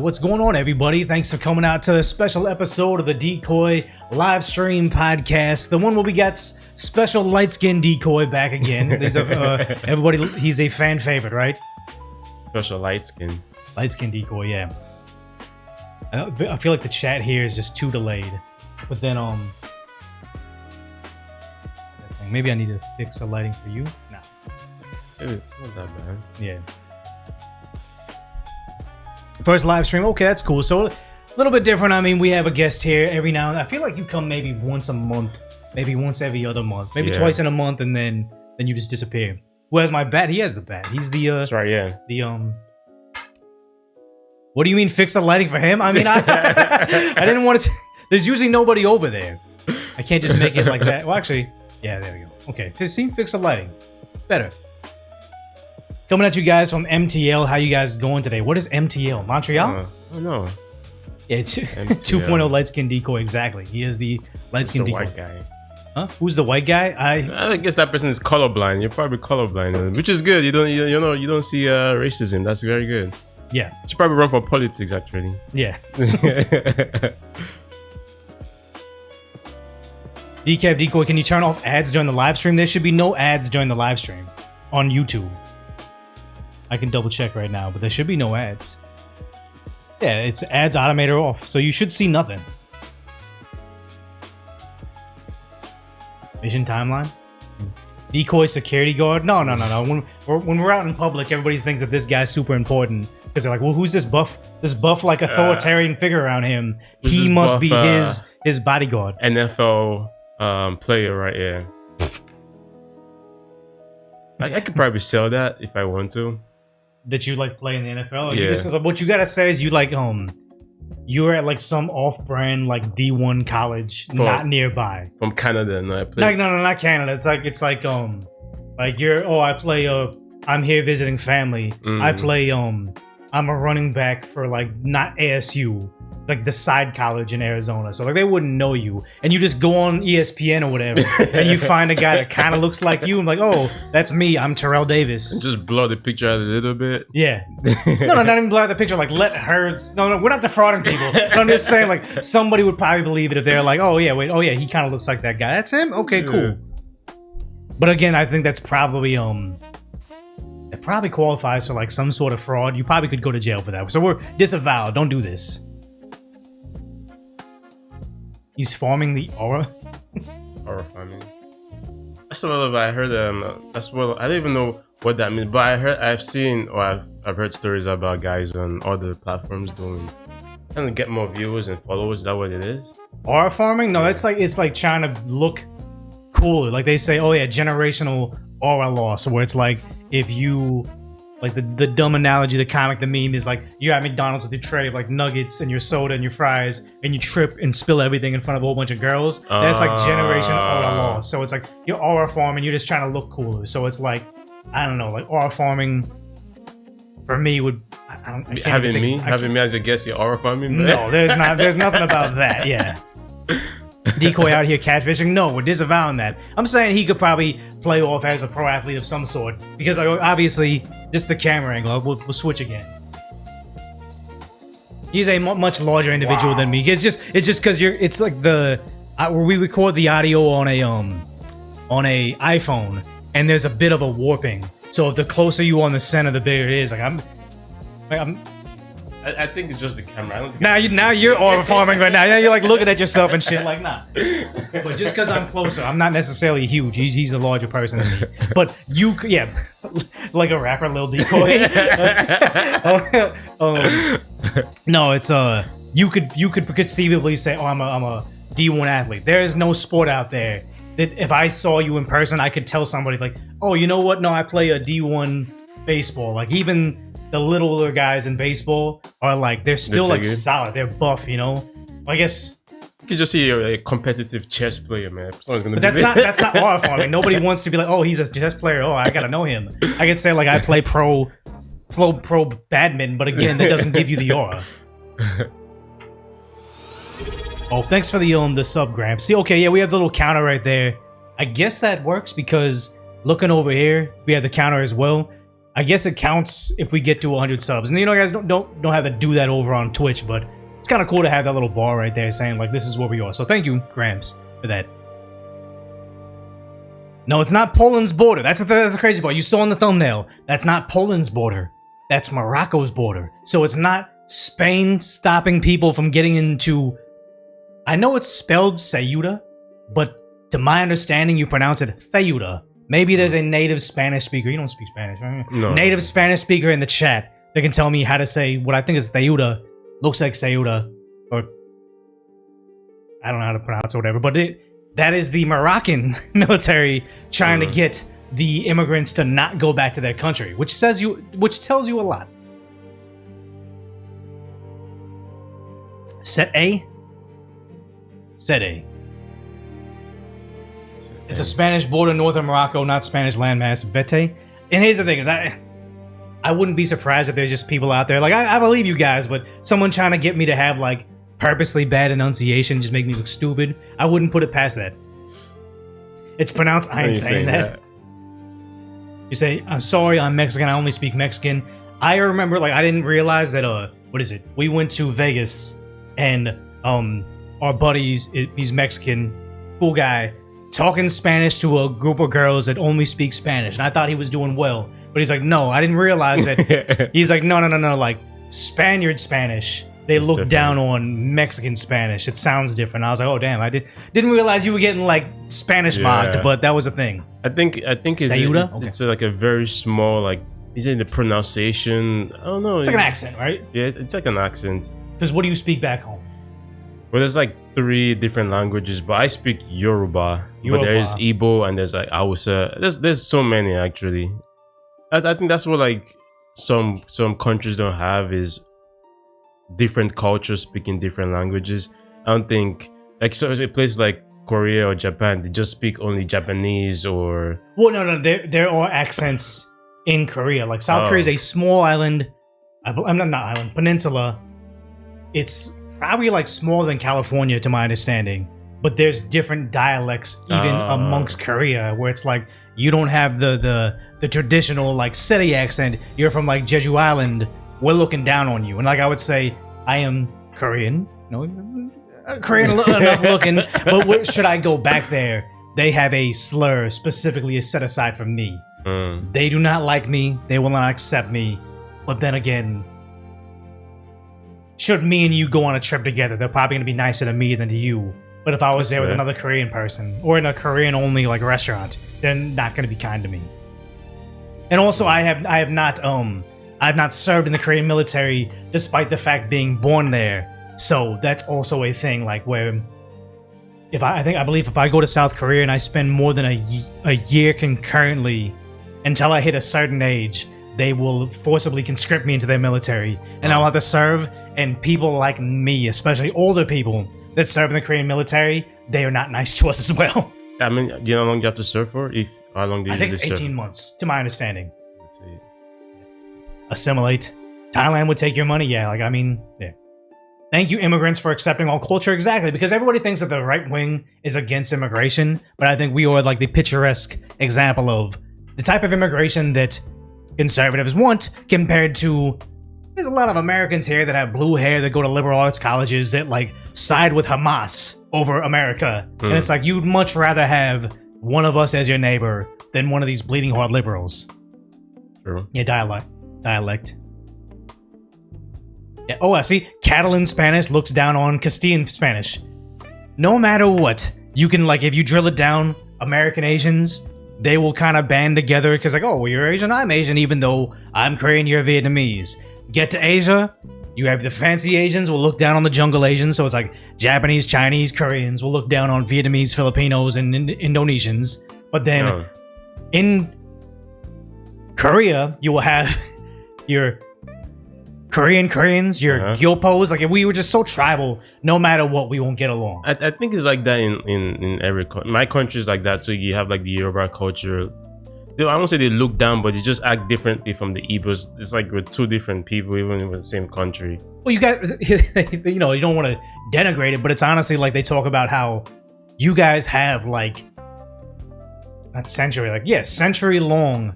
What's going on, everybody? Thanks for coming out to a special episode of the Decoy live stream podcast. The one where we got special light skin Decoy back again. There's everybody, he's a fan favorite, right? Special light skin Decoy, yeah. I feel like the chat here is just too delayed. But then, maybe I need to fix the lighting for you. No. It's not that bad. Yeah. First live stream. Okay, that's cool. So a little bit different. I mean, we have a guest here every now and then. I feel like you come maybe once a month, maybe once every other month, maybe twice in a month, and then you just disappear. Where's my bat? He has the bat. He's the That's right, yeah. What do you mean fix the lighting for him? I mean, I didn't want to. There's usually nobody over there. I can't just make it like that. Well, actually, yeah, there we go. Okay, see, fix the lighting. Better. Coming at you guys from MTL. How you guys going today? What is MTL? Montreal? Oh no. Yeah, it's 2.0 light skin Decoy. Exactly. He is the light skin Decoy. White guy. Huh? Who's the white guy? I guess that person is colorblind. You're probably colorblind, which is good. You don't see racism. That's very good. Yeah. You should probably run for politics, actually. Yeah. Decaf Decoy, can you turn off ads during the live stream? There should be no ads during the live stream on YouTube. I can double check right now, but there should be no ads. Yeah, it's ads automator off, so you should see nothing. Mission timeline? Decoy security guard? No. When we're out in public, everybody thinks that this guy's super important. Because they're like, well, who's this buff like authoritarian figure around him? He must buff, be his bodyguard. NFL player right here. I could probably sell that if I want to. That you like play in the NFL? Yeah. What you gotta say is you like you're at like some off-brand like D1 college not nearby. From Canada, and I play. No, not Canada. It's like you're I play I'm here visiting family. I play I'm a running back for like not ASU, like the side college in Arizona. So like they wouldn't know you, and you just go on ESPN or whatever, and you find a guy that kind of looks like you. I'm like, oh, that's me. I'm Terrell Davis. And just blur the picture out a little bit. Yeah. No, not even blur the picture. Like let her. No, we're not defrauding people. I'm just saying like somebody would probably believe it if they're like, oh yeah, he kind of looks like that guy. That's him. Okay, cool. But again, I think that's probably it probably qualifies for like some sort of fraud. You probably could go to jail for that. So we're disavowed. Don't do this. He's farming the aura. Aura farming. That's what I heard. That's what I don't even know what that means. But I've heard stories about guys on other platforms trying to get more viewers and followers. Is that what it is? Aura farming? No, it's like trying to look cooler. Like they say, oh yeah, generational aura loss, where it's like if you. Like the dumb analogy, the comic, the meme is like you're at McDonald's with your tray of like nuggets and your soda and your fries, and you trip and spill everything in front of a whole bunch of girls. That's like generation aura loss. So it's like you're aura farming, you're just trying to look cooler. So it's like I don't know, like aura farming for me would having me as a guest. You're aura farming. No, there's nothing about that. Yeah. Decoy out here catfishing? No, we're disavowing that. I'm saying he could probably play off as a pro athlete of some sort because obviously just the camera angle. We'll switch again. He's a much larger individual than me. It's just because it's like where we record the audio on a iPhone and there's a bit of a warping. So the closer you are on the center, the bigger it is. I think it's just the camera. I don't think now you're aura farming right now. Now you're like looking at yourself and shit. Like nah. But just because I'm closer, I'm not necessarily huge. He's a larger person than me. But like a rapper, Lil Decoy. No, it's you could conceivably say, oh, I'm a D1 athlete. There is no sport out there that if I saw you in person, I could tell somebody like, oh, you know what? No, I play a D1 baseball. Like even. The littler guys in baseball are like they're still like solid. They're buff, you know. I guess you can just see a competitive chess player, man. But that's not aura farming. Nobody wants to be like, oh, he's a chess player. Oh, I gotta know him. I could say like I play pro badminton, but again, that doesn't give you the aura. Oh, thanks for the sub, Gramps. See, okay, yeah, we have the little counter right there. I guess that works because looking over here, we have the counter as well. I guess it counts if we get to 100 subs. And you know, guys, don't have to do that over on Twitch, but it's kind of cool to have that little bar right there saying like this is where we are. So thank you, Gramps, for that. No, it's not Poland's border. That's the crazy part. You saw in the thumbnail. That's not Poland's border. That's Morocco's border. So it's not Spain stopping people from getting into. I know it's spelled Ceuta, but to my understanding, you pronounce it Ceuta. Maybe there's a native Spanish speaker. You don't speak Spanish, right? No. Native Spanish speaker in the chat that can tell me how to say what I think is Ceuta. Looks like Ceuta, or I don't know how to pronounce it or whatever. But that is the Moroccan military trying to get the immigrants to not go back to their country, which tells you a lot. Set A. It's a Spanish border north of Morocco, not Spanish landmass. Vete. And here's the thing: is I wouldn't be surprised if there's just people out there like I believe you guys, but someone trying to get me to have like purposely bad enunciation, just make me look stupid. I wouldn't put it past that. It's pronounced. I ain't saying that. You say, I'm sorry, I'm Mexican. I only speak Mexican. I remember, like, I didn't realize that. What is it? We went to Vegas, and our buddies, he's Mexican, cool guy, talking Spanish to a group of girls that only speak Spanish, and I thought he was doing well, but he's like, no, I didn't realize that. He's like, no, like Spaniard Spanish. They look different. Down on Mexican Spanish. It sounds different. I was like, oh damn, I didn't realize you were getting like Spanish mocked, but that was a thing. I think it's like a very small, like, is it the pronunciation? I don't know. It's like an accent, right? Yeah, it's like an accent. Because what do you speak back home? Well, there's like 3 different languages, but I speak Yoruba. But there's Igbo and there's like Hausa. There's so many actually. I think that's what like some countries don't have is different cultures speaking different languages. I don't think like so a place like Korea or Japan, they just speak only Japanese or. Well, no, there are accents in Korea. Like South Korea is a small island. I'm not island, peninsula. It's probably like smaller than California, to my understanding. But there's different dialects even amongst Korea, where it's like you don't have the traditional like city accent. You're from like Jeju Island. We're looking down on you, and like I would say, I am Korean. No, Korean enough looking. But should I go back there? They have a slur specifically set aside for me. They do not like me. They will not accept me. But then again, should me and you go on a trip together, they're probably gonna be nicer to me than to you. But if I was there with another Korean person or in a Korean only like restaurant, they're not gonna be kind to me. And also, I have not served in the Korean military despite the fact being born there. So that's also a thing, like where I believe if I go to South Korea and I spend more than a year concurrently until I hit a certain age, they will forcibly conscript me into their military, and I'll have to serve. And people like me, especially older people that serve in the Korean military, they are not nice to us as well. I mean, do you know how long you have to serve for? How long do you? I think it's 18 months, to my understanding. Assimilate. Thailand would take your money, yeah. Like, I mean, yeah. Thank you, immigrants, for accepting all culture. Exactly, because everybody thinks that the right wing is against immigration, but I think we are like the picturesque example of the type of immigration that conservatives want compared to. There's a lot of Americans here that have blue hair that go to liberal arts colleges that like side with Hamas over America, and it's like you'd much rather have one of us as your neighbor than one of these bleeding heart liberals. True. Yeah, dialect. Yeah. Oh, I see. Catalan Spanish looks down on Castilian Spanish. No matter what, you can like if you drill it down, American Asians, they will kind of band together because like, oh, well, you're Asian, I'm Asian, even though I'm Korean, you're Vietnamese. Get to Asia, you have the fancy Asians will look down on the jungle Asians, so it's like Japanese, Chinese, Koreans will look down on Vietnamese, Filipinos, and Indonesians. But then in Korea, you will have your Koreans, your Gyopos. Like, if we were just so tribal, no matter what, we won't get along. I think it's like that in every country. My country is like that, so you have like the Yoruba culture. I won't say they look down, but they just act differently from the Igbos. It's like we're 2 different people, even in the same country. Well, you got, you know, you don't want to denigrate it, but it's honestly like they talk about how you guys have like, not century, like, yeah, century-long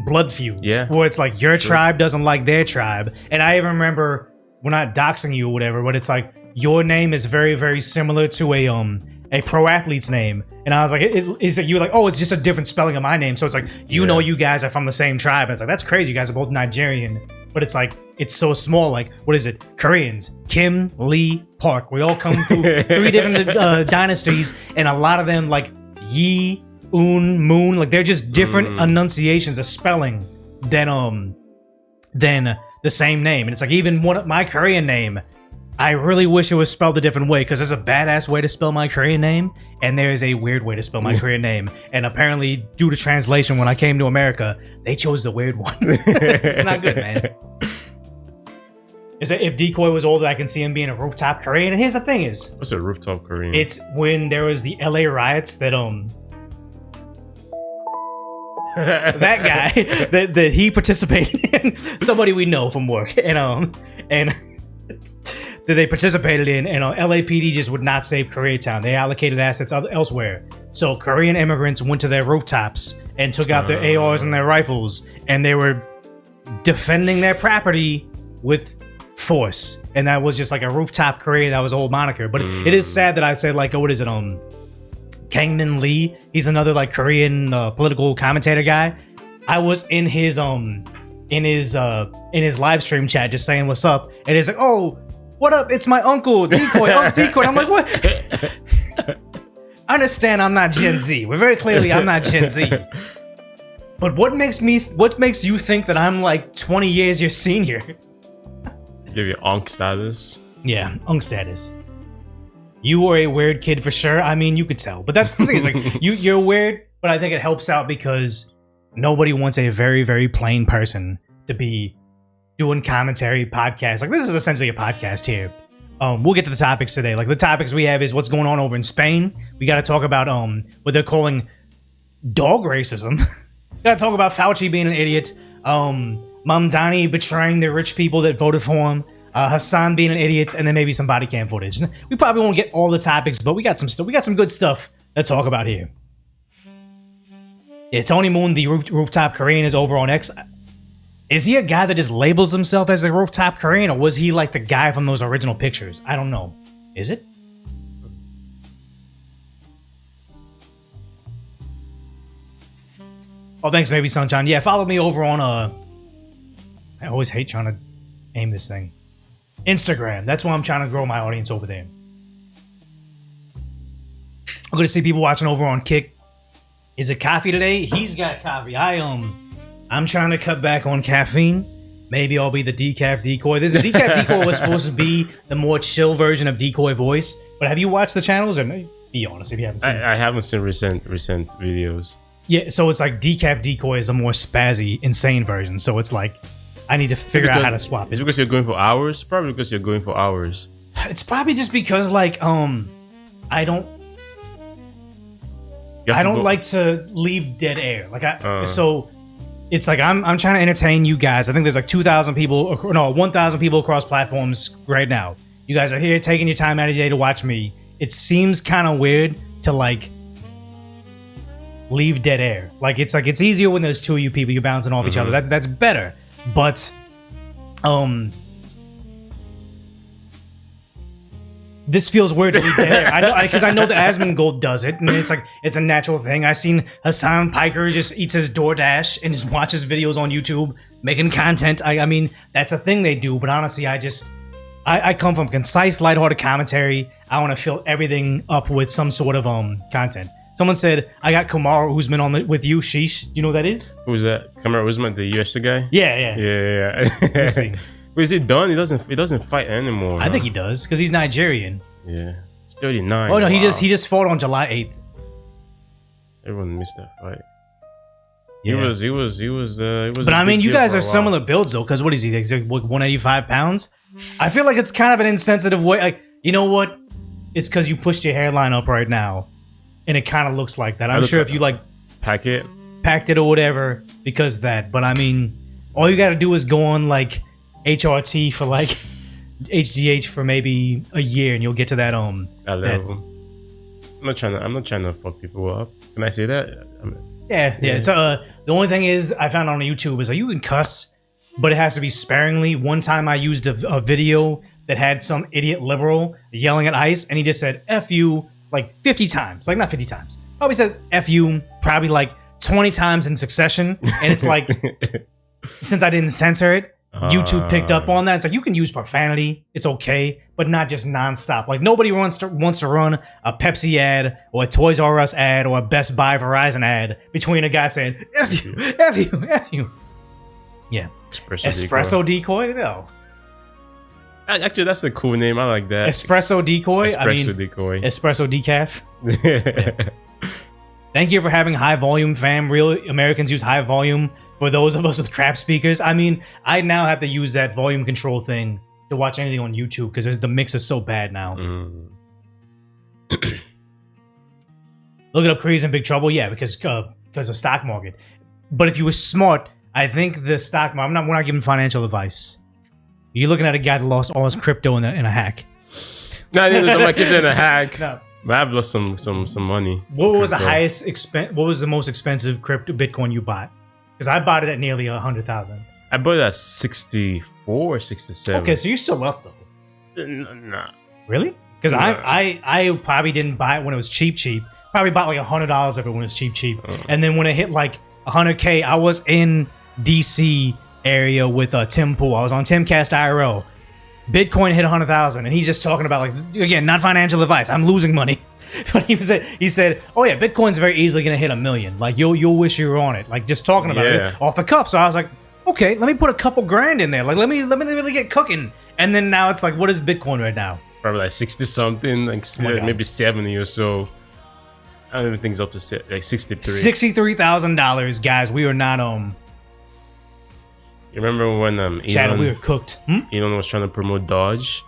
blood feuds. Yeah. Where it's like your True. tribe doesn't like their tribe. And I even remember, we're not doxing you or whatever, but it's like your name is very, very similar to a pro athlete's name. And I was like, it's like you were like, oh, it's just a different spelling of my name. So it's like, you know, you guys are from the same tribe. And it's like, that's crazy. You guys are both Nigerian. But it's like, it's so small. Like, what is it? Koreans, Kim, Lee, Park. We all come through 3 different dynasties, and a lot of them like Yi, Un, Moon. Like, they're just different enunciations of spelling than the same name. And it's like, even my Korean name, I really wish it was spelled a different way, because there's a badass way to spell my Korean name, and there is a weird way to spell my Korean name. And apparently, due to translation, when I came to America, they chose the weird one. Not good, man. Is that if Decoy was older, I can see him being a rooftop Korean. And here's the thing: is What's a rooftop Korean? it's when there was the LA riots that that guy that he participated in, somebody we know from work, and that they participated in, and LAPD just would not save Koreatown. They allocated assets elsewhere. So Korean immigrants went to their rooftops and took out their ARs and their rifles, and they were defending their property with force. And that was just like a rooftop Korean. That was an old moniker. But it is sad that I said, like, what is it, Kangmin Lee? He's another like Korean political commentator guy. I was in his live stream chat just saying what's up, and he's like, oh, what up? It's my uncle, Decoy. Decoy. And I'm like, what? I understand I'm not Gen Z. We're very clearly I'm not Gen Z. But what makes you think that I'm like 20 years your senior? Give you onk status. Yeah, unk status. You were a weird kid for sure. I mean, you could tell. But that's the thing, is like you're weird, but I think it helps out because nobody wants a very, very plain person to be doing commentary podcasts. Like, this is essentially a podcast here. We'll get to the topics today. Like, the topics we have is what's going on over in Spain. We got to talk about what they're calling dog racism. Got to talk about Fauci being an idiot. Mamdani betraying the rich people that voted for him. Hassan being an idiot, and then maybe some body cam footage. We probably won't get all the topics, but we got some stuff. We got some good stuff to talk about here. Yeah, Tony Moon, the rooftop Korean, is over on X. Is he a guy that just labels himself as a rooftop Korean, or was he like the guy from those original pictures? I don't know. Is it? Oh, thanks, maybe Sunshine. Yeah, follow me over on I always hate trying to aim this thing. Instagram. That's why I'm trying to grow my audience over there. I'm going to see people watching over on Kick. Is it coffee today? He's got coffee. I'm trying to cut back on caffeine. Maybe I'll be the decaf Decoy. The decaf Decoy was supposed to be the more chill version of Decoy voice. But have you watched the channels? Or be honest if you haven't seen it. I haven't seen recent videos. Yeah, so it's like decaf Decoy is a more spazzy, insane version. So it's like, I need to figure out how to swap It's it. because you're going for hours? Probably because you're going for hours. It's probably just because like I don't like to leave dead air. Like so it's like I'm trying to entertain you guys. I think there's like 1,000 people across platforms right now. You guys are here taking your time out of your day to watch me. It seems kind of weird to like leave dead air. Like it's easier when there's 2 of you people, you're bouncing off each other. That's better. But this feels weird to leave dead air. I know, because I know that Asmongold does it, and it's like it's a natural thing. I seen Hassan Piker just eats his DoorDash and just watches videos on YouTube making content. I mean, that's a thing they do. But honestly, I come from concise, lighthearted commentary. I want to fill everything up with some sort of content. Someone said, I got Kamaru Usman with you, sheesh. You know who that is? Who's that? Kamaru Usman, the UFC guy? Yeah. Yeah. See. Wait, is he done? He doesn't fight anymore. I think he does, because he's Nigerian. Yeah. He's 39. Oh, no, wow. he just fought on July 8th. Everyone missed that fight. Yeah. He was. But I mean, you guys are similar builds, though, because what is he? He's like 185 pounds? I feel like it's kind of an insensitive way. Like, you know what? It's because you pushed your hairline up right now. And it kind of looks like that. I'm sure if you like packed it or whatever, because that. But I mean, all you got to do is go on like HRT for like HGH for maybe a year, and you'll get to that level. I'm not trying to fuck people up. Can I say that? Yeah. It's the only thing is I found on YouTube is like you can cuss, but it has to be sparingly. One time I used a video that had some idiot liberal yelling at ICE, and he just said "F you" like 50 times. Like not 50 times. Probably said "F you" probably like 20 times in succession, and it's like since I didn't censor it, YouTube picked up on that. It's like you can use profanity, it's okay, but not just nonstop. Like nobody wants to run a Pepsi ad or a Toys R Us ad or a Best Buy Verizon ad between a guy saying "F you, F you, F you." Yeah, espresso decoy. No, actually, that's a cool name. I like that. Espresso decoy. Decoy. Espresso decaf. Yeah. Thank you for having high volume, fam. Real Americans use high volume. For those of us with crap speakers, I mean, I now have to use that volume control thing to watch anything on YouTube because the mix is so bad now. Look it up, Kree's in big trouble. Yeah, because the stock market. But if you were smart, I think the stock market. We're not giving financial advice. You're looking at a guy that lost all his crypto in a hack. No, I'm not giving it a hack. No. But I've lost some money. What was the highest What was the most expensive crypto Bitcoin you bought? Because I bought it at nearly 100,000. I bought it at 64 or 67. Okay, so you're still up though. Nah. Really? Because I probably didn't buy it when it was cheap. Probably bought like $100 of it when it was cheap. And then when it hit like 100K, I was in DC area with Tim Pool. I was on Timcast IRL. Bitcoin hit 100,000, and he's just talking about like again, not financial advice. I'm losing money. But he said, "Oh yeah, Bitcoin's very easily gonna hit 1 million. Like you'll wish you were on it. Like just talking about it off the cuff." So I was like, "Okay, let me put a couple grand in there. Like let me really get cooking." And then now it's like, what is Bitcoin right now? Probably like 60 something, like maybe 70 or so. I don't even think it's up to like 63. $63,000, guys. We are not You remember when Chad, we were cooked. Elon was trying to promote Doge,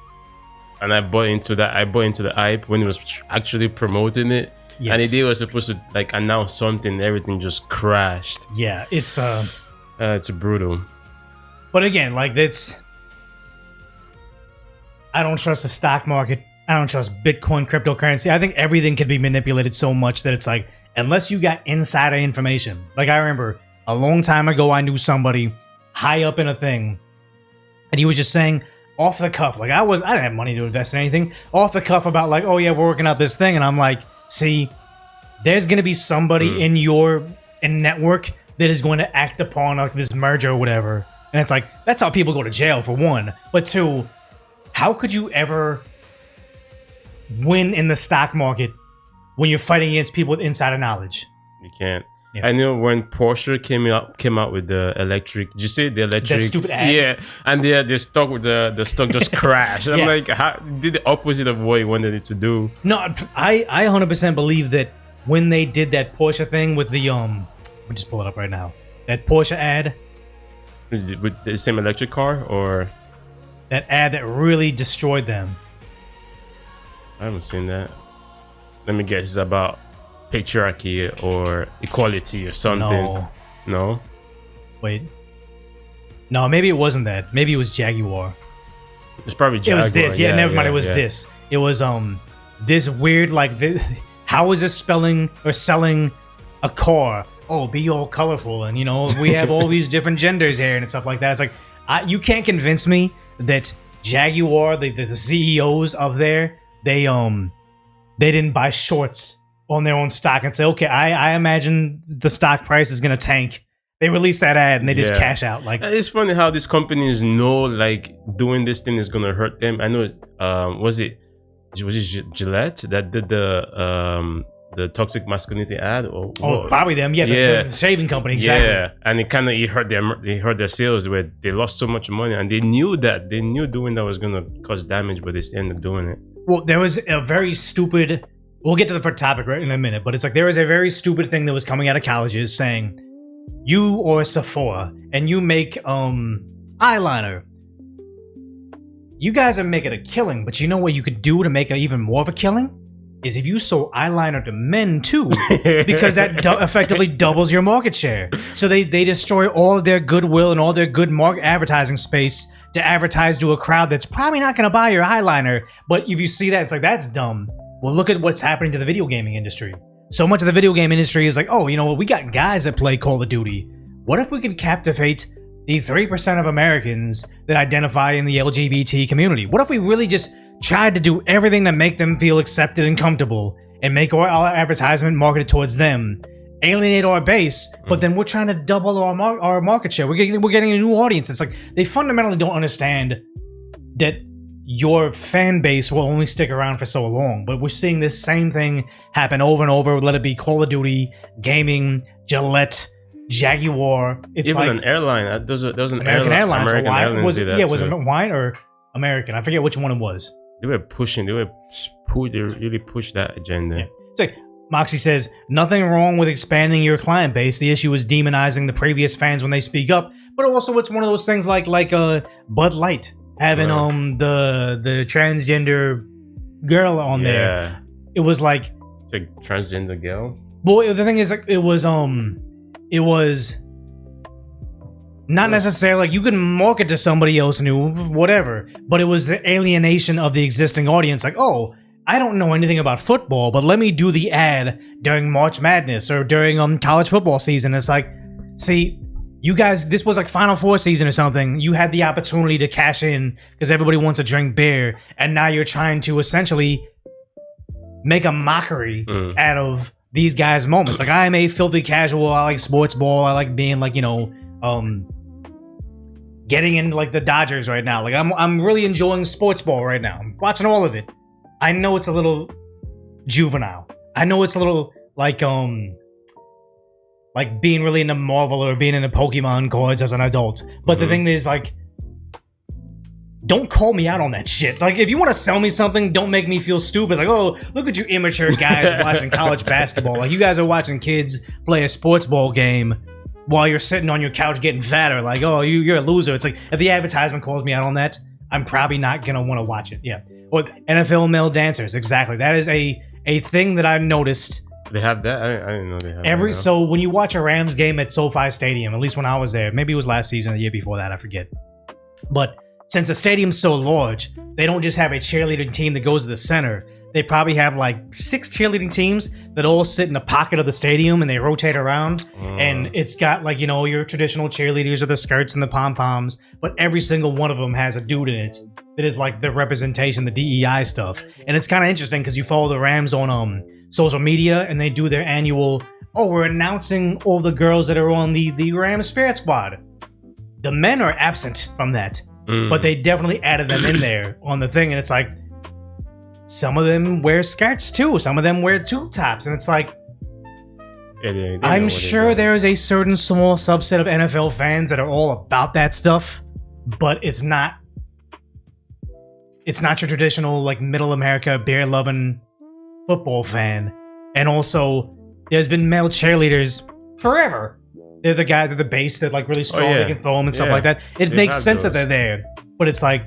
and I bought into that. I bought into the hype when he was actually promoting it. Yes. And the day was supposed to like announce something, everything just crashed. Yeah, it's brutal. But again, like I don't trust the stock market. I don't trust Bitcoin, cryptocurrency. I think everything can be manipulated so much that it's like, unless you got insider information. Like I remember a long time ago, I knew somebody high up in a thing, and he was just saying off the cuff, like I didn't have money to invest in anything, off the cuff about like, oh yeah, we're working out this thing, and I'm like, see, there's gonna be somebody in network that is going to act upon like this merger or whatever, and it's like that's how people go to jail for one, but two, how could you ever win in the stock market when you're fighting against people with insider knowledge? You can't. Yeah. I know when Porsche came out with the electric. Did you see the electric? That stupid ad. Yeah, and they're stuck with the stock just crashed. I'm like, how did the opposite of what he wanted it to do? No, I 100% believe that when they did that Porsche thing with the let me just pull it up right now. That Porsche ad with the same electric car, or that ad that really destroyed them. I haven't seen that. Let me guess. It's about patriarchy or equality or something. No? Wait. No, maybe it wasn't that. Maybe it was Jaguar. It's probably Jaguar. It was this. Yeah, never mind. It was this. It was this weird like how is this spelling or selling a car? Oh, be all colorful, and we have all these different genders here and stuff like that. It's like you can't convince me that Jaguar, the CEOs of there, they didn't buy shorts on their own stock and say, okay, I imagine the stock price is gonna tank. They release that ad and they just cash out. Like it's funny how these companies know like doing this thing is gonna hurt them. I know was it Gillette that did the toxic masculinity ad? Or probably them. Yeah, the shaving company, exactly. Yeah, and it kind of hurt their sales where they lost so much money, and they knew doing that was gonna cause damage, but they still ended up doing it. Well, there was a very stupid. We'll get to the first topic right in a minute, but it's like there was a very stupid thing that was coming out of colleges saying, you or Sephora, and you make eyeliner. You guys are making a killing, but you know what you could do to make even more of a killing? Is if you sold eyeliner to men too, because that effectively doubles your market share. So they destroy all of their goodwill and all their good advertising space to advertise to a crowd that's probably not going to buy your eyeliner. But if you see that, it's like, that's dumb. Well, look at what's happening to the video gaming industry. so much of the video game industry is like, oh, you know what, we got guys that play Call of Duty. What if we could captivate the 3% of Americans that identify in the LGBT community? What if we really just tried to do everything to make them feel accepted and comfortable and make our advertisement marketed towards them, alienate our base, but then we're trying to double our market share. We're getting a new audience. It's like they fundamentally don't understand that your fan base will only stick around for so long. But we're seeing this same thing happen over and over. Let it be Call of Duty, gaming, Gillette, Jaguar. It's even like an airline. There's an American Airlines. American Airlines was did it? that Yeah, was it too. Wine or American? I forget which one it was. They were pushing. They really pushed that agenda. Yeah. It's like Moxie says, nothing wrong with expanding your client base. The issue is demonizing the previous fans when they speak up. But also, it's one of those things like Bud Light having the transgender girl on there. It was like it's a transgender girl. Well, the thing is, like, it was not necessarily like you can market to somebody else new, whatever, but it was the alienation of the existing audience. Like, oh, I don't know anything about football, but let me do the ad during March Madness or during college football season. It's like, see, you guys, this was like Final Four season or something. You had the opportunity to cash in because everybody wants to drink beer, and now you're trying to essentially make a mockery out of these guys' moments. Like, I'm a filthy casual. I like sports ball. I like being like, getting into like the Dodgers right now. Like, I'm really enjoying sports ball right now. I'm watching all of it. I know it's a little juvenile. I know it's a little like being really into Marvel or being into Pokemon cards as an adult. But the thing is, like, don't call me out on that shit. Like, if you want to sell me something, don't make me feel stupid. It's like, oh, look at you immature guys watching college basketball. Like, you guys are watching kids play a sports ball game while you're sitting on your couch getting fatter. Like, oh, you're a loser. It's like, if the advertisement calls me out on that, I'm probably not going to want to watch it. Yeah. Or NFL male dancers. Exactly. That is a thing that I noticed. They have that? I didn't know they have that. So when you watch a Rams game at SoFi Stadium, at least when I was there, maybe it was last season or the year before that, I forget. But since the stadium's so large, they don't just have a cheerleading team that goes to the center. They probably have like 6 cheerleading teams that all sit in the pocket of the stadium and they rotate around. And it's got like, your traditional cheerleaders with the skirts and the pom-poms, but every single one of them has a dude in it that is like the representation, the DEI stuff. And it's kind of interesting because you follow the Rams on social media and they do their annual, we're announcing all the girls that are on the Rams Spirit Squad. The men are absent from that, but they definitely added them in there on the thing. And it's like, some of them wear skirts too. Some of them wear tube tops. And it's like, I'm sure there is a certain small subset of NFL fans that are all about that stuff, but it's not your traditional like middle America beer loving football fan. And also, there's been male cheerleaders forever. They're the base that like really strong. They can throw them and stuff like that. It makes sense that they're there, but it's like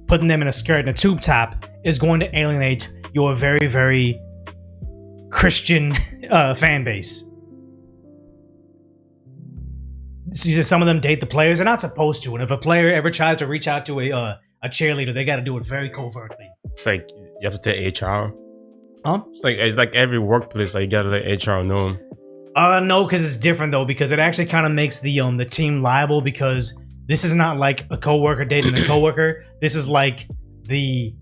putting them in a skirt and a tube top is going to alienate your very, very Christian fan base. Some of them date the players. They're not supposed to. And if a player ever tries to reach out to a cheerleader, they got to do it very covertly. It's like you have to take HR. Huh? It's like every workplace. Like you got to let HR know. No, because it's different though. Because it actually kind of makes the team liable. Because this is not like a coworker dating a coworker. This is like a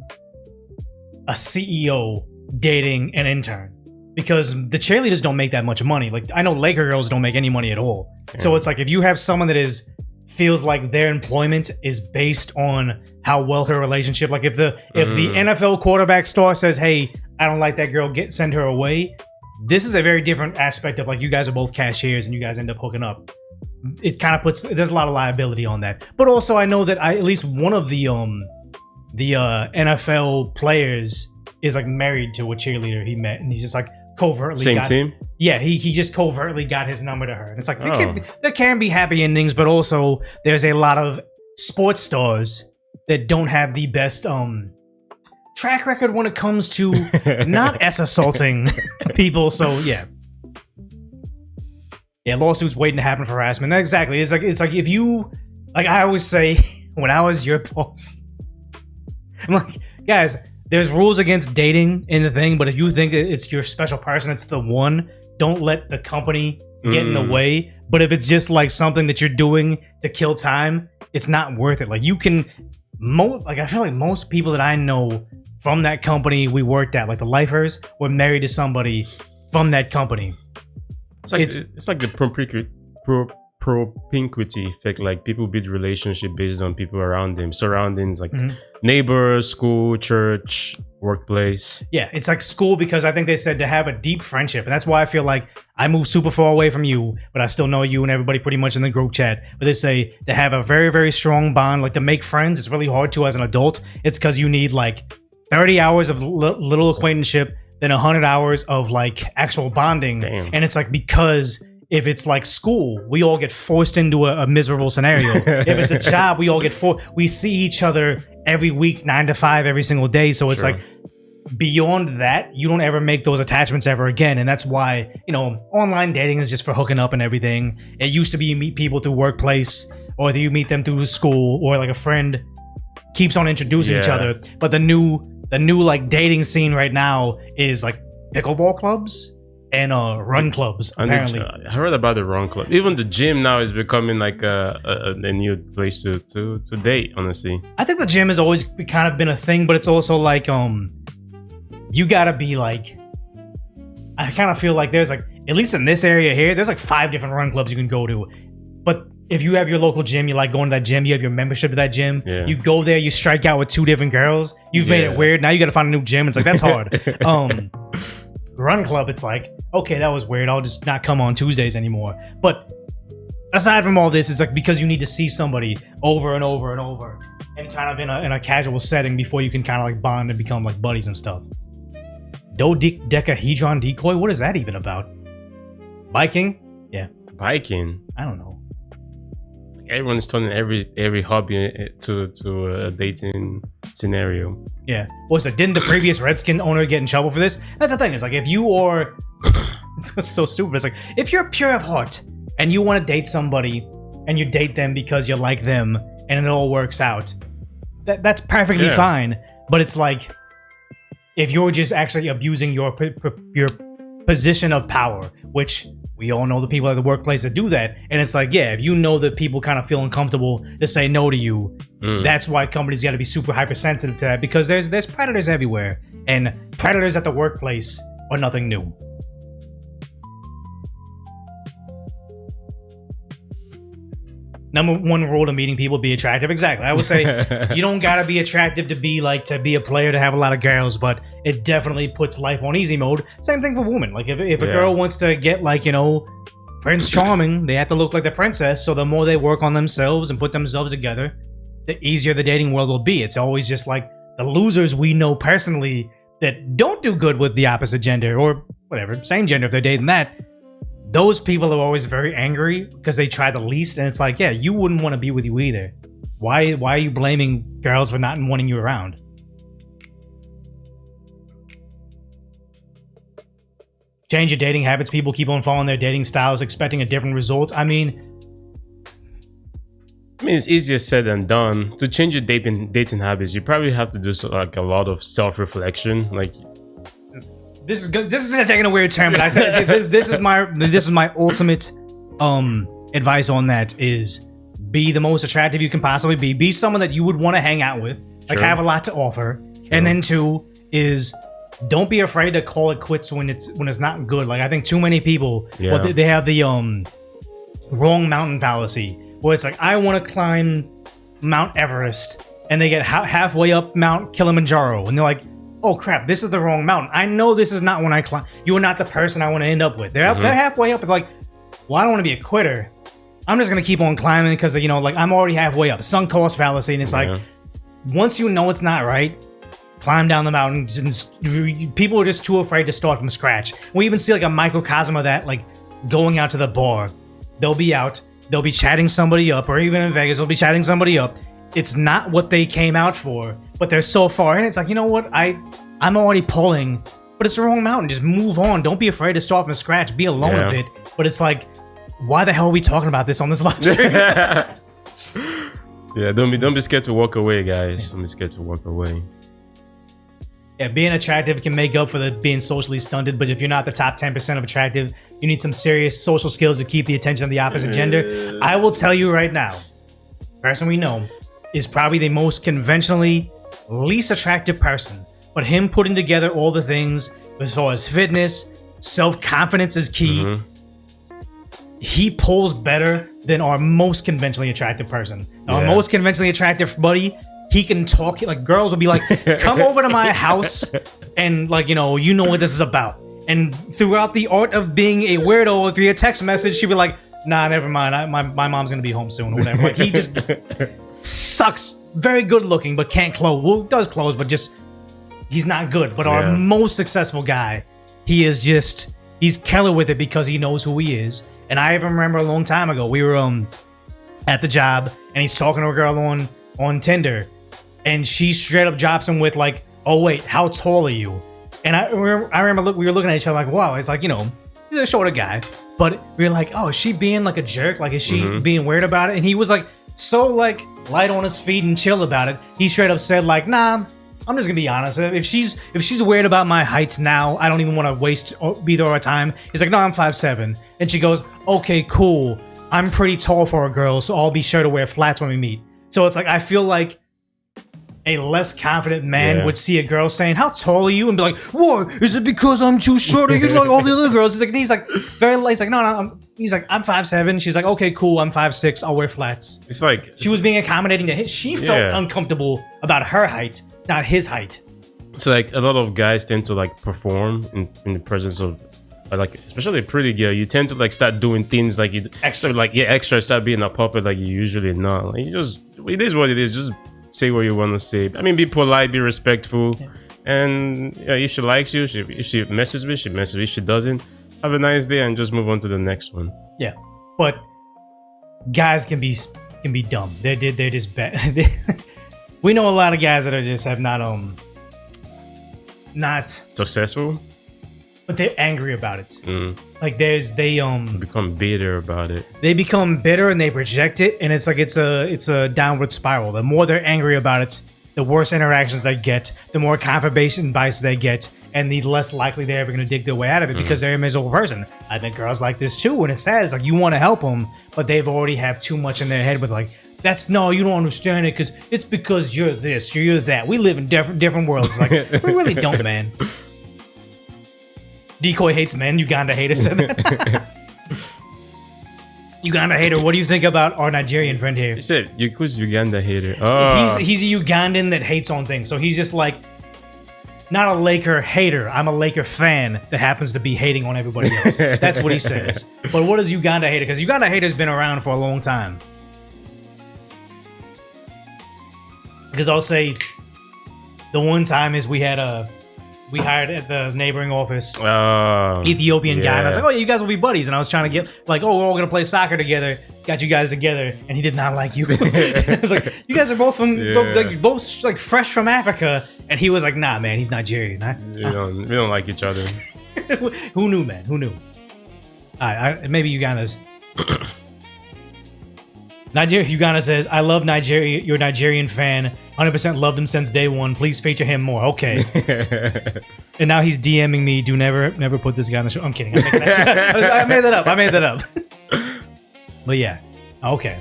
CEO dating an intern, because the cheerleaders don't make that much money. Like, I know Laker girls don't make any money at all. Yeah. So it's like, if you have someone that feels like their employment is based on how well her relationship, like if the NFL quarterback star says, hey, I don't like that girl, send her away. This is a very different aspect of like, you guys are both cashiers and you guys end up hooking up. It kind of there's a lot of liability on that. But also I know that at least one of the NFL players is like married to a cheerleader he met, and he's just like covertly team. Yeah, he just covertly got his number to her, and it's like there can be happy endings, but also there's a lot of sports stars that don't have the best track record when it comes to not assaulting people. So yeah, lawsuits waiting to happen for harassment. Exactly. It's like if you, like I always say when I was your boss, I'm like, guys, there's rules against dating in the thing, but if you think that it's your special person, it's the one, don't let the company get in the way. But if it's just like something that you're doing to kill time, it's not worth it. Like you can, like I feel like most people that I know from that company we worked at, like the lifers, were married to somebody from that company. It's like the propinquity effect. Like people build relationship based on people around them, surroundings, like neighbors, school, church, workplace. Yeah, it's like school, because I think they said to have a deep friendship, and that's why I feel like I moved super far away from you, but I still know you and everybody pretty much in the group chat. But they say to have a very, very strong bond, like to make friends, it's really hard to as an adult. It's because you need like 30 hours of little acquaintanceship, then 100 hours of like actual bonding. Damn. And it's like, because if it's like school, we all get forced into a miserable scenario. If it's a job, we all get we see each other every week, 9 to 5, every single day. So it's like, beyond that, you don't ever make those attachments ever again. And that's why, you know, online dating is just for hooking up and everything. It used to be you meet people through workplace, or you meet them through school, or like a friend keeps on introducing each other. But the new like dating scene right now is like pickleball clubs and run clubs. Apparently, I heard about the run club. Even the gym now is becoming like a new place to date. Honestly, I think the gym has always kind of been a thing, but it's also like you gotta be like, I kind of feel like there's like, at least in this area here, there's like 5 different run clubs you can go to. But if you have your local gym, you like going to that gym, you have your membership to that gym, you go there, you strike out with 2 different girls, you've made it weird. Now you got to find a new gym. It's like, that's hard. Run club, it's like, okay, that was weird. I'll just not come on Tuesdays anymore. But aside from all this, it's like because you need to see somebody over and over and over, and kind of in a casual setting before you can kind of like bond and become like buddies and stuff. Dodecahedron decoy? What is that even about? Biking? Yeah. Biking? I don't know. Everyone's turning every hobby to a dating scenario. Yeah. Well, so didn't the previous Redskin owner get in trouble for this? That's the thing. It's like, if you are... It's so stupid. It's like, if you're pure of heart and you want to date somebody and you date them because you like them and it all works out, that's perfectly fine. But it's like, if you're just actually abusing your position of power, which... we all know the people at the workplace that do that. And it's like, yeah, if you know that people kind of feel uncomfortable to say no to you, that's why companies got to be super hypersensitive to that, because there's predators everywhere. And predators at the workplace are nothing new. Number 1 rule to meeting people: be attractive. Exactly. I would say you don't gotta be attractive to be a player, to have a lot of girls, but it definitely puts life on easy mode. Same thing for women. Like if a girl wants to get like, you know, Prince Charming, they have to look like the princess. So the more they work on themselves and put themselves together, the easier the dating world will be. It's always just like the losers we know personally that don't do good with the opposite gender, or whatever, same gender if they're dating that. Those people are always very angry because they try the least, and it's like, yeah, you wouldn't want to be with you either. Why are you blaming girls for not wanting you around? Change your dating habits. People keep on following their dating styles, expecting a different result. I mean, it's easier said than done. To change your dating habits, you probably have to do like a lot of self-reflection. Like, this is good. This is taking a weird turn, but I said this is my ultimate advice on that is be the most attractive you can possibly be. Be someone that you would want to hang out with, like have a lot to offer. And then 2 is don't be afraid to call it quits when it's not good. Like I think too many people they have the wrong mountain fallacy, where it's like, I want to climb Mount Everest, and they get halfway up Mount Kilimanjaro, and they're like, oh crap, this is the wrong mountain. I know this is not when I climb. You're not the person I want to end up with. They're halfway up. It's like, well, I don't want to be a quitter. I'm just going to keep on climbing because, you know, like I'm already halfway up. Sunk cost fallacy. And it's like, once you know it's not right, climb down the mountain. People are just too afraid to start from scratch. We even see like a microcosm of that, like going out to the bar. They'll be out. They'll be chatting somebody up, or even in Vegas, they'll be chatting somebody up. It's not what they came out for, but they're so far in. It's like, you know what? I'm already pulling, but it's the wrong mountain. Just move on. Don't be afraid to start from scratch. Be alone a bit. But it's like, why the hell are we talking about this on this live stream? Don't be scared to walk away, guys. Don't be scared to walk away. Yeah, being attractive can make up for the being socially stunted, but if you're not the top 10% of attractive, you need some serious social skills to keep the attention of the opposite gender. I will tell you right now, the person we know is probably the most conventionally least attractive person. But him putting together all the things as far as fitness, self-confidence is key. He pulls better than our most conventionally attractive person. Our most conventionally attractive buddy, he can talk, like girls will be like, come over to my house and like, you know what this is about. And throughout the art of being a weirdo, via text message, she'd be like, nah, never mind. My mom's gonna be home soon or whatever. Like he just sucks. Very good looking, but can't close. Well, does close, but just he's not good. But our most successful guy, he's killer with it because he knows who he is. And I even remember a long time ago, we were at the job and he's talking to a girl on Tinder. And she straight up drops him with like, "Oh wait, how tall are you?" And I remember we were looking at each other like, "Wow." It's like, he's a shorter guy, but we were like, "Oh, is she being like a jerk? Like, is she being weird about it?" And he was like, so like light on his feet and chill about it. He straight up said like, "Nah, I'm just gonna be honest. If she's weird about my height now, I don't even want to waste either our time." He's like, "No, I'm 5'7", and she goes, "Okay, cool. I'm pretty tall for a girl, so I'll be sure to wear flats when we meet." So it's like I feel like a less confident man would see a girl saying, "How tall are you?" and be like, "What? Is it because I'm too short? Are you like all the other girls?" He's like very light. He's like, no. He's like, "I'm 5'7". She's like, "Okay, cool. I'm 5'6". I'll wear flats." It's like she was being accommodating to him. She felt uncomfortable about her height, not his height. It's like a lot of guys tend to like perform in the presence of like, especially a pretty girl. You tend to like start doing things like you extra start being a puppet like you usually not. Like, it is what it is. Just say what you want to say. I mean, be polite, be respectful, and if she likes you, if she messes with, she messes with. If she doesn't, have a nice day and just move on to the next one. Yeah, but guys can be dumb. They're just bad. We know a lot of guys that are just have not successful, but they're angry about it. Like they become bitter about it. They become bitter and they project it, and it's like it's a downward spiral. The more they're angry about it, the worse interactions they get, the more confirmation bias they get, and the less likely they're ever going to dig their way out of it because they're a miserable person. I think girls like this too, and it's sad. It's like you want to help them, but they've already have too much in their head with like, you don't understand it because you're this, you're that. We live in different worlds. Like we really don't, man. Decoy hates men. Uganda hater said that. Uganda hater. What do you think about our Nigerian friend here? He said, "Who's Uganda hater?" Oh. He's a Ugandan that hates on things. So he's just like, not a Laker hater. I'm a Laker fan that happens to be hating on everybody else. That's what he says. But what is Uganda hater? Because Uganda hater's been around for a long time. Because I'll say, the one time is we hired at the neighboring office Ethiopian guy, and I was like, "Oh, yeah, you guys will be buddies." And I was trying to get like, "Oh, we're all gonna play soccer together." Got you guys together, and he did not like you. It's like, you guys are both both like fresh from Africa, and he was like, "Nah, man, he's Nigerian." We don't like each other. Who knew, man? Who knew? Maybe Uganda's. Uganda says, "I love Nigeria. You're a Nigerian fan. 100% loved him since day one. Please feature him more." Okay. And now he's DMing me. Do never put this guy on the show. I'm kidding. I made that up. But yeah. Okay.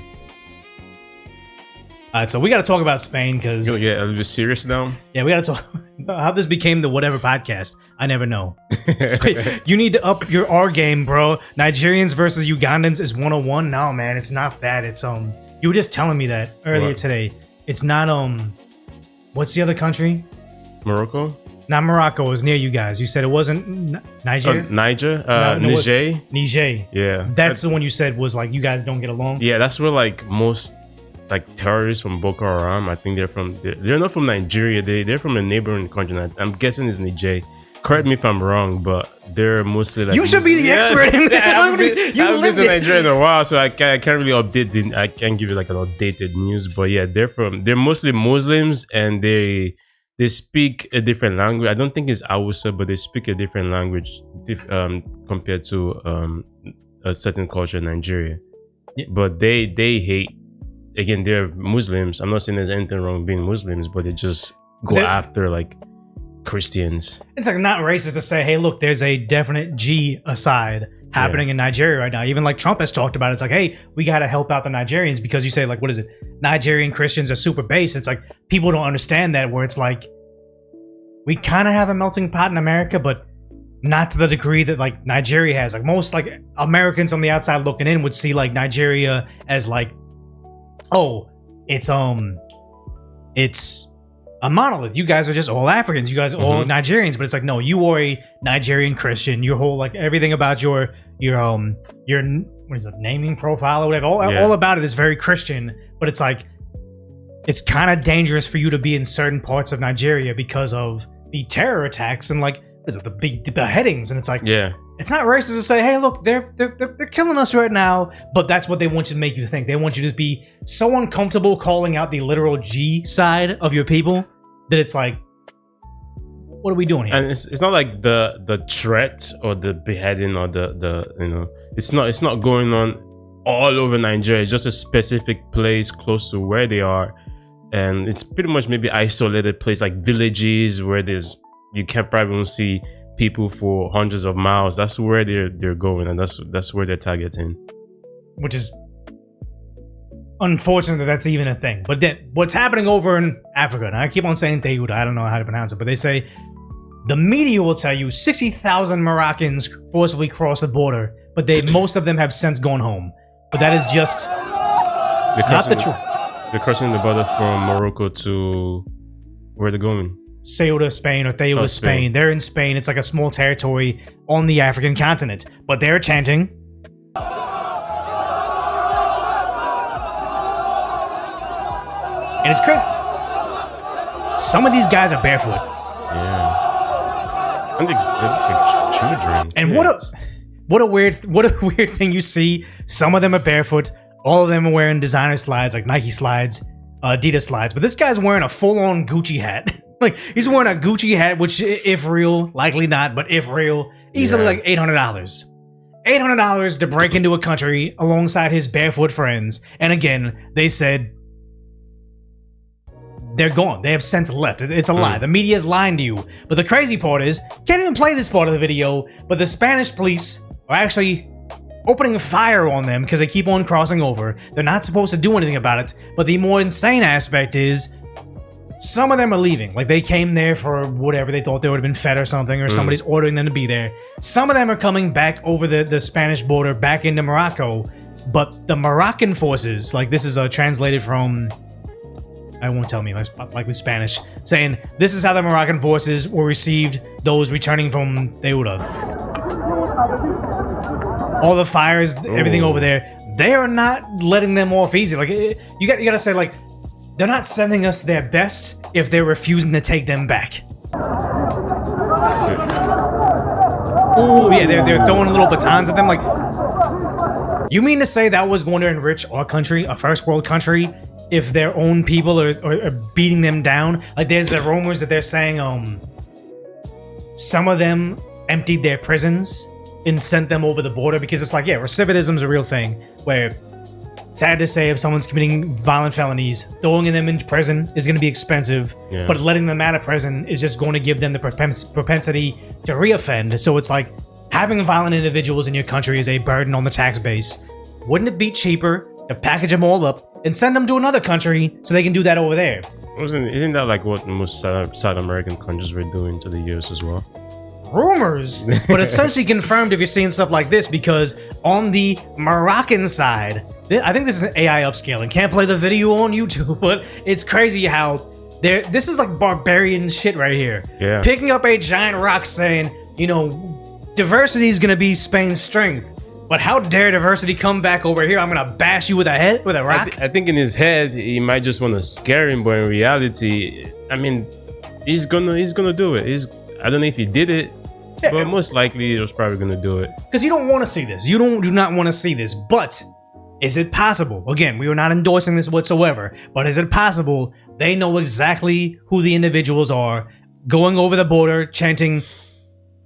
All right, so we got to talk about Spain because you get a little bit serious now. Yeah, we got to talk about how this became the whatever podcast. I never know. You need to up your R game, bro. Nigerians versus Ugandans is 101. No, man, it's not that. It's you were just telling me that earlier today. It's not what's the other country? Morocco? Not Morocco. It was near you guys. You said it wasn't Niger. Niger. Niger. Niger. Yeah, that's the one you said was like you guys don't get along. Yeah, that's where like most like terrorists from Boko Haram. I think they're not from Nigeria. They're from a neighboring country. I'm guessing it's Niger. Correct me if I'm wrong, but they're mostly like. You should be the expert in that. I haven't been to Nigeria in a while, so I can't really update. I can't give you like an updated news, but yeah, they're mostly Muslims and they speak a different language. I don't think it's Hausa, but they speak a different language compared to a certain culture in Nigeria. Yeah. But they hate. Again, they're Muslims. I'm not saying there's anything wrong being Muslims, but they just go after like Christians. It's like not racist to say, hey, look, there's a definite genocide happening in Nigeria right now. Even like Trump has talked about it. It's like, hey, we got to help out the Nigerians because you say like, what is it? Nigerian Christians are super base. It's like people don't understand that, where it's like we kind of have a melting pot in America, but not to the degree that like Nigeria has. Like most like Americans on the outside looking in would see like Nigeria as like, oh, it's a monolith. You guys are just all Africans. You guys are all Nigerians. But it's like, no, you are a Nigerian Christian. Your whole like everything about your what is it, naming profile or whatever. All about it is very Christian. But it's like it's kind of dangerous for you to be in certain parts of Nigeria because of the terror attacks and like the beheadings. And it's like, it's not racist to say, hey, look, they're killing us right now. But that's what they want you to make you think. They want you to be so uncomfortable calling out the literal G side of your people that it's like, what are we doing here? And it's not like the threat or the beheading or the you know, it's not going on all over Nigeria. It's just a specific place close to where they are, and it's pretty much maybe isolated place like villages where you can't probably see people for hundreds of miles. That's where they're going, and that's where they're targeting. Which is unfortunate that that's even a thing. But then what's happening over in Africa, and I keep on saying Theuda, I don't know how to pronounce it, but they say the media will tell you 60,000 Moroccans forcibly crossed the border, but most of them have since gone home. But that is just not the truth. They're crossing the border from Morocco to where they're going. Ceuta, Spain, or Theuda, Spain. They're in Spain. It's like a small territory on the African continent. But they're chanting. And it's crazy. Some of these guys are barefoot. Yeah. And they're children. And what a weird thing you see. Some of them are barefoot. All of them are wearing designer slides, like Nike slides, Adidas slides. But this guy's wearing a full-on Gucci hat. Like, he's wearing a Gucci hat, which, if real, likely not, but if real, easily like $800. $800 to break into a country alongside his barefoot friends. And again, they said they're gone. They have since left. It's a lie. The media is lying to you. But the crazy part is, can't even play this part of the video, but the Spanish police are actually opening fire on them because they keep on crossing over. They're not supposed to do anything about it. But the more insane aspect is, some of them are leaving. Like, they came there for whatever. They thought they would have been fed or something, or somebody's ordering them to be there. Some of them are coming back over the Spanish border, back into Morocco. But the Moroccan forces, like, this is translated from, I won't tell me, likely Spanish, saying, this is how the Moroccan forces were received, those returning from Ceuta. All the fires, everything over there, they are not letting them off easy. Like, you gotta say, like, they're not sending us their best if they're refusing to take them back. Oh yeah, they're throwing little batons at them. Like, you mean to say that was going to enrich our country, a first world country, if their own people are beating them down? Like, there's the rumors that they're saying some of them emptied their prisons and sent them over the border, because it's like, yeah, recidivism is a real thing where, sad to say, if someone's committing violent felonies, throwing them into prison is going to be expensive, but letting them out of prison is just going to give them the propensity to reoffend. So it's like, having violent individuals in your country is a burden on the tax base. Wouldn't it be cheaper to package them all up and send them to another country so they can do that over there? Isn't that like what most South American countries were doing to the US as well? Rumors, but essentially confirmed if you're seeing stuff like this, because on the Moroccan side, I think this is an AI upscaling. Can't play the video on YouTube, but it's crazy how this is like barbarian shit right here. Yeah. Picking up a giant rock saying, you know, diversity is gonna be Spain's strength. But how dare diversity come back over here? I'm gonna bash you with a rock. I think in his head he might just want to scare him, but in reality, I mean, he's gonna do it. I don't know if he did it, but most likely he was probably gonna do it. Because you don't want to see this. You do not want to see this. But is it possible? Again, we are not endorsing this whatsoever. But is it possible they know exactly who the individuals are going over the border, chanting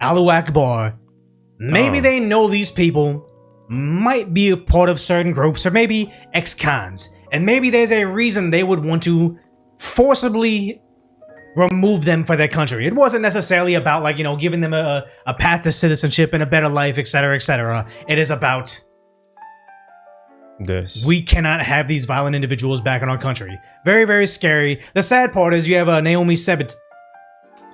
Allahu Akbar? Maybe they know these people might be a part of certain groups, or maybe ex-cons. And maybe there's a reason they would want to forcibly remove them for their country. It wasn't necessarily about like, you know, giving them a path to citizenship and a better life, etc., etc. It is about this. We cannot have these violent individuals back in our country. Very, very scary. The sad part is you have Naomi Sebit,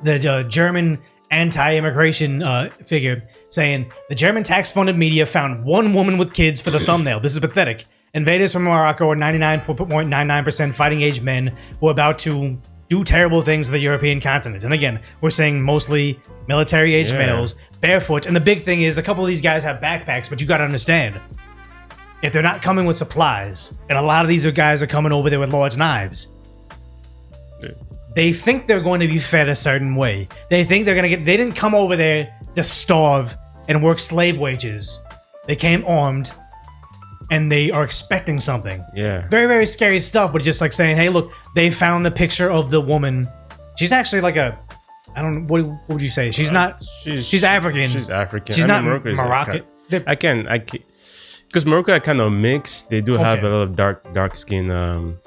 the German anti-immigration figure, saying the German tax-funded media found one woman with kids for the thumbnail. This is pathetic. Invaders from Morocco are 99.99% fighting-age men who are about to do terrible things to the European continent. And again, we're saying mostly military-aged males, barefoot. And the big thing is a couple of these guys have backpacks, but you got to understand, if they're not coming with supplies, and a lot of these guys are coming over there with large knives, they think they're going to be fed a certain way. They think they're going to get... They didn't come over there to starve and work slave wages. They came armed, and they are expecting something. Yeah. Very, very scary stuff, but just like saying, hey, look, they found the picture of the woman. She's actually like a... I don't know, what would you say? She's not... She's African. She's African. She's not Morocco. Moroccan. I can't... Because Morocco are kind of mixed. They do have a lot of dark skin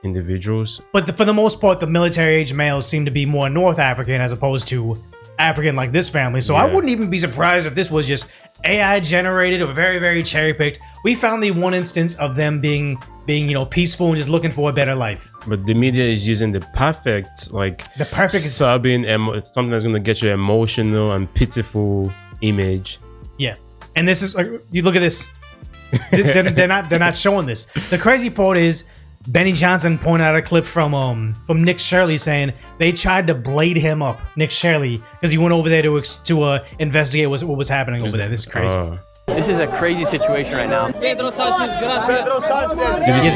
individuals. But for the most part, the military-age males seem to be more North African as opposed to African like this family. So I wouldn't even be surprised if this was just AI generated or very, very cherry-picked. We found the one instance of them being you know, peaceful and just looking for a better life. But the media is using the perfect, like, something that's going to get you emotional and pitiful image. Yeah. And this is like, you look at this. they're not showing this. The crazy part is Benny Johnson pointed out a clip from Nick Shirley saying they tried to blade him up, Nick Shirley, because he went over there to investigate what was happening over there. This is crazy. This is a crazy situation right now.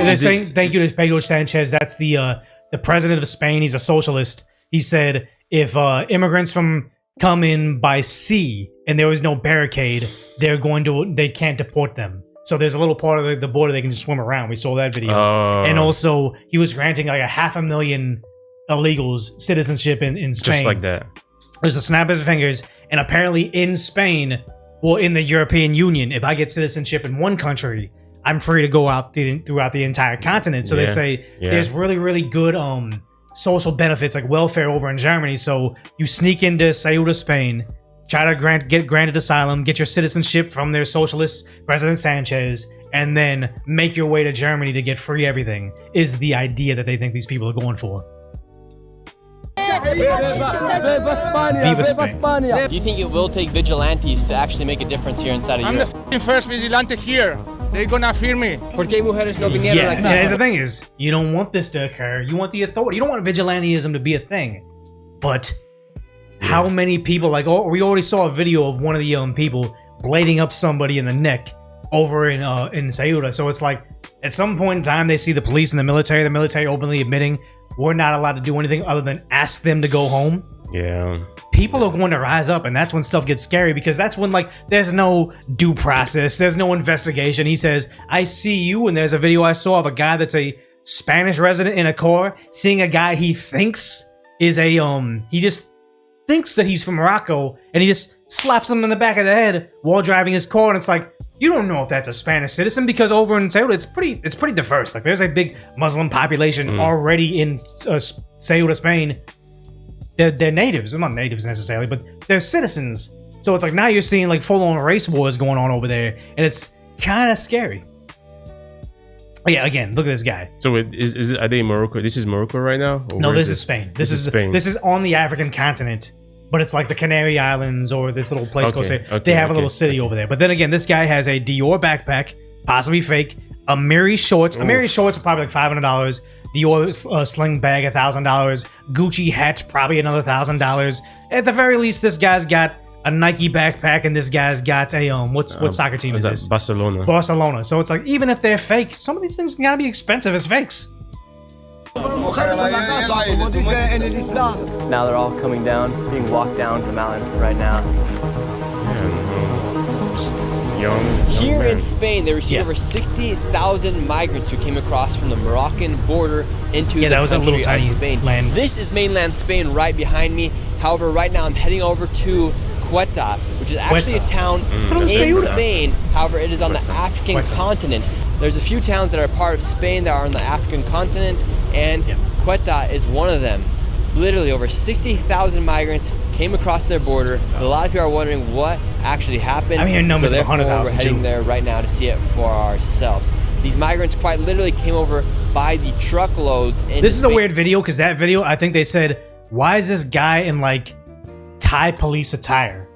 They're saying thank you to Pedro Sanchez. That's the president of Spain. He's a socialist. He said if immigrants come in by sea and there was no barricade, they can't deport them. So there's a little part of the border they can just swim around. We saw that video. And also, he was granting like 500,000 illegals citizenship in Spain. Just like that. There's a snap of his fingers. And apparently in Spain, well, in the European Union, if I get citizenship in one country, I'm free to go out throughout the entire continent. So they say there's really, really good social benefits like welfare over in Germany. So you sneak into Ceuta, Spain, try to get granted asylum, get your citizenship from their socialist President Sanchez, and then make your way to Germany to get free everything, is the idea that they think these people are going for. Viva Spain. Do you think it will take vigilantes to actually make a difference here inside of Europe? I'm the first vigilante here. They're gonna fear me. Yeah, and the thing is, you don't want this to occur. You want the authority. You don't want vigilantism to be a thing. But how many people, like, we already saw a video of one of the people blading up somebody in the neck over in Ceuta. So it's like, at some point in time, they see the police and the military openly admitting we're not allowed to do anything other than ask them to go home. Yeah. People are going to rise up, and that's when stuff gets scary, because that's when, like, there's no due process, there's no investigation. He says, I see you, and there's a video I saw of a guy that's a Spanish resident in a car seeing a guy he thinks is he just thinks that he's from Morocco, and he just slaps him in the back of the head while driving his car. And it's like, you don't know if that's a Spanish citizen, because over in Ceuta, it's pretty diverse. Like, there's a big Muslim population already in Ceuta, Spain. They're natives. They're not natives necessarily, but they're citizens. So it's like, now you're seeing like full-on race wars going on over there, and it's kind of scary. Oh, yeah, again, look at this guy. So are they in Morocco? This is Morocco right now? Or no, this is Spain. This is Spain. This is on the African continent, but it's like the Canary Islands or this little place called. They have a little city over there. But then again, this guy has a Dior backpack, possibly fake, Amiri shorts. Amiri shorts are probably like $500. Dior sling bag, $1,000. Gucci hat, probably another $1,000. At the very least, this guy's got a Nike backpack, and this guy's got a what soccer team is this? Barcelona. So it's like, even if they're fake, some of these things gotta be expensive as fakes. Now they're all coming down, being walked down the mountain right now. Here in Spain, they received over 60,000 migrants who came across from the Moroccan border into the country of Spain. This is mainland Spain right behind me. However, right now I'm heading over to Ceuta, which is actually a town in Spain. However, it is on the African continent. There's a few towns that are part of Spain that are on the African continent, and Ceuta is one of them. Literally over 60,000 migrants came across their border. But a lot of people are wondering what actually happened. I'm hearing numbers so of 100,000 we're heading there right now to see it for ourselves. These migrants quite literally came over by the truckloads. This is a weird video because that video, I think they said, why is this guy in like Thai police attire?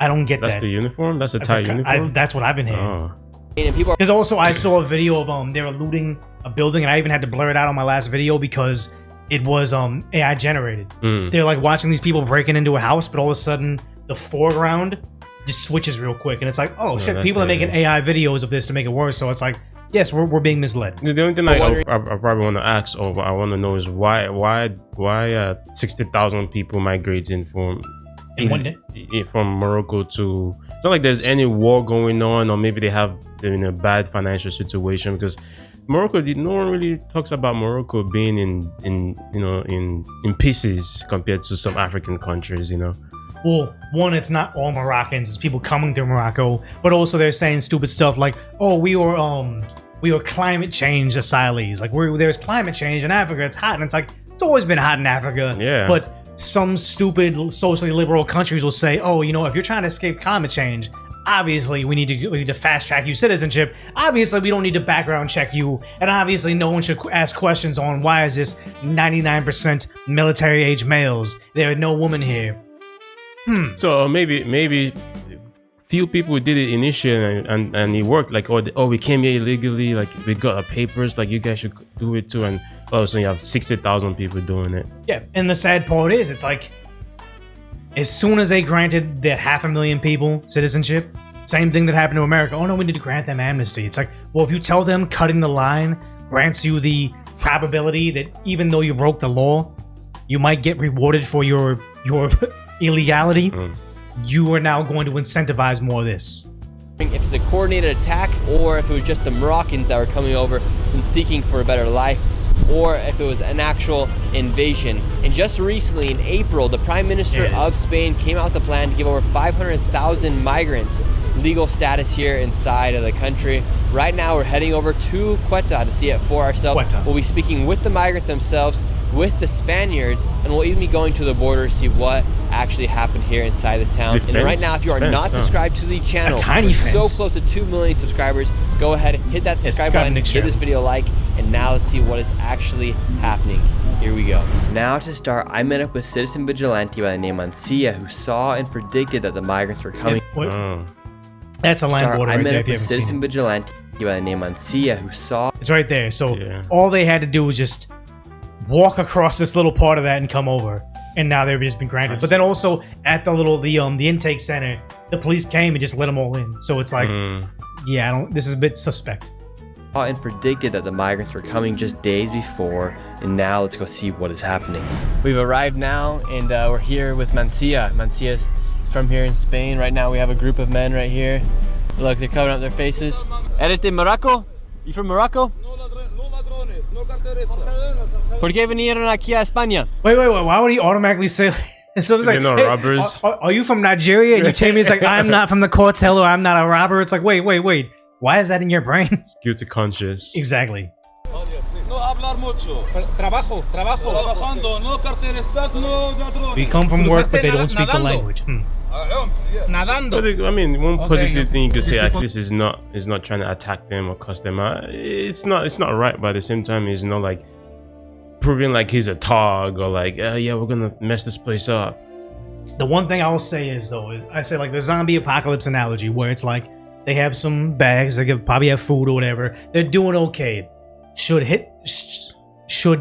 I don't get that's that. That's the uniform? That's a Thai uniform? That's what I've been hearing. Oh. Because also I saw a video of they were looting a building, and I even had to blur it out on my last video because it was AI generated. They're like watching these people breaking into a house, but all of a sudden the foreground just switches real quick, and it's like, oh shit, people are making AI videos of this to make it worse. So it's like, yes, we're being misled. The only thing I probably want to ask, or I want to know, is why 60,000 people migrating from Morocco to. It's not like there's any war going on, or maybe they're in a bad financial situation, because Morocco, no one really talks about Morocco being in pieces compared to some African countries, you know. Well, one, it's not all Moroccans, it's people coming through Morocco, but also they're saying stupid stuff like, oh, we were climate change asylees. Like, there's climate change in Africa, it's hot, and it's like, it's always been hot in Africa. Yeah. But some stupid socially liberal countries will say, oh, if you're trying to escape climate change, obviously we need to fast track you citizenship. Obviously we don't need to background check you, and obviously no one should ask questions on why is this 99% military age males. There are no women here. So maybe few people did it initially and it worked. Like, we came here illegally, like we got our papers, like you guys should do it too, and all of a sudden you have 60,000 people doing it. Yeah, and the sad part is, it's like, as soon as they granted that 500,000 people citizenship, same thing that happened to America. Oh no, we need to grant them amnesty. It's like, well, if you tell them cutting the line grants you the probability that even though you broke the law, you might get rewarded for your illegality, you are now going to incentivize more of this. If it's a coordinated attack, or if it was just the Moroccans that were coming over and seeking for a better life, or if it was an actual invasion. And just recently, in April, the Prime Minister of Spain came out with a plan to give over 500,000 migrants legal status here inside of the country. Right now, we're heading over to Ceuta to see it for ourselves. We'll be speaking with the migrants themselves, with the Spaniards, and we'll even be going to the border to see what actually happened here inside this town. And right now, if you are not subscribed to the channel, we're so close to 2 million subscribers. Go ahead, hit that subscribe button, give this video a like, and now let's see what is actually happening. Here we go. Now to start, I met up with citizen vigilante by the name Mancia, who saw and predicted that the migrants were coming. That's a land border. I met up with citizen vigilante by the name Mancia, who saw. It's right there. So all they had to do was just walk across this little part of that and come over, and now they've just been granted. But then also at the intake center, the police came and just let them all in. So it's like, this is a bit suspect. And predicted that the migrants were coming just days before, and now let's go see what is happening. We've arrived now, and we're here with Mancia. Mancia's from here in Spain. Right now we have a group of men right here. Look, they're covering up their faces. Eres de Morocco? You from Morocco? No ladrones, no carteristas. ¿Por qué vinieron aquí a España? Wait, why would he automatically say so it's like, hey, robbers? Are you from Nigeria? And you tell me it's like, I'm not from the cartel, or I'm not a robber. It's like, wait. Why is that in your brain? It's guilty conscious. Exactly. No hablar mucho. Trabajo. Trabajando, no carteristas, no ladrones. We come from work, but they don't speak the language. Nadando. I mean, one positive thing you could say, at least, is not trying to attack them or cuss them out. It's not right, but at the same time, it's not like proving like he's a thug, or like, yeah, we're gonna mess this place up. The one thing I'll say is, though, I say like the zombie apocalypse analogy, where it's like they have some bags, they probably have food or whatever, they're doing okay. Should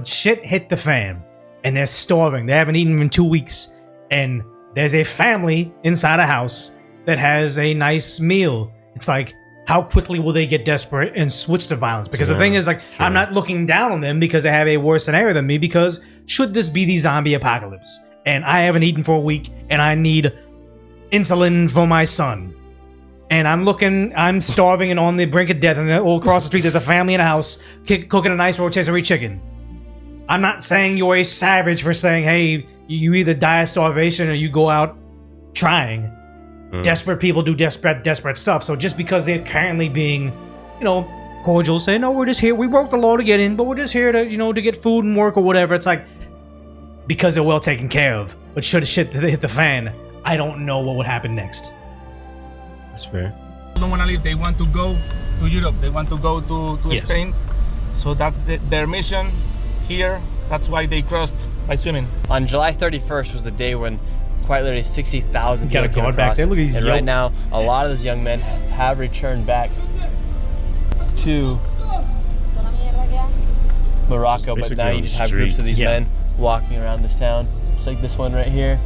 shit hit the fan and they're starving, they haven't eaten in 2 weeks, and there's a family inside a house that has a nice meal, it's like, how quickly will they get desperate and switch to violence? Because the thing is, like, I'm not looking down on them because they have a worse scenario than me, because should this be the zombie apocalypse and I haven't eaten for a week and I need insulin for my son, and I'm starving and on the brink of death, and all across the street there's a family in a house cooking a nice rotisserie chicken. I'm not saying you're a savage for saying, hey, you either die of starvation or you go out trying. Desperate people do desperate stuff. So just because they're currently being, cordial, say, no, we're just here, we broke the law to get in, but we're just here to, to get food and work or whatever. It's like, because they're well taken care of. But should shit hit the fan, I don't know what would happen next. That's fair. They don't want to leave. They want to go to Europe. They want to go to Yes. Spain. So that's their mission here. That's why they crossed by swimming. On July 31st was the day when quite literally 60,000 He's got a people came guard back across. there. Look, he's and right yoked. now, a lot of those young men have returned back to Morocco, but Basically now you on just have groups of these streets. Yeah. men walking around this town, just like this one right here.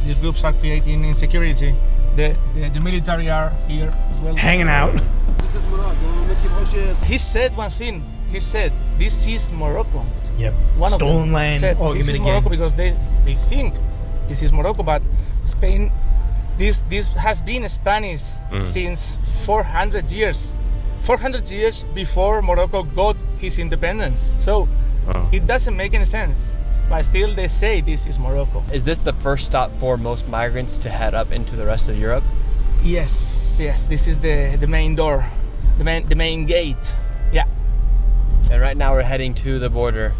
These groups are creating insecurity. The military are here as well. Hanging out. He said one thing. He said, "This is Morocco." Yep. One of Stolen them land. said, Argument "This is again. Morocco," because they think this is Morocco, but Spain. This has been Spanish since 400 years. 400 years before Morocco got his independence. So it doesn't make any sense. But still, they say this is Morocco. Is this the first stop for most migrants to head up into the rest of Europe? Yes. This is the main door, the main gate. Yeah. And right now we're heading to the border.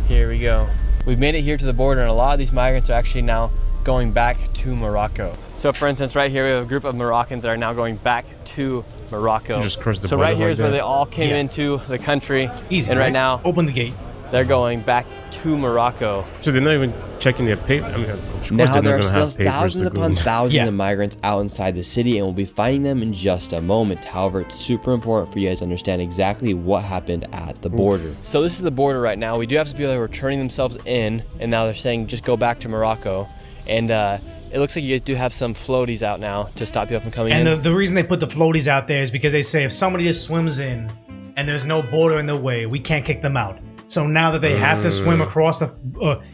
Here we go. We've made it here to the border, and a lot of these migrants are actually now going back to Morocco. So for instance, right here we have a group of Moroccans that are now going back to Morocco. You just crossed the so border right here like is where that? they all came Yeah. into the country. Easy. And right now open the gate. they're going back to Morocco. So they're not even checking their paper. I mean, of course Now they're there not are gonna still have papers thousands to upon go. thousands Yeah. of migrants out inside the city, and we'll be finding them in just a moment. However, it's super important for you guys to understand exactly what happened at the border. So this is the border right now. We do have some people that are turning themselves in, and now they're saying just go back to Morocco. And it looks like you guys do have some floaties out now to stop people from coming And in. the reason they put the floaties out there is because they say if somebody just swims in and there's no border in the way, we can't kick them out. So now that they have to swim across the,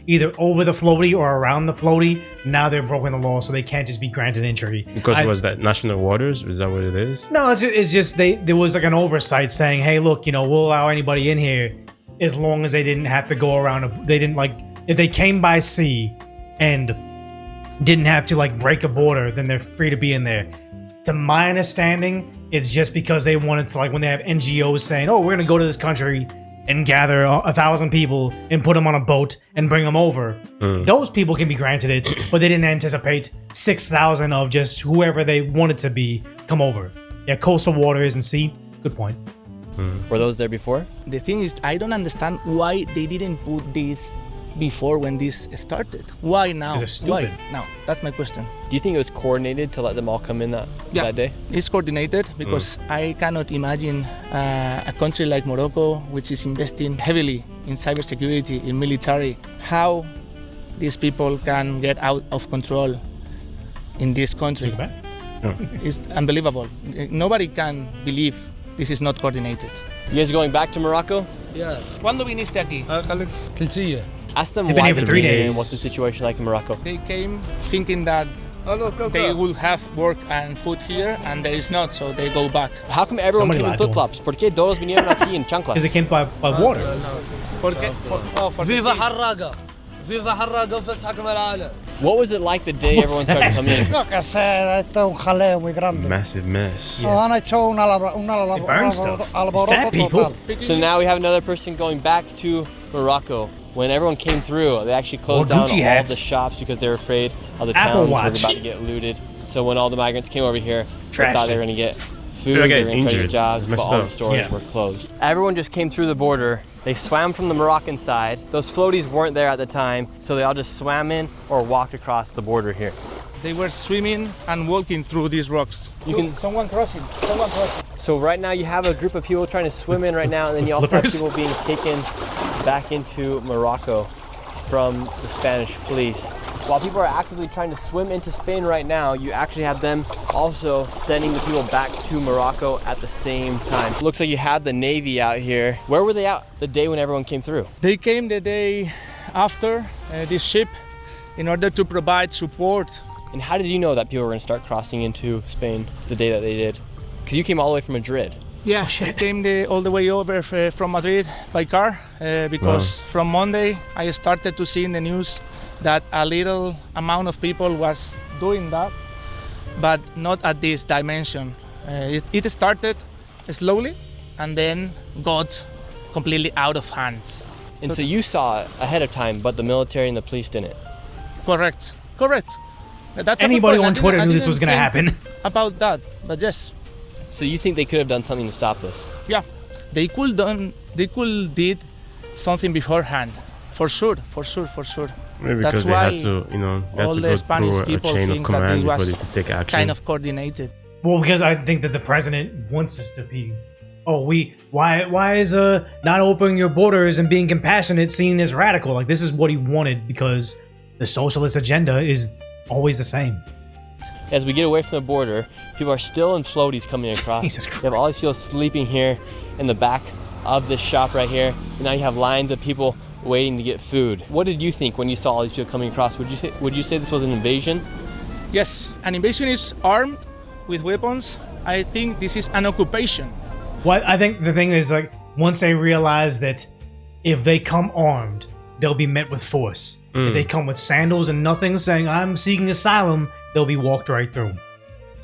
either over the floaty or around the floaty, now they're broken the law, so they can't just be granted entry. Because was that national waters? Is that what it is? No, it's just there was like an oversight saying, hey, look, we'll allow anybody in here as long as they didn't have to go around. They didn't if they came by sea and didn't have to break a border, then they're free to be in there. To my understanding, it's just because they wanted to when they have NGOs saying, oh, we're gonna go to this country and gather 1,000 people and put them on a boat and bring them over. Those people can be granted it, but they didn't anticipate 6,000 of just whoever they wanted to be come over. Yeah, coastal waters and sea. Good point. Were those there before? The thing is, I don't understand why they didn't put this before when this started. Why now? 'Cause they're stupid. Why now? That's my question. Do you think it was coordinated to let them all come in that day? It's coordinated because I cannot imagine a country like Morocco, which is investing heavily in cybersecurity, in military, how these people can get out of control in this country. Take it back. It's unbelievable. Nobody can believe this is not coordinated. You guys are going back to Morocco? ¿Cuándo viniste aquí? Ask them They've been why here for they're 3 here days. and what's the situation like in Morocco. They came thinking that they will have work and food here, and there is not, so they go back. How come everyone Somebody came in lied to 'em. flip-flops? ¿Por qué todos vinieron aquí en chanclas? Because it came by water. فيفا حراقة فيفا حراقة وفسحكم العالم. What was it like the day everyone started coming in? Lo que sea, esto es un jaleo muy grande. Massive mess. Han hecho un They burn stuff. alboroto Stab people. total. So now we have another person going back to Morocco. When everyone came through, they actually closed Or down Gucci all hats. the shops because they were afraid of the Apple towns were Watch. about to get looted. So when all the migrants came over here, Trash they thought they it. were going to get food, That they guy's were going to try to injured. get jobs, It's but messed all the up. stores Yeah. were closed. Everyone just came through the border. They swam from the Moroccan side. Those floaties weren't there at the time, so they all just swam in or walked across the border here. They were swimming and walking through these rocks. Someone crossing. So right now you have a group of people trying to swim in right now, and then you also have Flippers? people being taken back into Morocco from the Spanish police. While people are actively trying to swim into Spain right now, you actually have them also sending the people back to Morocco at the same time. Looks like you have the Navy out here. Where were they out the day when everyone came through? They came the day after this ship in order to provide support. And how did you know that people were going to start crossing into Spain the day that they did? Because you came all the way from Madrid. Yeah, I came all the way over from Madrid by car because from Monday I started to see in the news that a little amount of people was doing that, but not at this dimension. It started slowly and then got completely out of hands. And so you saw it ahead of time, but the military and the police didn't. Correct. That's Anybody on Twitter knew this was going to happen. About that, but yes. So you think they could have done something to stop this? Yeah, they could did something beforehand, for sure. Maybe That's because they why had to, they had all to the go Spanish through a people chain of think that command this before was they could take action. kind of coordinated. Well, because I think that the president wants us to be. Oh, why is not opening your borders and being compassionate seen as radical? Like, this is what he wanted because the socialist agenda is always the same. As we get away from the border, people are still in floaties coming across. Jesus Christ. You have all these people sleeping here in the back of this shop right here. And now you have lines of people waiting to get food. What did you think when you saw all these people coming across? Would you say this was an invasion? Yes, an invasion is armed with weapons. I think this is an occupation. Well, I think the thing is, like, once they realize that if they come armed, they'll be met with force. If they come with sandals and nothing saying, I'm seeking asylum, they'll be walked right through.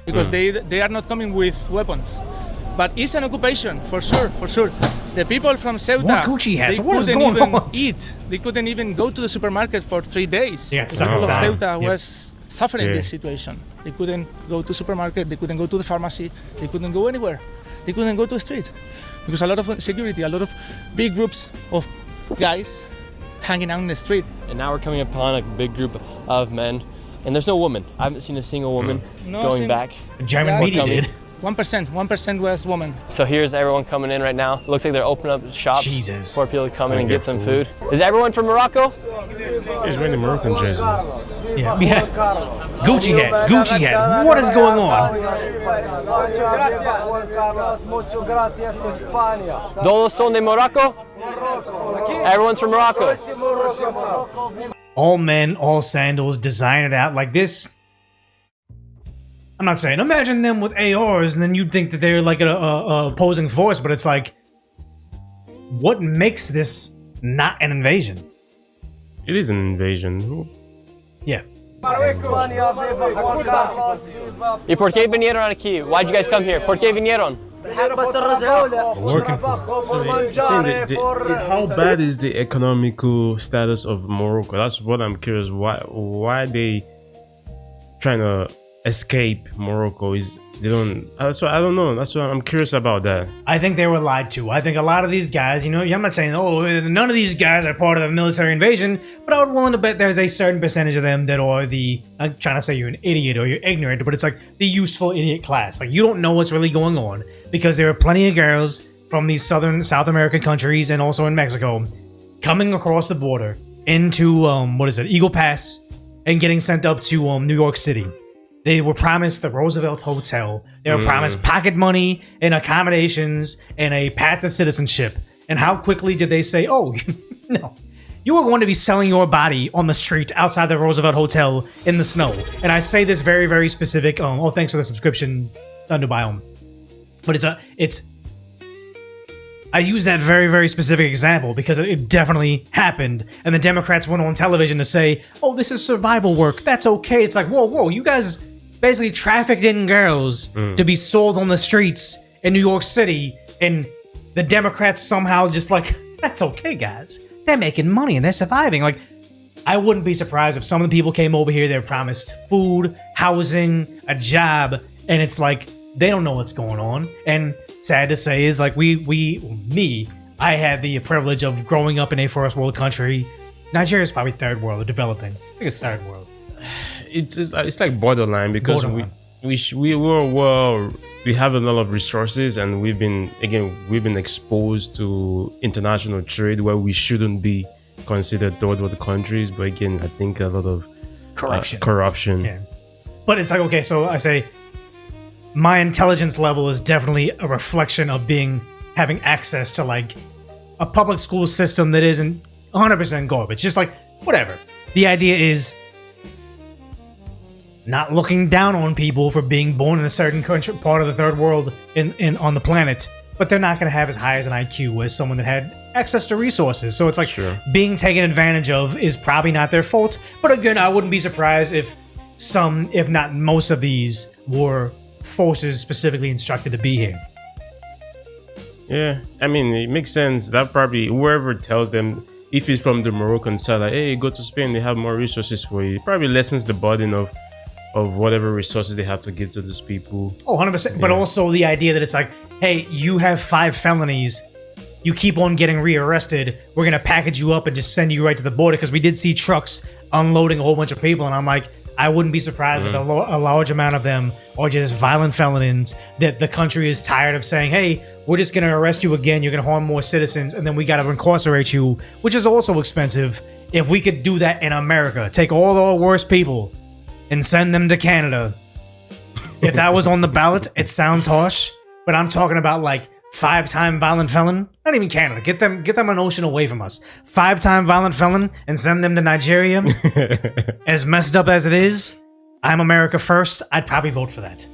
Because they are not coming with weapons. But it's an occupation, for sure. The people from Ceuta, What Gucci hats? they What is couldn't going even on? eat. They couldn't even go to the supermarket for 3 days. Yeah, The stuck people of inside. Ceuta Yep. was suffering Yeah. this situation. They couldn't go to supermarket, they couldn't go to the pharmacy, they couldn't go anywhere. They couldn't go to the street. Because a lot of security, a lot of big groups of guys hanging out in the street. And now we're coming upon a big group of men. And there's no woman. I haven't seen a single woman No going sing- back. German Yeah, media coming. did. 1% was woman. So here's everyone coming in right now. Looks like they're opening up shops Jesus. for people to come in and get get some food. Is everyone from Morocco? He's wearing the Moroccan jersey. Yeah. Gucci hat. What is going on? Todos son de Morocco? Everyone's from Morocco. All men, all sandals, design it out like this. I'm not saying, imagine them with ARs and then you'd think that they're like a opposing force, but it's like, what makes this not an invasion? It is an invasion. Yeah. ¿Y por qué vinieron aquí? Why'd you guys come here? ¿Por qué vinieron? Working for How bad is the economical status of Morocco? That's what I'm curious. Why are they trying to escape Morocco? That's what I don't know. That's what I'm curious about that. I think they were lied to. I think a lot of these guys, I'm not saying, none of these guys are part of the military invasion, but I would willing to bet there's a certain percentage of them that are I'm trying to say you're an idiot or you're ignorant, but it's like the useful idiot class. Like, you don't know what's really going on because there are plenty of girls from these South American countries and also in Mexico coming across the border into, Eagle Pass and getting sent up to New York City. They were promised the Roosevelt Hotel. They were promised pocket money and accommodations and a path to citizenship. And how quickly did they say, oh, no, you are going to be selling your body on the street outside the Roosevelt Hotel in the snow. And I say this very, very specific. Thanks for the subscription, Thunder Biome. But I use that very, very specific example because it definitely happened. And the Democrats went on television to say, oh, this is survival work. That's okay. It's like, whoa, you guys basically trafficked in girls to be sold on the streets in New York City. And the Democrats somehow just like, that's okay, guys. They're making money and they're surviving. Like, I wouldn't be surprised if some of the people came over here, they were promised food, housing, a job. And it's like, they don't know what's going on. And sad to say is like I had the privilege of growing up in a first world country. Nigeria is probably third world or developing. I think it's third world. It's like borderline because we have a lot of resources and we've been exposed to international trade where we shouldn't be considered third world countries. But again, I think a lot of corruption. Yeah. But it's like, okay, so I say my intelligence level is definitely a reflection of having access to like a public school system that isn't 100% garbage. Just like, whatever. The idea is not looking down on people for being born in a certain country, part of the third world on the planet, but they're not going to have as high as an IQ as someone that had access to resources. So it's like being taken advantage of is probably not their fault. But again, I wouldn't be surprised if if not most of these were forces specifically instructed to be here. Yeah, I mean, it makes sense that probably whoever tells them if it's from the Moroccan side, like, hey, go to Spain, they have more resources for you. It probably lessens the burden of whatever resources they have to give to those people. Oh, 100%. But also the idea that it's like, hey, you have 5 felonies. You keep on getting rearrested. We're going to package you up and just send you right to the border. Because we did see trucks unloading a whole bunch of people. And I'm like, I wouldn't be surprised if a large amount of them are just violent felons that the country is tired of saying, hey, we're just going to arrest you again. You're going to harm more citizens. And then we got to incarcerate you, which is also expensive. If we could do that in America, take all our worst people and send them to Canada. If that was on the ballot, it sounds harsh, but I'm talking about like 5-time violent felon. Not even Canada. Get them an ocean away from us. 5-time violent felon and send them to Nigeria. As messed up as it is, I'm America first. I'd probably vote for that.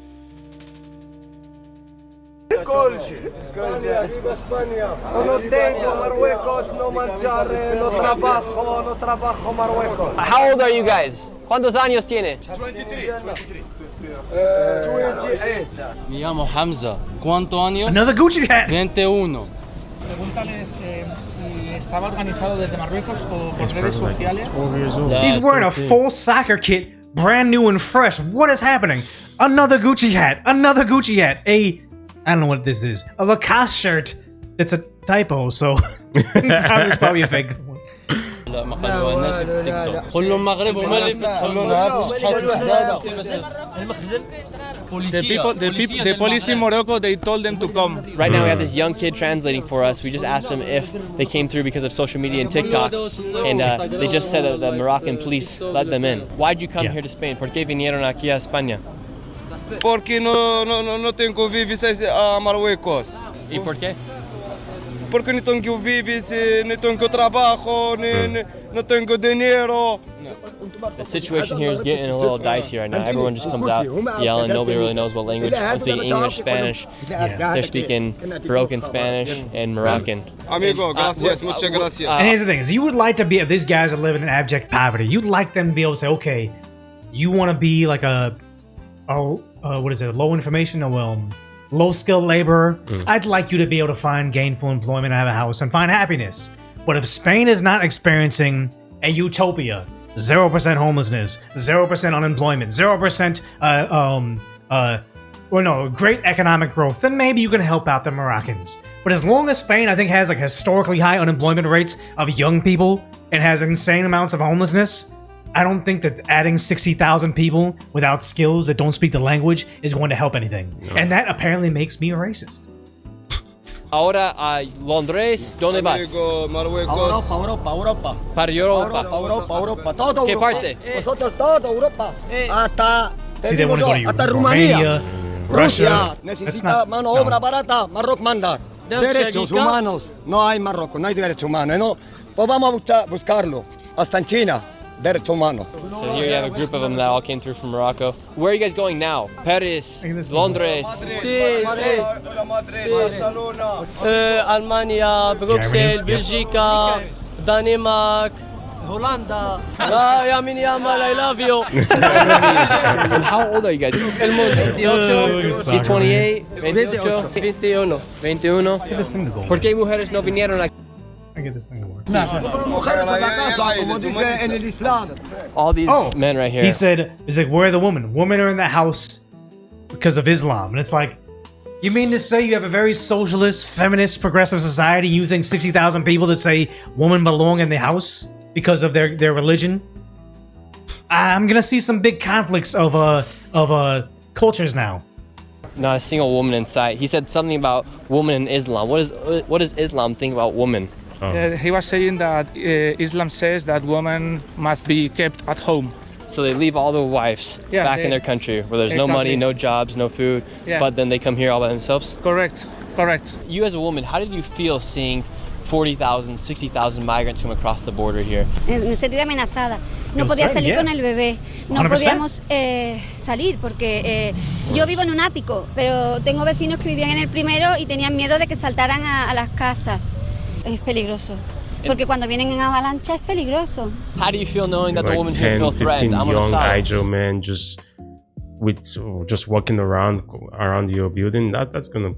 How old are you guys? ¿Cuántos años tiene? 28. Me llamo Hamza. ¿Cuántos años? Another Gucci hat. 21. Pregúntales si estaba organizado desde Marruecos o por redes sociales. He's wearing a full soccer kit, brand new and fresh. What is happening? Another Gucci hat. Another Gucci hat. I don't know what this is. A Lacoste shirt. It's a typo, so it's probably a fake one. لا مقالوا الناس في التيك توك كلهم مغرب وما اللي The police in Morocco, they told them to come. Right now we have this young kid translating for us. We just asked them if they came through because of social media and TikTok, and they just said that the Moroccan police let them in. Why'd you come here to Spain? ¿Por qué vinieron aquí a España? Porque no tengo vivis a Marruecos. ¿Y por qué? Porque no tengo vivis, no tengo trabajo, no tengo dinero. The situation here is getting a little dicey right now. Everyone just comes out yelling. Nobody really knows what language. I'm speaking English, Spanish. They're speaking broken Spanish and Moroccan. Amigo, gracias, muchas gracias. And here's the thing: is you would like to be, if these guys are living in abject poverty, you'd like them to be able to say, okay, you want to be like what is it, low information or low skilled laborer. I'd like you to be able to find gainful employment, have a house, and find happiness. But if Spain is not experiencing a utopia, 0% homelessness, 0% unemployment, 0% great economic growth, then maybe you can help out the Moroccans. But as long as Spain, I think, has like historically high unemployment rates of young people and has insane amounts of homelessness, I don't think that adding 60,000 people without skills that don't speak the language is going to help anything. No. And that apparently makes me a racist. Ahora a Londres, ¿dónde vas? Marruecos. Europa. Para Europa. Europa. Todo ¿Qué Europa. parte? Nosotros todo Europa. Hasta, hasta Rumania. Russia. Necesita mano obra barata. Marruecos manda. Derechos humanos. No hay Marruecos, no hay derechos humanos. No. Pues vamos a buscarlo. Hasta en China. Derechos humanos. So here you have a group of them that all came through from Morocco. Where are you guys going now? Paris, Londres. Sí. Barcelona. Almania, Bruxelles, Bélgica, Danemark, Holanda. Yamini Yamal, I love you. How old are you guys? 28. He's 28. 21. Get this thing to go. ¿Por qué mujeres no vinieron aquí? I get this thing to work. All these men right here. He said, where are the women? Women are in the house because of Islam. And it's like, you mean to say you have a very socialist, feminist, progressive society, you think 60,000 people that say women belong in the house because of their religion? I'm going to see some big conflicts of cultures now. Not a single woman in sight. He said something about woman in Islam. What does Islam think about women? He was saying that Islam says that women must be kept at home. So they leave all their wives back in their country where there's no money, no jobs, no food, but then they come here all by themselves? Correct. You as a woman, how did you feel seeing 40,000, 60,000 migrants come across the border here? Me sentí amenazada. No podía salir con el bebé. No 100%. Podíamos salir porque yo vivo en un ático, pero tengo vecinos que vivían en el primero y tenían miedo de que saltaran a las casas. Es peligroso. Porque cuando vienen en avalancha es peligroso. How do you feel knowing that the woman's 10, here feel threatened? 15 young Ijo men just with just walking around your building, that's gonna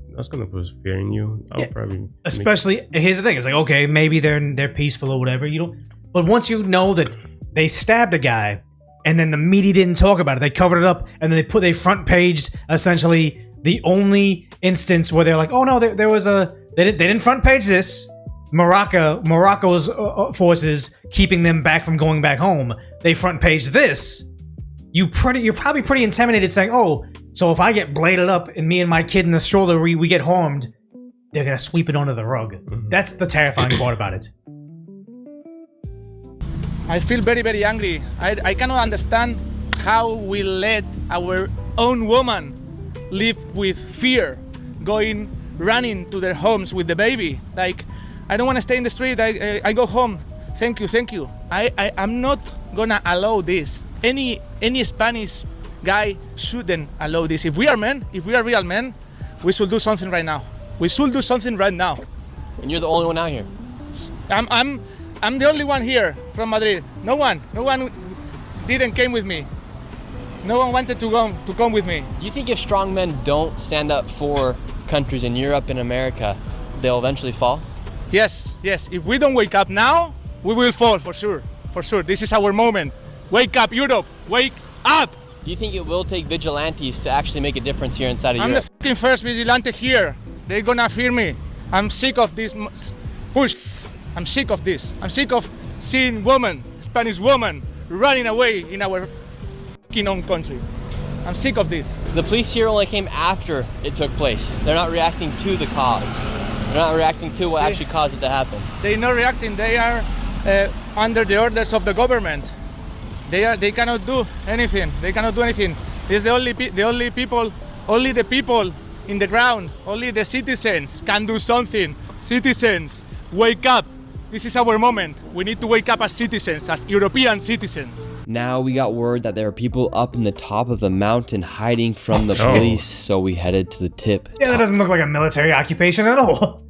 put fear in you. Probably especially here's the thing, it's like, okay, maybe they're peaceful or whatever, you don't, but once you know that they stabbed a guy and then the media didn't talk about it, they covered it up, and then they front paged essentially the only instance where they're like, oh no, there was they didn't front page this, Morocco's forces keeping them back from going back home, they front paged this. You're probably pretty intimidated, saying, oh, so if I get bladed up and me and my kid in the stroller, we get harmed, they're gonna sweep it under the rug. That's the terrifying part about it. I feel very, very angry. I cannot understand how we let our own woman live with fear, running to their homes with the baby. Like, I don't want to stay in the street. I go home. Thank you. I'm not gonna allow this. Any Spanish guy shouldn't allow this. If we are men, if we are real men, we should do something right now. We should do something right now. And you're the only one out here. I'm the only one here from Madrid. No one didn't came with me. No one wanted to come with me. Do you think if strong men don't stand up for countries in Europe and America, they'll eventually fall? Yes. If we don't wake up now, we will fall for sure. This is our moment. Wake up, Europe. Wake up. Do you think it will take vigilantes to actually make a difference here inside of Europe? I'm the fucking first vigilante here. They're gonna fear me. I'm sick of this push. I'm sick of this. I'm sick of seeing Spanish women, running away in our fucking own country. I'm sick of this. The police here only came after it took place. They're not reacting to the cause. They're not reacting to what actually caused it to happen. They're not reacting. They are under the orders of the government. They cannot do anything. It's only the people in the ground, only the citizens can do something. Citizens, wake up. This is our moment. We need to wake up as citizens, as European citizens. Now we got word that there are people up in the top of the mountain hiding from the police, so we headed to the tip. Yeah, that doesn't look like a military occupation at all.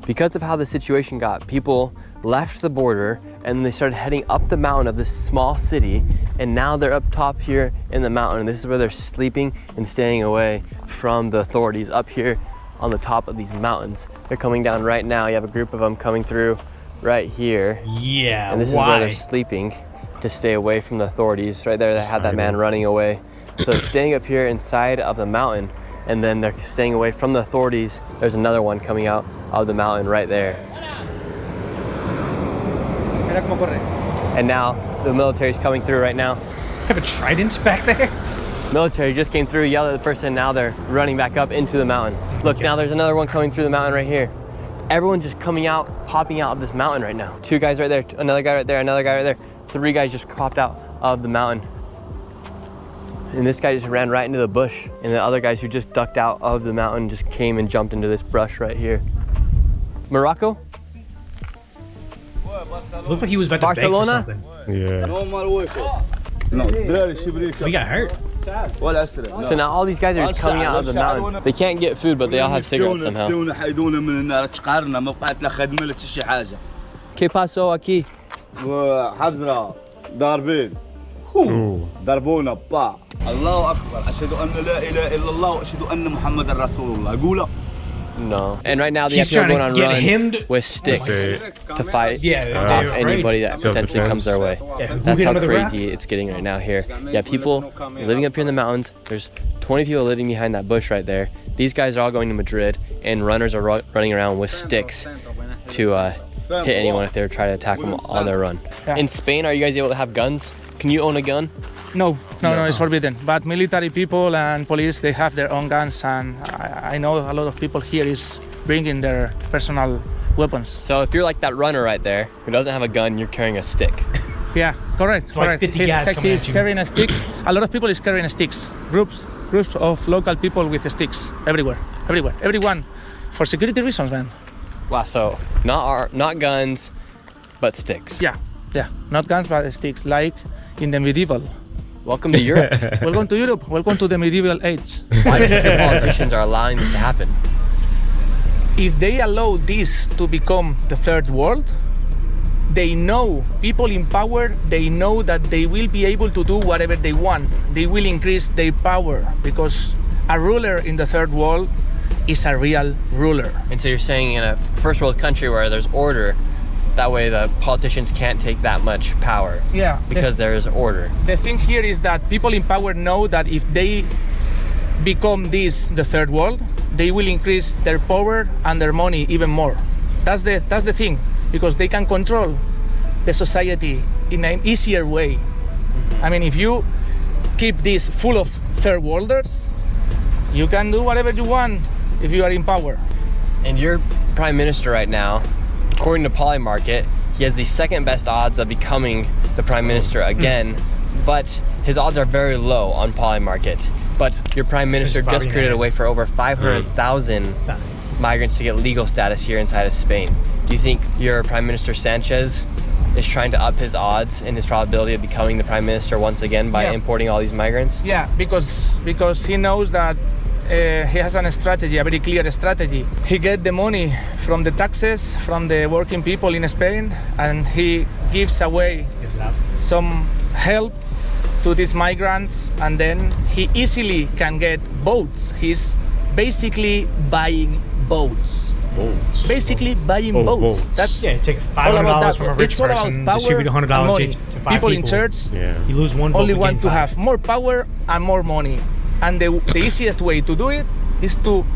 Because of how the situation got, people left the border and they started heading up the mountain of this small city, and now they're up top here in the mountain. This is where they're sleeping and staying away from the authorities up here on the top of these mountains. They're coming down right now. You have a group of them coming through right here. Yeah, and this is where they're sleeping to stay away from the authorities. Right there, they had that man running away. So they're staying up here inside of the mountain, and then they're staying away from the authorities. There's another one coming out of the mountain right there. And now the military's coming through right now. Have a trident back there? Military just came through, yelled at the person, now they're running back up into the mountain. Look, now there's another one coming through the mountain right here. Everyone just coming out, popping out of this mountain right now. 2 guys right there, another guy right there, another guy right there. 3 guys just popped out of the mountain. And this guy just ran right into the bush. And the other guys who just ducked out of the mountain just came and jumped into this brush right here. Morocco? Looked like he was about to beg for something. Yeah. He got hurt. So now all these guys are just coming out of the mountain. They can't get food, but they all have cigarettes somehow. ¿Qué pasó aquí? حفظنا ضاربين ضربونا با الله أكبر أشهد أن لا إله إلا الله وأشهد أن محمد رسول الله قوله. No. And right now they have people going on runs with sticks to fight off anybody that potentially comes their way. Yeah, that's how crazy it's getting right now here. You have people living up here in the mountains. There's 20 people living behind that bush right there. These guys are all going to Madrid, and runners are running around with sticks to hit anyone if they try to attack them on their run. In Spain, are you guys able to have guns? Can you own a gun? No, it's forbidden. But military people and police, they have their own guns, and I know a lot of people here is bringing their personal weapons. So if you're like that runner right there who doesn't have a gun, you're carrying a stick. Yeah, correct. Like 50 guys coming at you. Carrying a stick. A lot of people is carrying sticks. Groups of local people with sticks everywhere. Everyone, for security reasons, man. Wow. So not guns, but sticks. Yeah. Not guns, but sticks, like in the medieval. Welcome to Europe. Welcome to Europe. Welcome to the medieval age. Why do you think your politicians are allowing this to happen? If they allow this to become the third world, they know, people in power, they know that they will be able to do whatever they want. They will increase their power because a ruler in the third world is a real ruler. And so you're saying in a first world country where there's order, that way the politicians can't take that much power. Yeah. Because there is order. The thing here is that people in power know that if they become the third world, they will increase their power and their money even more. That's the thing, because they can control the society in an easier way. I mean, if you keep this full of third worlders, you can do whatever you want if you are in power. And your prime minister right now, according to Polymarket, he has the second best odds of becoming the prime minister again, but his odds are very low on Polymarket. But your prime minister just created a way for over 500,000 migrants to get legal status here inside of Spain. Do you think your prime minister Sanchez is trying to up his odds and his probability of becoming the prime minister once again by importing all these migrants? Yeah, because he knows that he has a strategy, a very clear strategy. He gets the money from the taxes from the working people in Spain, and he gives away some help to these migrants, and then he easily can get boats. He's basically buying boats. Basically buying boats. That's take $500 from a rich person, distribute $100 to 5 people in church. You lose one boat, only want to have more power and more money. And the easiest way to do it is to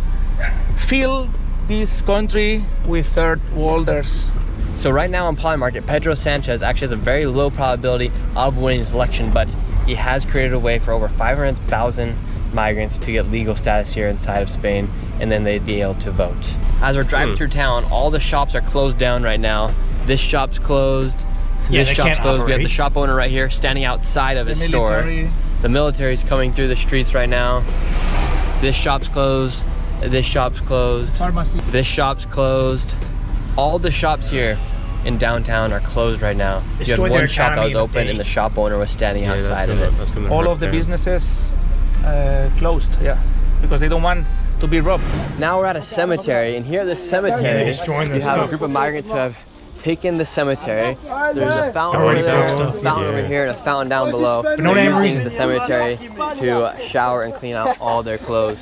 fill this country with third worlders. So right now on Polymarket, Pedro Sanchez actually has a very low probability of winning this election, but he has created a way for over 500,000 migrants to get legal status here inside of Spain, and then they'd be able to vote. As we're driving through town, all the shops are closed down right now. This shop's closed. This shop's closed. We have the shop owner right here standing outside of his store. The military's coming through the streets right now. This shop's closed. This shop's closed. Pharmacy. This shop's closed. All the shops here in downtown are closed right now. You had one shop that was open and the shop owner was standing outside of it. All of the businesses closed, because they don't want to be robbed. Now we're at a cemetery, and here at the cemetery, you have a group of migrants who have taken the cemetery. There's a fountain over there, a fountain over here, and a fountain down below. They're using the cemetery to shower and clean out all their clothes.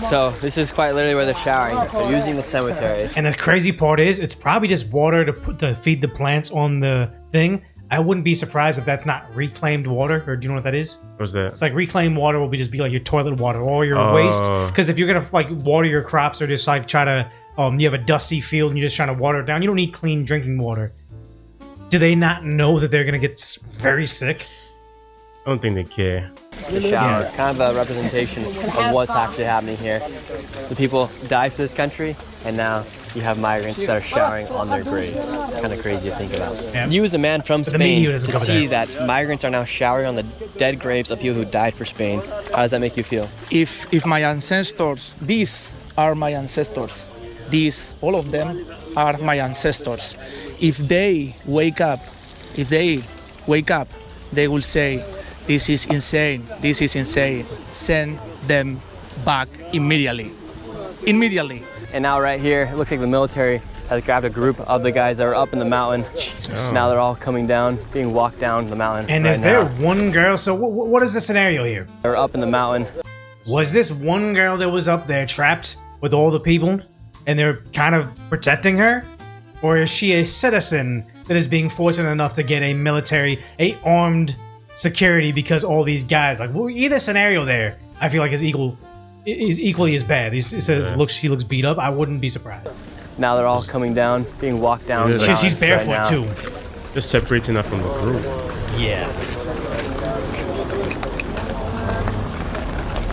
So this is quite literally where they're showering. They're using the cemetery. And the crazy part is, it's probably just water to feed the plants on the thing. I wouldn't be surprised if that's not reclaimed water, or do you know what that is? What's that? It's like reclaimed water will just be like your toilet water or your waste. Because if you're gonna like water your crops or just like try to, you have a dusty field and you're just trying to water it down, you don't need clean drinking water. Do they not know that they're gonna get very sick? I don't think they care. The shower, kind of a representation of what's actually happening here. The people died for this country, and now you have migrants that are showering on their graves. Kind of crazy to think about. Yeah. You as a man from Spain, to see that migrants are now showering on the dead graves of people who died for Spain, how does that make you feel? If my ancestors, these are my ancestors. All of them are my ancestors. If they wake up, they will say, this is insane, this is insane. Send them back immediately. Immediately. And now right here, it looks like the military has grabbed a group of the guys that were up in the mountain. Now they're all coming down, being walked down the mountain. And is there one girl? So what is the scenario here? They're up in the mountain. Was this one girl that was up there trapped with all the people and they're kind of protecting her? Or is she a citizen that is being fortunate enough to get a armed security because all these guys, like, well, either scenario there, I feel like is equally as bad. He says she looks beat up. I wouldn't be surprised. Now they're all coming down, being walked down. She's barefoot too. Just separating her from the group. Yeah.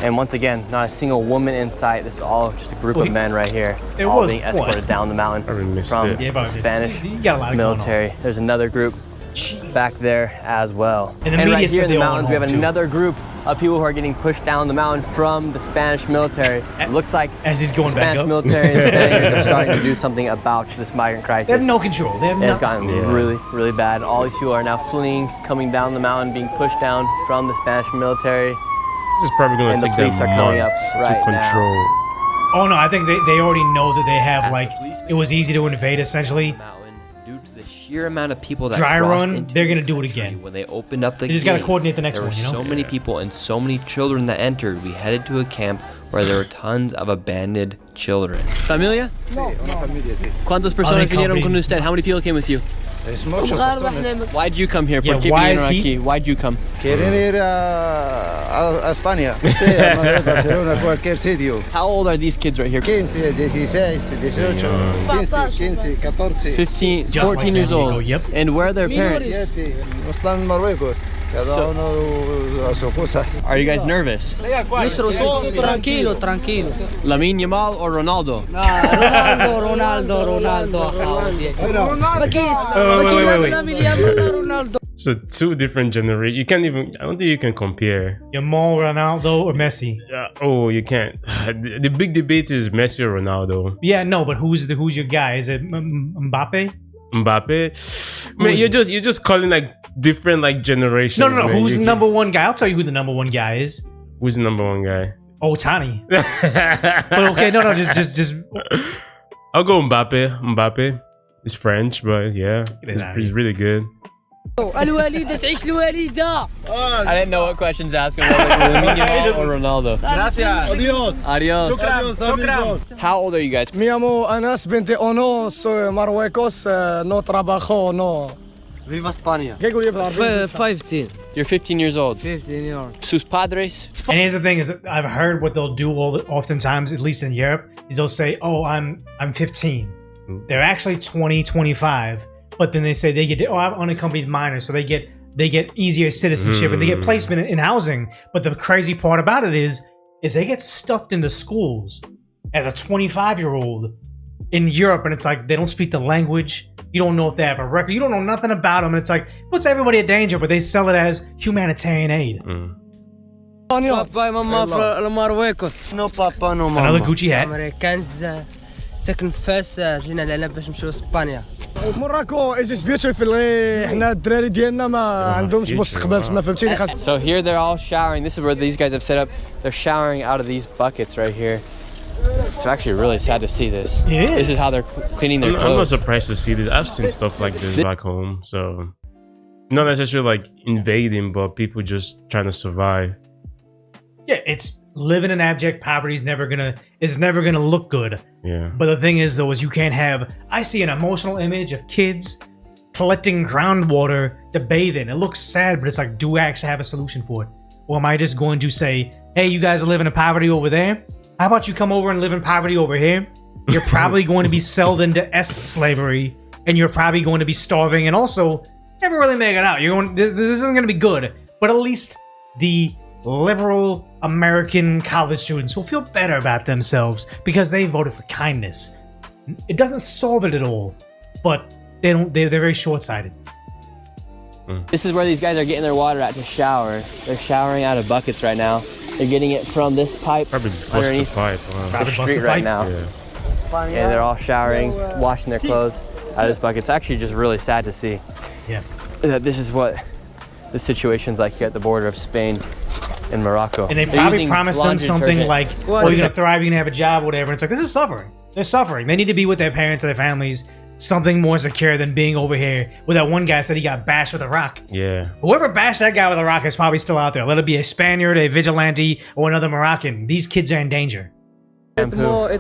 And once again, not a single woman in sight. This is all just a group of men right here, all being escorted down the mountain from the Spanish military. There's another group back there as well. And right here in the mountains, we have another group of people who are getting pushed down the mountain from the Spanish military. It looks like as he's going the Spanish military and Spaniards are starting to do something about this migrant crisis. They have no control. It's gotten really, really bad. All these people are now fleeing, coming down the mountain, being pushed down from the Spanish military. This is probably going to take them months to control. Oh no, I think they already know that they have, like, it was easy to invade essentially. sheer amount of people that dry crossed run, into they're the gonna do it country again. when they opened up the You just gates. gotta coordinate the next there one, were you know? so many people and so many children that entered. We headed to a camp where there were tons of abandoned children. Familia? ¿Cuántas personas vinieron con usted? How many people came with you? Why'd you come here? Yeah, ¿Por qué why vinieron is he- aquí? Why'd you come? Quieren ir a España, no sé, a Madrid, Barcelona, cualquier sitio. How old are these kids right here? 15, 16, 18, 15, 14. 15, Just 14 like years San old. Diego, yep. And where are their parents? 7, están en Marruecos. Cada uno a su cosa. Are you guys nervous? Tranquilo, tranquilo. Lamine Yamal or Ronaldo? Ronaldo. Wait. So two different generations. You can't even. I don't think you can compare. Jamal, Ronaldo, or Messi? Oh, you can't. The big debate is Messi or Ronaldo. Yeah, no, but who's your guy? Is it Mbappe? Mbappe. Man, you're just calling like different like generations. No. man. Who's the number one guy? I'll tell you who the number one guy is. Who's the number one guy? Otani. But okay, no, just. I'll go Mbappe. Mbappe. It's French, but yeah, he's really good. I didn't know what questions to ask him. Lamine Yamal or Ronaldo? Adios. How old are you guys? Me llamo Anas 21, soy Marruecos, no trabajo, no. Viva España. 15. You're 15 years old. 15 years. Sus padres? And here's the thing: is I've heard what they'll do oftentimes, at least in Europe, is they'll say, "Oh, I'm 15." They're actually 20, 25, but then they say they get I'm unaccompanied minor, so they get easier citizenship and they get placement in housing. But the crazy part about it is they get stuffed into schools as a 25-year-old in Europe, and it's like they don't speak the language. You don't know if they have a record. You don't know nothing about them. And it's like puts everybody at danger, but they sell it as humanitarian aid. Papa mamma from Marruecos. No papa, no mama. Another Gucci hat. Americans ساكن فاس جينا لهنا باش نمشيو اسبانيا. موراكو is beautiful. احنا الدراري ديالنا ما عندهمش مستقبل ما فهمتيني خاص. So here they're all showering. This is where these guys have set up. They're showering out of these buckets right here. It's actually really sad to see this. It is. This is how they're cleaning their I'm not clothes. surprised to see this. I've seen stuff like this back home. So not necessarily like invading, but people just trying to survive. Yeah, it's living in abject poverty is never gonna look good. Yeah. But the thing is though, is you can't have. I see an emotional image of kids collecting groundwater to bathe in. It looks sad, but it's like, do I actually have a solution for it? Or am I just going to say, hey, you guys are living in poverty over there? How about you come over and live in poverty over here? You're probably going to be sold into slavery, and you're probably going to be starving, and also never really make it out. This isn't going to be good, but at least the liberal American college students will feel better about themselves because they voted for kindness. It doesn't solve it at all, but they're very short-sighted. This is where these guys are getting their water at to shower. They're showering out of buckets right now. They're getting it from this pipe Probably bust underneath the pipe. the street right now. Yeah. And they're all showering, washing their clothes out of this bucket. It's actually just really sad to see. Yeah. That this is what the situation's like here at the border of Spain and Morocco. And they probably promised them something like, oh, you're going to thrive, you're going to have a job, whatever. It's like, this is suffering. They're suffering. They need to be with their parents and their families. Something more secure than being over here where that one guy said he got bashed with a rock. Yeah. Whoever bashed that guy with a rock is probably still out there. Let it be a Spaniard, a vigilante, or another Moroccan. These kids are in danger. We finally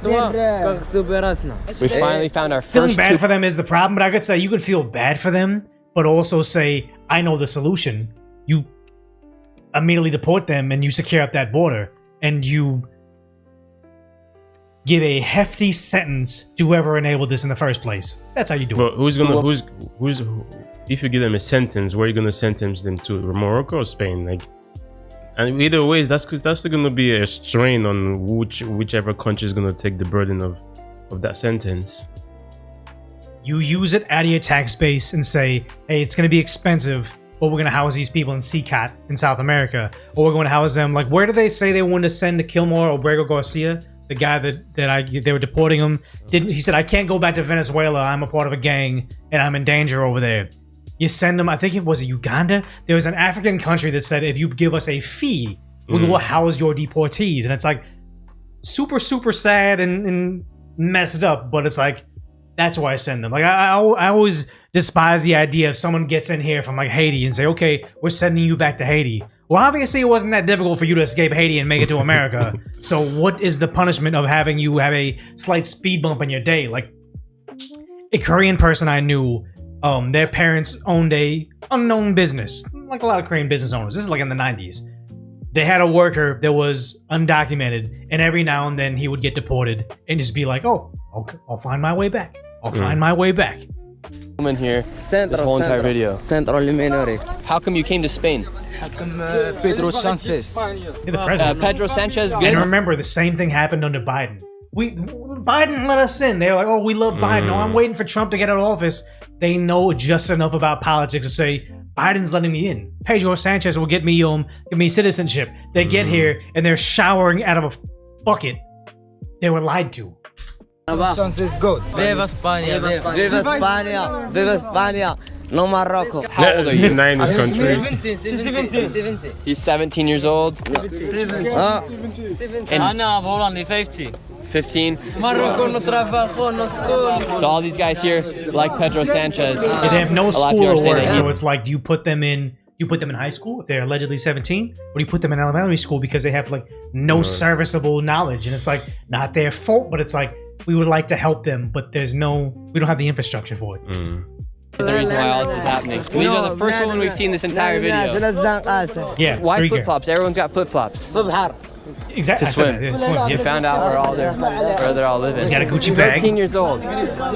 found our first Feeling bad for them is the problem, but I could say you could feel bad for them, but also say, I know the solution. You immediately deport them and you secure up that border and you give a hefty sentence to whoever enabled this in the first place. That's how you do it. But who's if you give them a sentence, where are you gonna sentence them to? Morocco or Spain? Like, and either ways, that's gonna be a strain on whichever country is gonna take the burden of that sentence. You use it out of your tax base and say, hey, it's gonna be expensive, but we're gonna house these people in CCAT in South America, or we're gonna house them. Like, where do they say they wanted to send to Kilmore or Obrego Garcia? The guy they were deporting him, he said, I can't go back to Venezuela. I'm a part of a gang and I'm in danger over there. You send them, I think it was Uganda. There was an African country that said, if you give us a fee, we will house your deportees. And it's like super, super sad and messed up, but it's like, that's why I send them. Like I always despise the idea if someone gets in here from like Haiti and say, okay, we're sending you back to Haiti. Well, obviously it wasn't that difficult for you to escape Haiti and make it to America. So what is the punishment of having you have a slight speed bump in your day? Like a Korean person I knew, their parents owned a unknown business, like a lot of Korean business owners. This is like in the 90s. They had a worker that was undocumented, and every now and then he would get deported and just be like, oh, okay, I'll find my way back. I'll find my way back. In here, this whole entire video. How come you came to Spain? Pedro Sanchez. The president. Pedro Sanchez, good. And remember, the same thing happened under Biden. Biden let us in. They were like, oh, we love Biden. Oh, I'm waiting for Trump to get out of office. They know just enough about politics to say, Biden's letting me in. Pedro Sanchez will get me citizenship. They get here and they're showering out of a bucket. They were lied to. Sanchez good. Viva España. Viva España. Viva España. No Morocco. How old are you? In this country. 17. He's 17 years old. 17. Anna, only 15. 15. Morocco no trabajo, no school. So all these guys here, like Pedro Sanchez, they have no a lot of school people are or saying work. that So it's like, do you put them in high school if they're allegedly 17, or do you put them in elementary school because they have like no serviceable knowledge? And it's like not their fault, but it's like we would like to help them, but we don't have the infrastructure for it. That's the reason why all this is happening. These are the first women we've seen this entire video. Yeah. Why flip-flops? Everyone's got flip-flops. Exactly. To swim. Yeah. You found out where they're all living. He's got a Gucci bag. 13 years old.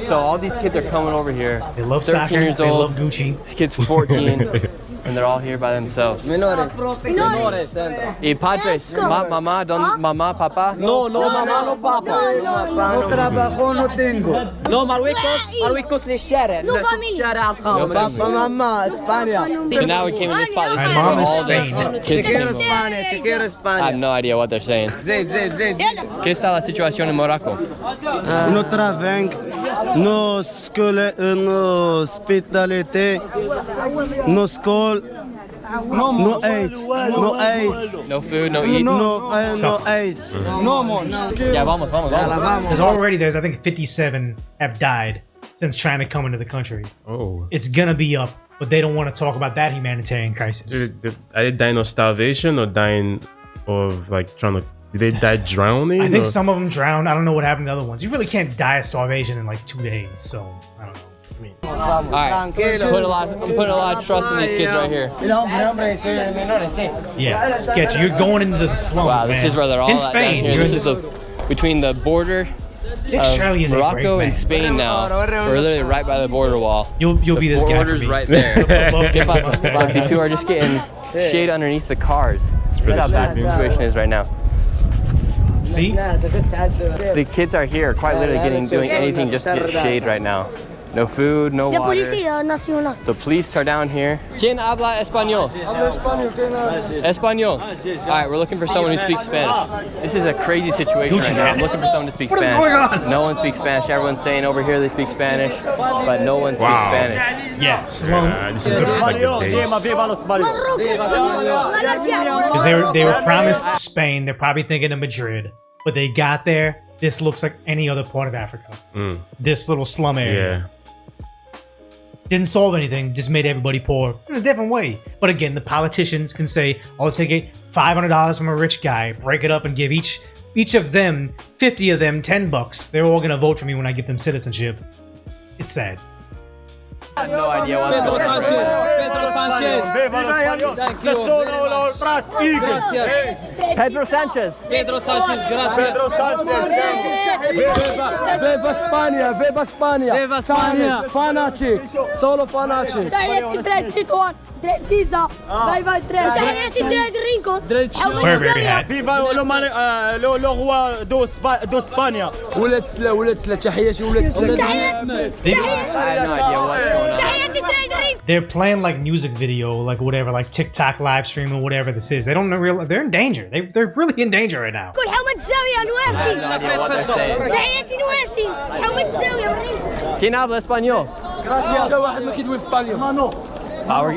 So all these kids are coming over here. They love 13 soccer. years They old. love Gucci. This kid's 14. And they're all here by themselves. Y padres, mamá, papá. No, mamá, no papa. No trabajo, no tengo. No, Marruecos للشارع. No familia. No papa, mamá, España. So now we came in this spot. My mom is all Spain. the kids came in. Quiero I España. have no idea what they're saying. Zed. ¿Qué está la situación en Morocco? No travel, no school, no hospitality, no school, no AIDS, no AIDS, No food, no eat. no AIDS, no more. Yeah, vamos. There's I think 57 have died since trying to come into the country. Oh. It's gonna be up, but they don't want to talk about that humanitarian crisis. Are they dying of starvation or dying of like trying to? Did they die drowning? I think some of them drowned. I don't know what happened to the other ones. You really can't die of starvation in like 2 days, so I don't know. All right, I'm putting a lot of trust in these kids right here. Yeah, sketchy. You're going into the slums, Wow, man. this is where they're all in at Spain. down here. This is between the border Shirley is a great Morocco man. and Spain now. We're literally right by the border wall. You'll be this guy for border's me. right there. Look, these people are just getting shade underneath the cars. That's how bad the situation is right now. See? The kids are here, quite literally doing anything just to get shade right now. No food, no water. The police are down here. ¿Quién habla español? Español. All right, we're looking for someone who speaks Spanish. This is a crazy situation right now. I'm looking for someone to speak Spanish. What is going on? No one speaks Spanish. Everyone's saying over here they speak Spanish, but no one speaks Spanish. Yeah, slum. This is just like the days. Because they were promised Spain. They're probably thinking of Madrid, but they got there. This looks like any other part of Africa. This little slum area. Yeah. Didn't solve anything, just made everybody poor in a different way. But again, the politicians can say, I'll take $500 from a rich guy, break it up and give each of them, 50 of them, $10. They're all gonna vote for me when I give them citizenship. It's sad. I have no idea what's going on. Pedro Sanchez. Viva España, viva España. Viva España. Fanatic, solo fanatic. Wherever you're at. Viva lo roi d'Espagne. ولد تحياتي ولد I have no idea what's going on. They're playing like music video, like whatever, like TikTok live stream or whatever this is. They don't know they're in danger. They're really in danger right now. I have no idea what they're saying. ¿Quién habla español?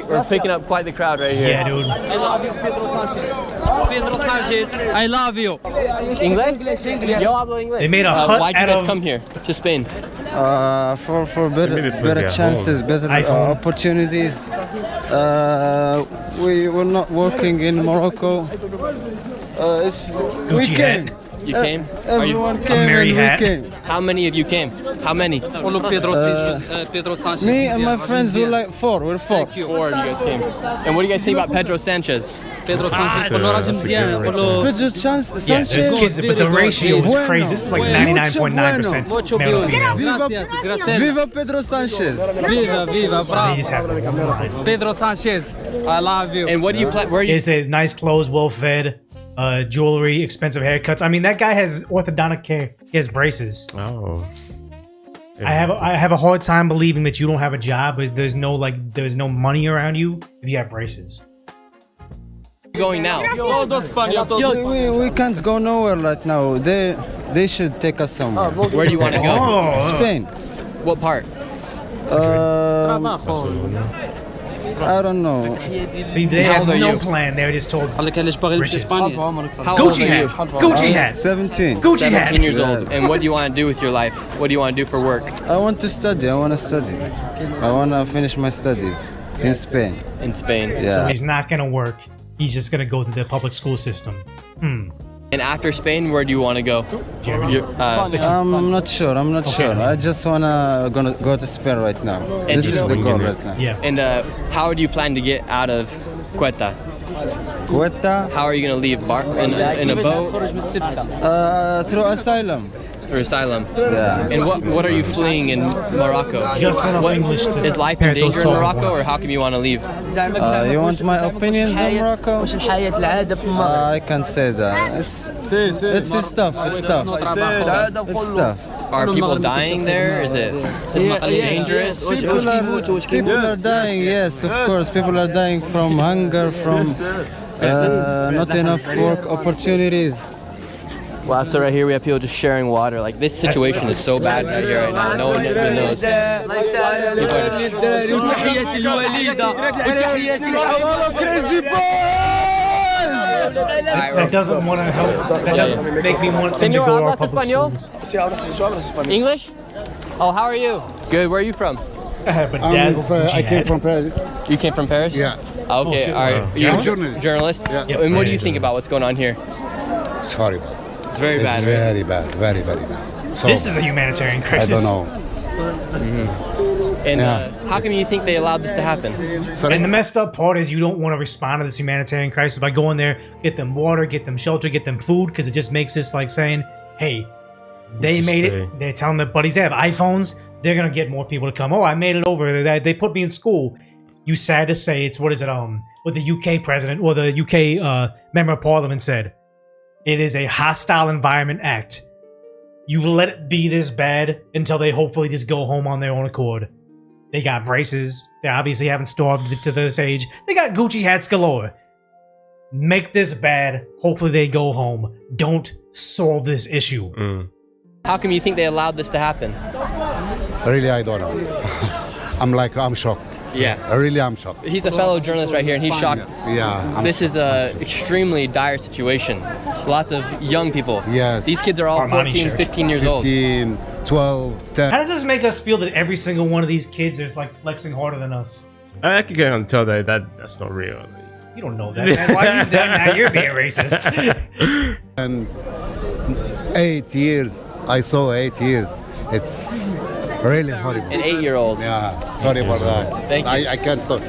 We're picking up quite the crowd right here. Yeah, dude. I love you, Pedro Sanchez. Pedro Sanchez, I love you. English? Yo hablo English. They made a hut Why'd you out guys of come here to Spain? For better chances, better opportunities. We were not working in Morocco. We came. You came? Everyone came and we came. How many of you came? How many? Me and my friends were like four. We're four. Four of you guys came. And what do you guys think about Pedro Sanchez? Pedro Sanchez. Pedro Sanchez. Yeah, there's kids, but the ratio is crazy. This is like 99.9% male and female. Viva Pedro Sanchez. Viva, bravo. Pedro Sanchez, I love you. And what do you plan? Where are you? Is it nice clothes, well fed, jewelry, expensive haircuts? I mean, that guy has orthodontic care. He has braces. Oh. I have a hard time believing that you don't have a job, but there's no money around you if you have braces. Going now? We can't go nowhere right now. They should take us somewhere. Where do you want to go? Spain. What part? I don't know. See, they have no plan. They're just told. Gucci hat. Gucci hat. 17. Gucci hat. 17 years old. And what do you want to do with your life? What do you want to do for work? I want to study. I want to finish my studies in Spain. In Spain. Yeah. So he's not gonna work. He's just gonna go to the public school system. And after Spain, where do you want to go? I'm not sure. I just wanna go to Spain right now. And this is the goal right now. Yeah. And how do you plan to get out of Quetta? How are you gonna leave? In a boat? Through asylum. Through asylum. Yeah. And what are you fleeing in Morocco? Just enough English to is life in danger in Morocco, or how come you want to leave? You want my opinions on Morocco? I can't say that. It's tough. It's tough. Are people dying there? Is it dangerous? People are dying. Yes, of course. People are dying from hunger, from not enough work opportunities. Wow, so right here we have people just sharing water. Like, this situation is so bad right here right now. No one even knows. That doesn't want to help. That doesn't make me want to go to our public schools. English? Oh, how are you? Good. Where are you from? I came from Paris. You came from Paris? Yeah. Okay, all right. You're a journalist? Yeah. And what do you think about what's going on here? It's horrible. It's very bad. It's very bad. Very, very bad. So this is a humanitarian crisis. I don't know. And how come you think they allowed this to happen? And the messed up part is you don't want to respond to this humanitarian crisis by going there, get them water, get them shelter, get them food, because it just makes this like saying, hey, they made it. They're telling their buddies they have iPhones. They're going to get more people to come. Oh, I made it over. They put me in school. You sad to say it's, what is it, what the UK president or the UK member of parliament said. It is a hostile environment act. You let it be this bad until they hopefully just go home on their own accord. They got braces. They obviously haven't starved to this age. They got Gucci hats galore. Make this bad. Hopefully they go home. Don't solve this issue. How come you think they allowed this to happen? Really, I don't know. I'm shocked. Yeah. Really, I'm shocked. He's a fellow journalist right here, and he's shocked. Yeah. This is a extremely dire situation. Lots of young people. Yes. These kids are all 14, 15 years old. 15, 12, 10. How does this make us feel that every single one of these kids is like flexing harder than us? I can kind of tell that's not real. You don't know that, man. Why are you doing that? You're being racist. And 8 years. I saw 8 years. It's really horrible. An 8-year-old. Yeah. Sorry about that. Thank you. I can't talk.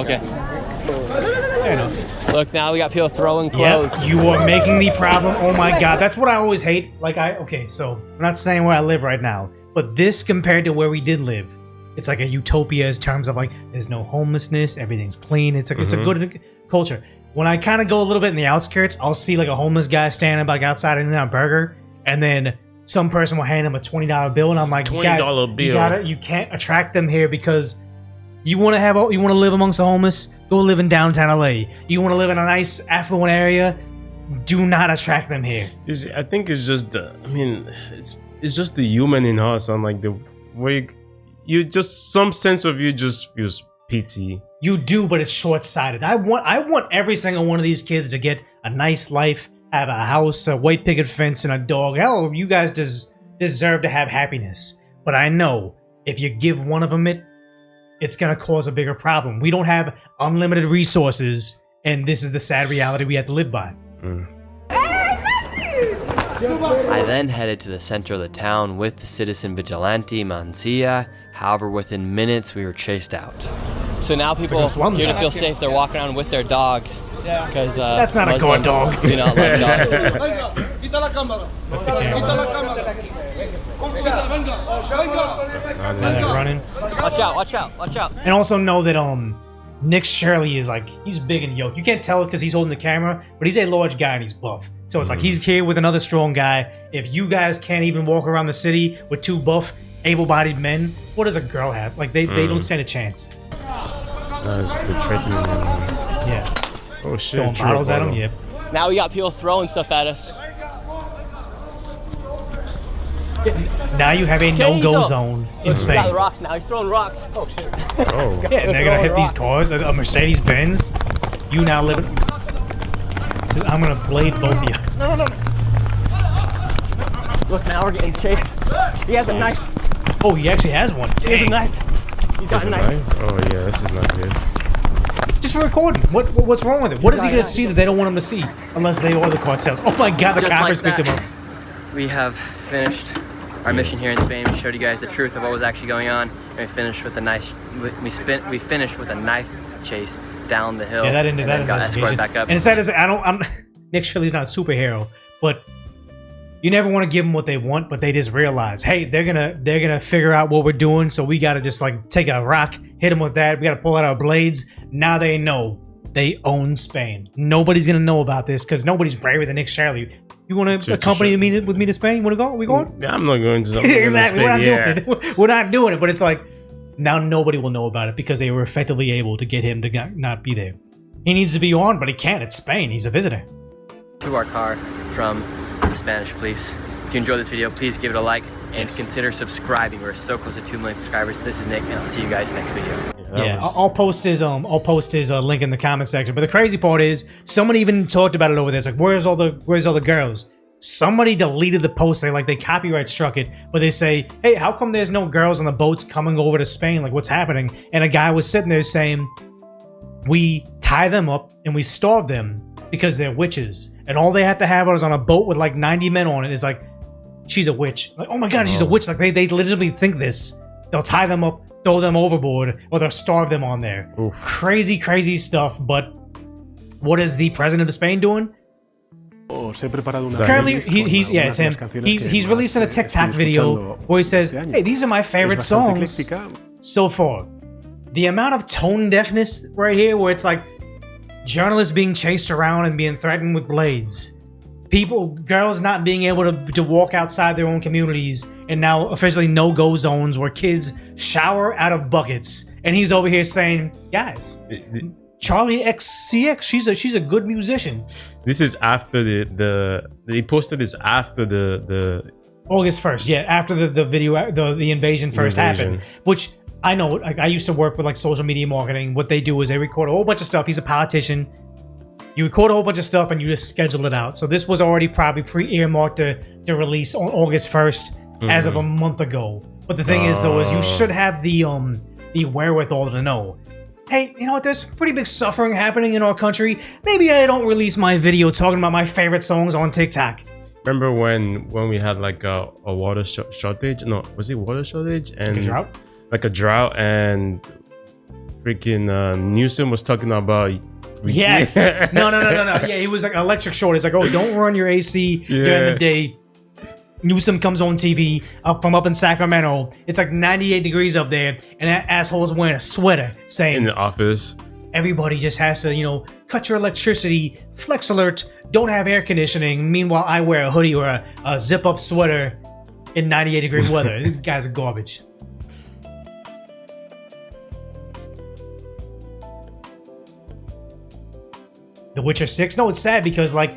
Okay. Fair enough. Look, now we got people throwing clothes. Yep, you are making the problem. Oh my god, that's what I always hate. Okay, so I'm not saying where I live right now, but this compared to where we did live, it's like a utopia in terms of like there's no homelessness, everything's clean. It's a good culture. When I kind of go a little bit in the outskirts, I'll see like a homeless guy standing like outside eating a burger, and then some person will hand him a $20 bill, and I'm like, guys, you can't attract them here because you want to live amongst the homeless. Go live in downtown LA. You want to live in a nice affluent area. Do not attract them here. I think it's just it's just the human in us, and like the way you just some sense of you just feels pity. You do, but it's short-sighted. I want every single one of these kids to get a nice life, have a house, a white picket fence, and a dog. Hell, you guys deserve to have happiness. But I know if you give one of them it, it's going to cause a bigger problem. We don't have unlimited resources, and this is the sad reality we have to live by. I then headed to the center of the town with the citizen vigilante Manzia. However, within minutes, we were chased out. So now people here to feel safe, they're walking around with their dogs. Because that's not a guard dog. Do not like dogs. Running. Watch out, watch out, watch out. And also know that Nick Shirley is like, he's big and yoked. You can't tell it because he's holding the camera, but he's a large guy and he's buff. So it's like he's here with another strong guy. If you guys can't even walk around the city with two buff, able-bodied men, what does a girl have? Like they don't stand a chance. That's the threatening. Yeah. Oh shit. Throwing bottles at him. Yep. Now we got people throwing stuff at us. Now you have a no-go zone in Spain. He's got the rocks now. He's throwing rocks. Oh shit. Oh. Yeah, and they're gonna hit these cars. A Mercedes Benz. You now live in. So I'm gonna blade both of you. No. Look, now we're getting chased. He has a knife. Oh, he actually has one. Dang. He has a knife. He's got a knife. Oh yeah, this is not good. Just for recording. What's wrong with it? What is he gonna see that they don't want him to see? Unless they are the cartels. Oh my god, the coppers picked him up. We have finished our mission here in Spain. We showed you guys the truth of what was actually going on. And we finished with a knife. We finished with a knife chase down the hill. Yeah, that ended that got escorted back up. And it's sad as I'm Nick Shirley's not a superhero, but you never want to give them what they want, but they just realize, hey, they're gonna figure out what we're doing, so we gotta just like take a rock, hit them with that. We gotta pull out our blades. Now they know they own Spain. Nobody's gonna know about this because nobody's braver than Nick Shirley. You want to accompany me with me to Spain? Want to go? We going? Yeah, I'm not going to. Exactly. We're not doing it. We're not doing it. But it's like now nobody will know about it because they were effectively able to get him to not be there. He needs to be on, but he can't. It's Spain. He's a visitor. To our car from the Spanish police. If you enjoyed this video, please give it a like and consider subscribing. We're so close to 2 million subscribers. This is Nick, and I'll see you guys next video. Yeah, I'll post his link in the comment section. But the crazy part is, somebody even talked about it over there. It's like, where's all the girls? Somebody deleted the post. They copyright struck it, but they say, hey, how come there's no girls on the boats coming over to Spain? Like, what's happening? And a guy was sitting there saying, we tie them up and we starve them because they're witches, and all they have to have was on a boat with like 90 men on it is like, she's a witch. Like, oh my god, she's a witch. Like they literally think this. They'll tie them up, throw them overboard, or they'll starve them on there. Oof. Crazy stuff. But what is the president of Spain doing? Currently, it's him. He's releasing a TikTok video where he says, "Hey, these are my favorite songs so far." The amount of tone deafness right here, where it's like journalists being chased around and being threatened with blades. Girls not being able to walk outside their own communities, and now officially no-go zones where kids shower out of buckets. And he's over here saying, guys, Charlie XCX, she's a good musician. This is after he posted this after the August 1st, yeah, after the video, the invasion first happened, which I know, like, I used to work with like social media marketing. What they do is they record a whole bunch of stuff. He's a politician. You record a whole bunch of stuff and you just schedule it out. So this was already probably pre-earmarked to release on August 1st as of a month ago. But the thing is, though, is you should have the wherewithal to know, hey, you know what? There's pretty big suffering happening in our country. Maybe I don't release my video talking about my favorite songs on TikTok. Remember when we had like a water shortage? No, was it water shortage? And a drought? Like a drought, and freaking Newsom was talking about. Yes. No. Yeah, he was like electric shortage. Like, oh, don't run your AC during the day. Newsom comes on TV up in Sacramento. It's like 98 degrees up there, and that asshole's wearing a sweater saying in the office, everybody just has to, cut your electricity. Flex alert. Don't have air conditioning. Meanwhile, I wear a hoodie or a zip-up sweater in 98 degree weather. These guys are garbage. The Witcher 6? No, it's sad because, like,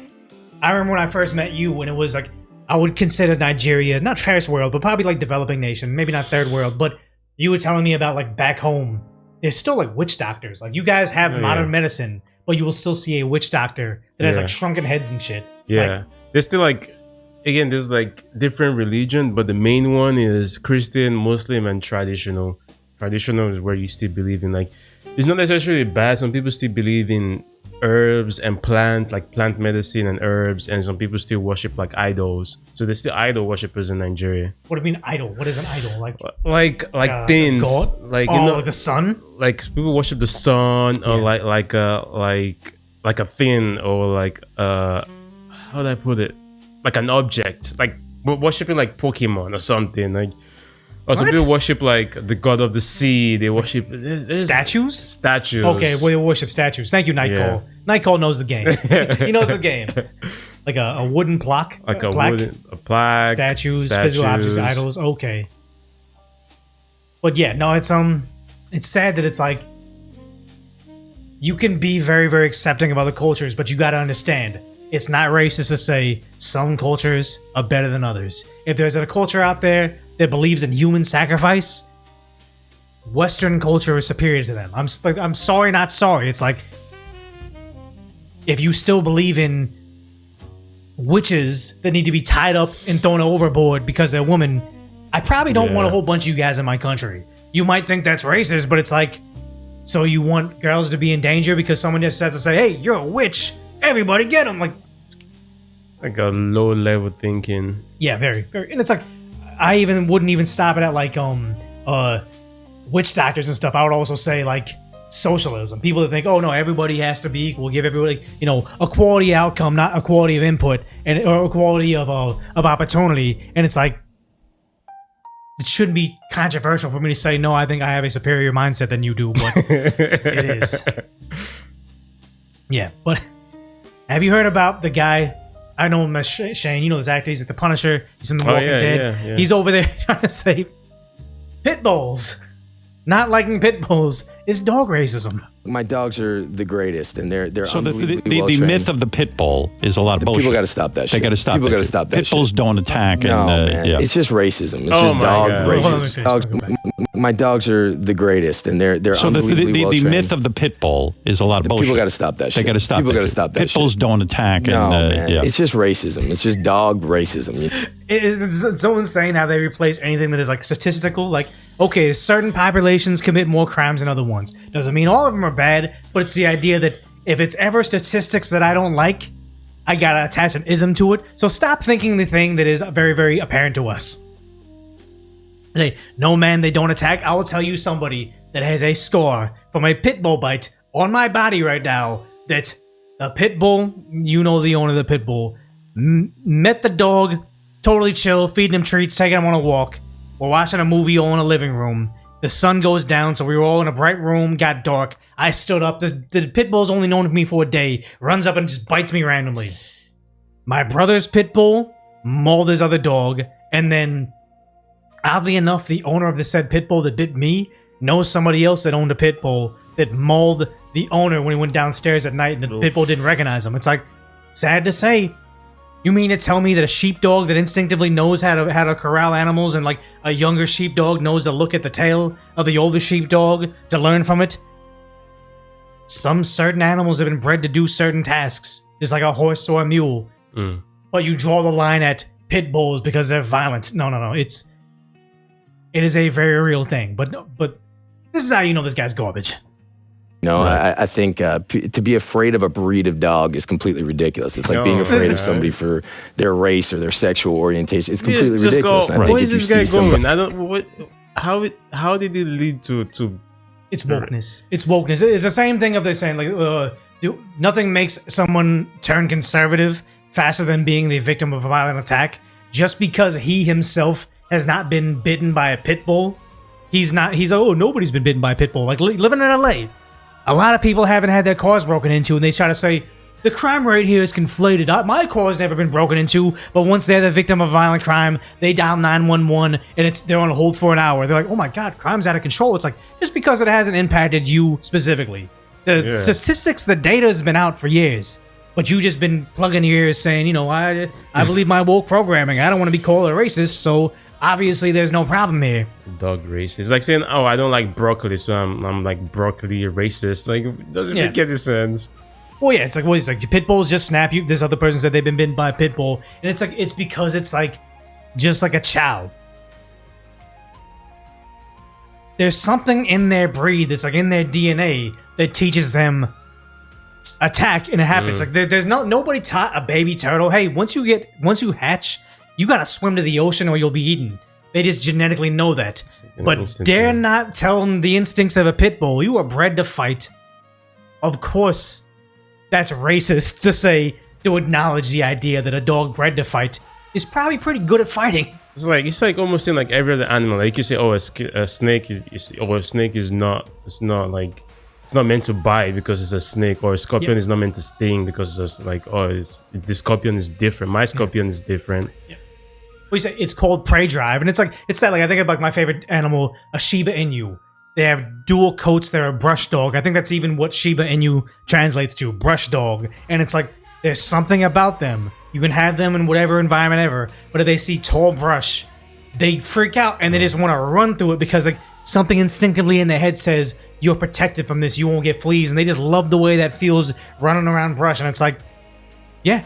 I remember when I first met you, when it was like, I would consider Nigeria, not first world, but probably like developing nation, maybe not third world, but you were telling me about like back home, there's still like witch doctors. Like, you guys have modern medicine, but you will still see a witch doctor that has like shrunken heads and shit. Yeah. Like, there's still like, again, there's like different religion, but the main one is Christian, Muslim, and traditional. Traditional is where you still believe in, like, it's not necessarily bad. Some people still believe in herbs and plant medicine and herbs, and some people still worship like idols. So there's still idol worshippers in Nigeria. What do you mean idol? What is an idol? Like things, God? like like the sun. Like people worship the sun, or like a thing, or like how do I put it? Like an object, like worshiping like Pokemon or something. Like, or some people worship like the god of the sea. They worship statues. Statues. Okay, well, they worship statues. Thank you, Nightcall. Nightcall knows the game. He knows the game. Like a wooden plaque, like a plaque, statues, physical objects, idols. Okay. But yeah, no, it's sad that it's like you can be very, very accepting of other cultures, but you got to understand. It's not racist to say some cultures are better than others. If there's a culture out there that believes in human sacrifice, Western culture is superior to them. I'm sorry, not sorry. It's like, if you still believe in witches that need to be tied up and thrown overboard because they're women, I probably don't want a whole bunch of you guys in my country. You might think that's racist, but it's like, so you want girls to be in danger because someone just has to say, hey, you're a witch. Everybody get them. Like a low level thinking. Yeah, very, very. And it's like, I wouldn't even stop it at like witch doctors and stuff. I would also say like socialism. People that think, oh no, everybody has to be equal. Give everybody, equality outcome, not equality of input, or equality of opportunity. And it's like, it shouldn't be controversial for me to say, no, I think I have a superior mindset than you do, but it is. Yeah, but have you heard about the guy? I know him as Shane. You know this actor. He's like the Punisher. He's in The Walking Dead. Yeah. He's over there trying to say pit bulls. Not liking pit bulls is dog racism. My dogs are the greatest, and they're so the myth of the pit bull is a lot of bullshit. People got to stop that shit. They got to stop. People got to stop that. Pit bulls don't attack. No, man. Yeah. It's just racism. It's just dog racism. My dogs are the greatest, and they're so the myth of the pit bull is a lot of bullshit. People got to stop that shit. They got to stop. People got to stop that. Pit bulls don't attack. No, man. It's just racism. It's just dog racism. It's so insane how they replace anything that is like statistical. Like, okay, certain populations commit more crimes than other ones. Doesn't mean all of them are bad, but it's the idea that if it's ever statistics that I don't like, I gotta attach an ism to it. So stop thinking the thing that is very, very apparent to us. Say, no man, they don't attack. I will tell you somebody that has a scar from a pit bull bite on my body right now, that a pit bull, you know the owner of the pit bull, met the dog, totally chill, feeding him treats, taking him on a walk. We're watching a movie all in a living room. The sun goes down, so we were all in a bright room, got dark. I stood up. The pit bull's only known me for a day. Runs up and just bites me randomly. My brother's pit bull mauled his other dog, and then, oddly enough, the owner of the said pit bull that bit me knows somebody else that owned a pit bull that mauled the owner when he went downstairs at night, and the pit bull didn't recognize him. It's like, sad to say. You mean to tell me that a sheepdog that instinctively knows how to corral animals, and like a younger sheepdog knows to look at the tail of the older sheepdog to learn from it? Some certain animals have been bred to do certain tasks, just like a horse or a mule. But you draw the line at pit bulls because they're violent. No. It is a very real thing. But this is how you know this guy's garbage. No, right. I think to be afraid of a breed of dog is completely ridiculous. It's like being afraid of somebody for their race or their sexual orientation. It's completely ridiculous. Where is this guy going? I don't. How did it lead to? It's wokeness. It's wokeness. It's the same thing of they saying like nothing makes someone turn conservative faster than being the victim of a violent attack. Just because he himself has not been bitten by a pit bull, he's nobody's been bitten by a pit bull. Like living in LA. A lot of people haven't had their cars broken into, and they try to say, the crime rate here is conflated. My car's never been broken into, but once they're the victim of violent crime, they dial 911, and they're on hold for an hour. They're like, oh my God, crime's out of control. It's like, just because it hasn't impacted you specifically. The statistics, the data has been out for years, but you just been plugging your ears saying, I believe my woke programming. I don't want to be called a racist, so obviously there's no problem here. Dog racist. It's like saying, I don't like broccoli, so I'm like broccoli racist. Like, it doesn't make any sense. oh yeah, it's like, what is like, pit bulls just snap you. This other person said they've been bitten by a pit bull, and it's like, it's because it's like just like a chow. There's something in their breed that's like in their DNA that teaches them attack, and it happens. Like there's nobody taught a baby turtle, hey, once you hatch, you gotta swim to the ocean or you'll be eaten. They just genetically know that. But dare not tell them the instincts of a pit bull. You are bred to fight. Of course, that's racist to acknowledge the idea that a dog bred to fight is probably pretty good at fighting. It's like almost in like every other animal. Like you say, oh, a snake is not meant to bite because it's a snake, or a scorpion is not meant to sting because it's like, oh, the scorpion is different. My scorpion is different. Yeah. We say it's called prey drive, and it's that like I think of like my favorite animal, a Shiba Inu. They have dual coats. They're a brush dog. I think that's even what Shiba Inu translates to, brush dog. And it's like there's something about them. You can have them in whatever environment ever, but if they see tall brush, they freak out and they just want to run through it because like something instinctively in their head says you're protected from this. You won't get fleas, and they just love the way that feels running around brush. And it's like, yeah.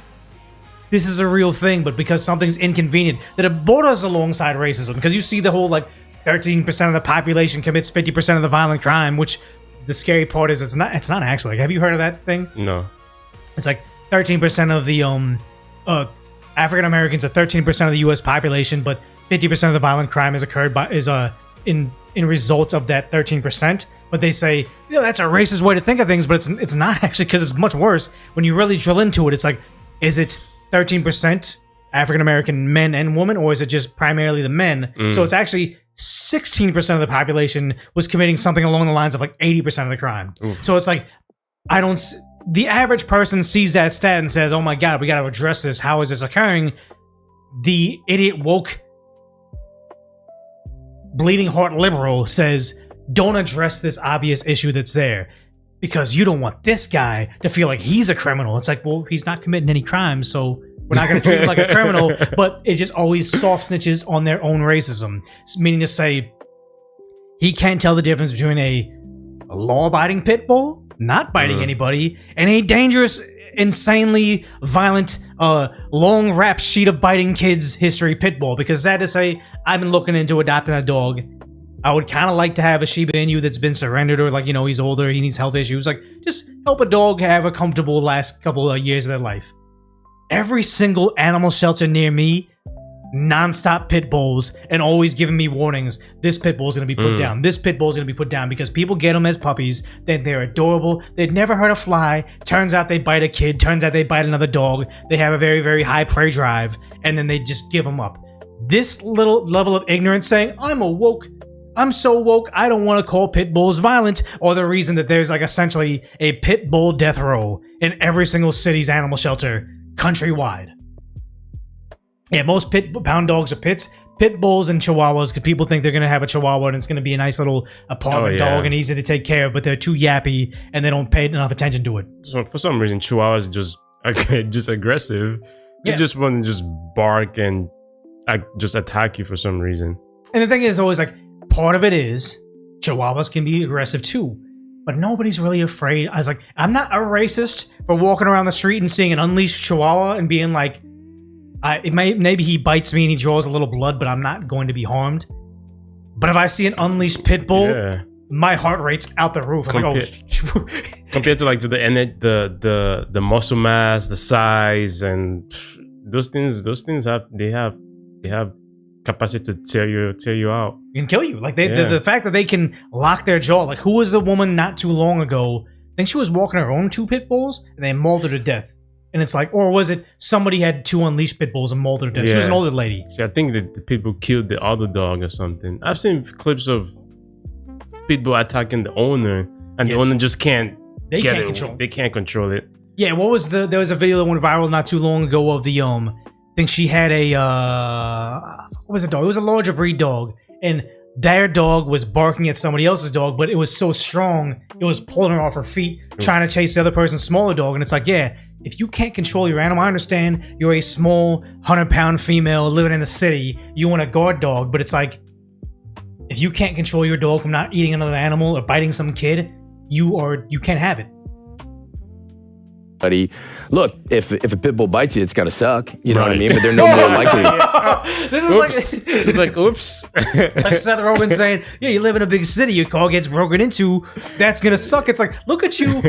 This is a real thing, but because something's inconvenient, that it borders alongside racism. Because you see the whole, like, 13% of the population commits 50% of the violent crime, which the scary part is it's not actually. Like, have you heard of that thing? No. It's like 13% of the African Americans are 13% of the U.S. population, but 50% of the violent crime is in result of that 13%. But they say, that's a racist way to think of things, but it's not actually, because it's much worse. When you really drill into it, it's like, is it 13% African American men and women, or is it just primarily the men? So it's actually 16% of the population was committing something along the lines of like 80% of the crime. So it's like, the average person sees that stat and says, oh my God, we got to address this. How is this occurring? The idiot woke bleeding heart liberal says, don't address this obvious issue that's there, because you don't want this guy to feel like he's a criminal. It's like, well, he's not committing any crimes, so we're not going to treat him like a criminal. But it just always soft snitches on their own racism. Meaning to say, he can't tell the difference between a law-abiding pit bull, not biting anybody, and a dangerous, insanely violent, long rap sheet of biting kids history pit bull. Because sad to say, I've been looking into adopting a dog. I would kind of like to have a Shiba Inu that's been surrendered, or like, he's older, he needs health issues. Like, just help a dog have a comfortable last couple of years of their life. Every single animal shelter near me, non-stop pit bulls, and always giving me warnings. This pit bull is going to be put down. This pit bull is going to be put down, because people get them as puppies. Then they're adorable. They'd never hurt a fly. Turns out they bite a kid. Turns out they bite another dog. They have a very, very high prey drive, and then they just give them up. This little level of ignorance saying, I'm so woke, I don't want to call pit bulls violent, or the reason that there's like essentially a pit bull death row in every single city's animal shelter countrywide. Yeah, most pound dogs are pits. Pit bulls and chihuahuas, because people think they're going to have a chihuahua and it's going to be a nice little apartment dog and easy to take care of, but they're too yappy and they don't pay enough attention to it. So for some reason, chihuahuas just aggressive. They just want to just bark and just attack you for some reason. And the thing is always like, part of it is chihuahuas can be aggressive too, but nobody's really afraid. I was like, I'm not a racist for walking around the street and seeing an unleashed chihuahua and being like, maybe he bites me and he draws a little blood, but I'm not going to be harmed. But if I see an unleashed pit bull, my heart rate's out the roof. I'm compared to like the muscle mass, the size, and those things have capacity to tear you out. You can kill you. Like the fact that they can lock their jaw. Like, who was the woman not too long ago? I think she was walking her own 2 pit bulls and they mauled her to death. And it's like, or was it somebody had 2 unleashed pit bulls and mauled her to death? She was an older lady. See, I think that the people killed the other dog or something. I've seen clips of pit bull attacking the owner, and the owner just can't. They can't control it. Yeah, there was a video that went viral not too long ago of the I think she had a what was it dog? It was a larger breed dog, and their dog was barking at somebody else's dog, but it was so strong it was pulling her off her feet, trying to chase the other person's smaller dog. And it's like, yeah, if you can't control your animal, I understand you're a small 100-pound female living in the city, you want a guard dog, but it's like, if you can't control your dog from not eating another animal or biting some kid, you can't have it. Look, if a pit bull bites you, it's gonna suck. You know what I mean? But they're no more likely. This is Oops. It's like, oops. like Seth Rogen saying, yeah, you live in a big city, your car gets broken into, that's gonna suck. It's like, look at you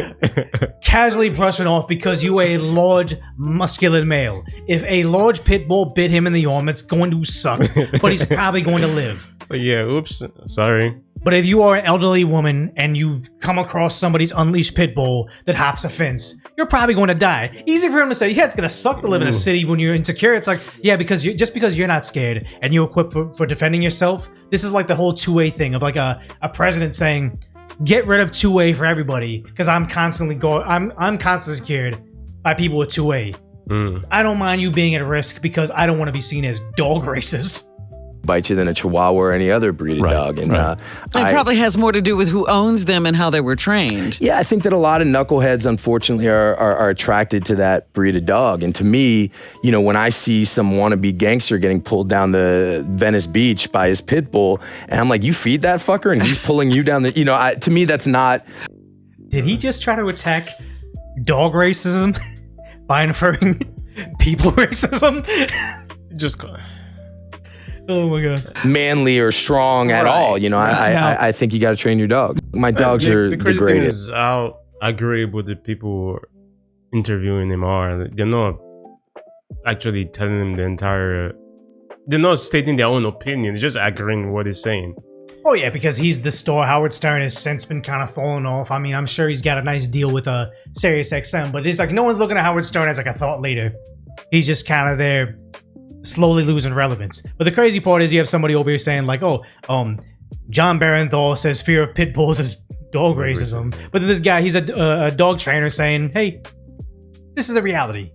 casually brushing off because you a large, muscular male. If a large pit bull bit him in the arm, it's going to suck, but he's probably going to live. It's like, yeah, oops, sorry. But if you are an elderly woman and you come across somebody's unleashed pit bull that hops a fence, you're probably going to die. Easy for him to say, yeah, it's going to suck to live in a city when you're insecure. It's like, yeah, because just because you're not scared and you're equipped for defending yourself, this is like the whole 2A thing of like a president saying, get rid of 2A for everybody because I'm constantly scared by people with 2A. I don't mind you being at risk because I don't want to be seen as dog racist. Bite you than a Chihuahua or any other breed of dog. And it probably has more to do with who owns them and how they were trained. Yeah, I think that a lot of knuckleheads, unfortunately, are attracted to that breed of dog. And to me, you know, when I see some wannabe gangster getting pulled down the Venice Beach by his pit bull, and I'm like, you feed that fucker, and he's pulling you down the, you know, to me, that's not. Did he just try to attack dog racism by inferring people racism? Just. Oh my god. Manly or strong at all, you know. I think you got to train your dog. My dogs are the crazy greatest. Thing is how agreeable the people interviewing him are. They're not actually telling him the entire. They're not stating their own opinion. They're just agreeing with what he's saying. Oh yeah, because he's the star. Howard Stern has since been kind of falling off. I mean, I'm sure he's got a nice deal with Sirius XM, but it's like no one's looking at Howard Stern as like a thought leader. He's just kind of there. Slowly losing relevance. But the crazy part is you have somebody over here saying like, oh, John Barenthal says fear of pit bulls is dog racism. But then this guy, he's a dog trainer saying, hey, this is the reality.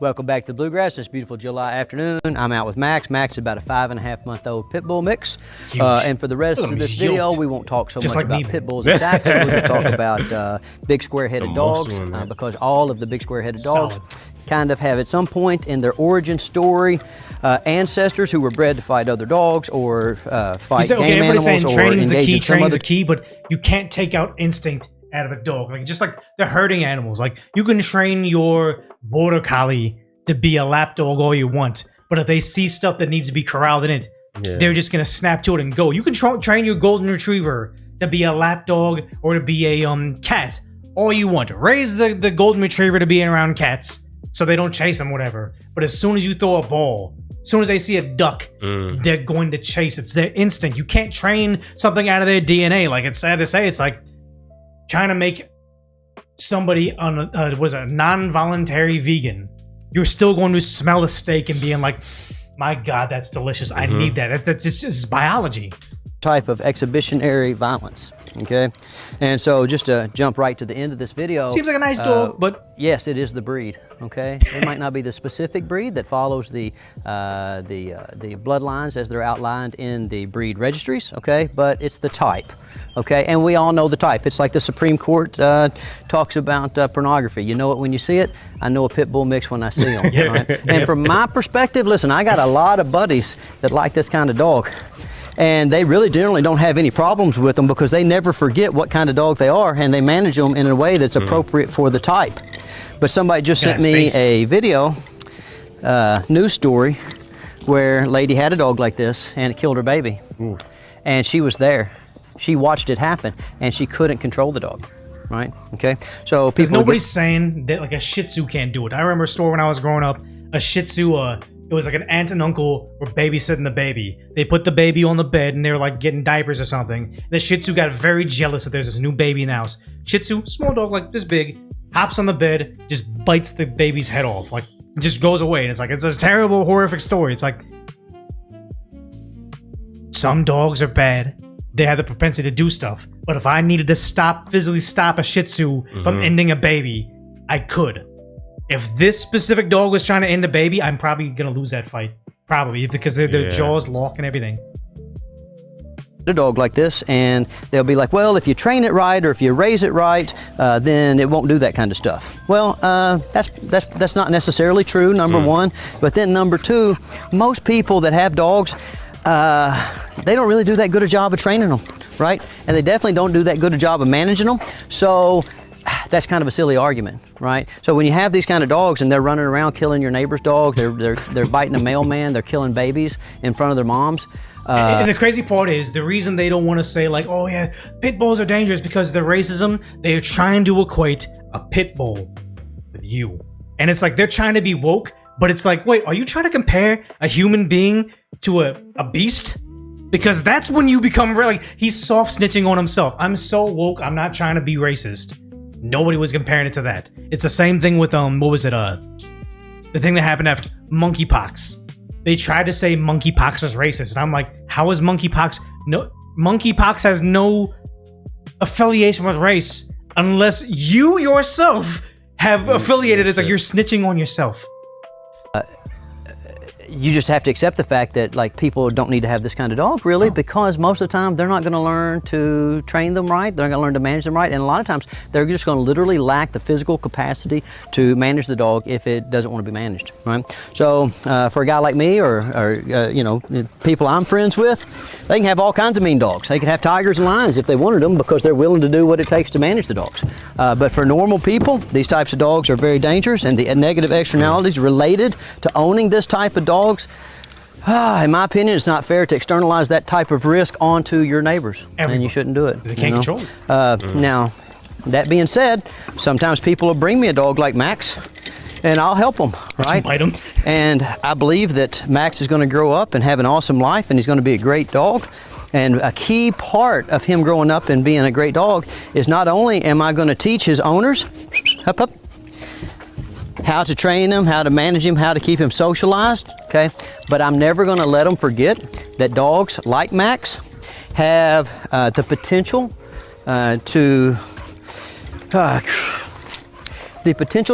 Welcome back to Bluegrass this beautiful July afternoon. I'm out with Max. Max is about a 5.5-month-old pit bull mix. And for the rest of this video, we won't talk so much about pit bulls exactly. We'll just talk about big square-headed dogs because all of the big square-headed dogs kind of have at some point in their origin story ancestors who were bred to fight other dogs or fight game animals or training's the key, engage in some other. The key, but you can't take out instinct out of a dog. Like just like they're herding animals. Like you can train your border collie to be a lap dog all you want, but if they see stuff that needs to be corralled in it, they're just gonna snap to it and go. You can train your golden retriever to be a lap dog or to be a cat all you want. Raise the golden retriever to be around cats so they don't chase them, whatever. But as soon as you throw a ball, as soon as they see a duck, they're going to chase. It's their instinct. You can't train something out of their DNA. Like it's sad to say, it's like trying to make somebody on a non-voluntary vegan. You're still going to smell a steak and being like, my God, that's delicious. I need that. That's just biology. Type of exhibitionary violence. Okay, and so just to jump right to the end of this video. Seems like a nice dog, but yes, it is the breed. Okay, it might not be the specific breed that follows the bloodlines as they're outlined in the breed registries. Okay, but it's the type. Okay, and we all know the type. It's like the Supreme Court talks about pornography. You know it when you see it. I know a pit bull mix when I see them. Right? And from my perspective, listen, I got a lot of buddies that like this kind of dog. And they really generally don't have any problems with them because they never forget what kind of dog they are and they manage them in a way that's appropriate for the type. But somebody just sent me a video, news story, where a lady had a dog like this and it killed her baby. And she was there. She watched it happen and she couldn't control the dog. Right? Okay. So people. Nobody's saying that like a Shih Tzu can't do it. I remember a story when I was growing up, a Shih Tzu, it was like an aunt and uncle were babysitting the baby. They put the baby on the bed and they were like getting diapers or something. The Shih Tzu got very jealous that there's this new baby in the house. Shih Tzu, small dog like this big, hops on the bed, just bites the baby's head off. Like, it just goes away. And it's like, it's a terrible, horrific story. It's like, some dogs are bad. They have the propensity to do stuff. But if I needed to physically stop a Shih Tzu from ending a baby, I could. If this specific dog was trying to end a baby, I'm probably going to lose that fight. Probably, because their jaws lock and everything. A dog like this, and they'll be like, well, if you train it right or if you raise it right, then it won't do that kind of stuff. Well, that's not necessarily true, number one. But then number two, most people that have dogs, they don't really do that good a job of training them, right? And they definitely don't do that good a job of managing them. So that's kind of a silly argument, right? So when you have these kind of dogs and they're running around killing your neighbor's dog, they're biting a mailman, they're killing babies in front of their moms. And the crazy part is the reason they don't want to say like, oh yeah, pit bulls are dangerous because of the racism. They're trying to equate a pit bull with you, and it's like they're trying to be woke, but it's like, wait, are you trying to compare a human being to a beast? Because that's when you become really, he's soft snitching on himself. I'm so woke, I'm not trying to be racist. Nobody was comparing it to that. It's the same thing with what was it? The thing that happened after monkeypox. They tried to say monkeypox was racist, and I'm like, how is monkeypox? No, monkeypox has no affiliation with race unless you yourself have affiliated. It's like you're snitching on yourself. You just have to accept the fact that like people don't need to have this kind of dog really, because most of the time they're not going to learn to train them right, they're not going to learn to manage them right, and a lot of times they're just going to literally lack the physical capacity to manage the dog if it doesn't want to be managed, right? So for a guy like me or you know, people I'm friends with, they can have all kinds of mean dogs. They can have tigers and lions if they wanted them because they're willing to do what it takes to manage the dogs. But for normal people, these types of dogs are very dangerous, and the negative externalities related to owning this type of dog, in my opinion, it's not fair to externalize that type of risk onto your neighbors, and you shouldn't do it. They can't control it. Now, that being said, sometimes people will bring me a dog like Max, and I'll help them, right? Bite him. And I believe that Max is going to grow up and have an awesome life, and he's going to be a great dog. And a key part of him growing up and being a great dog is not only am I going to teach his owners, how to train him, how to manage him, how to keep him socialized, okay? But I'm never gonna let them forget that dogs like Max have the potential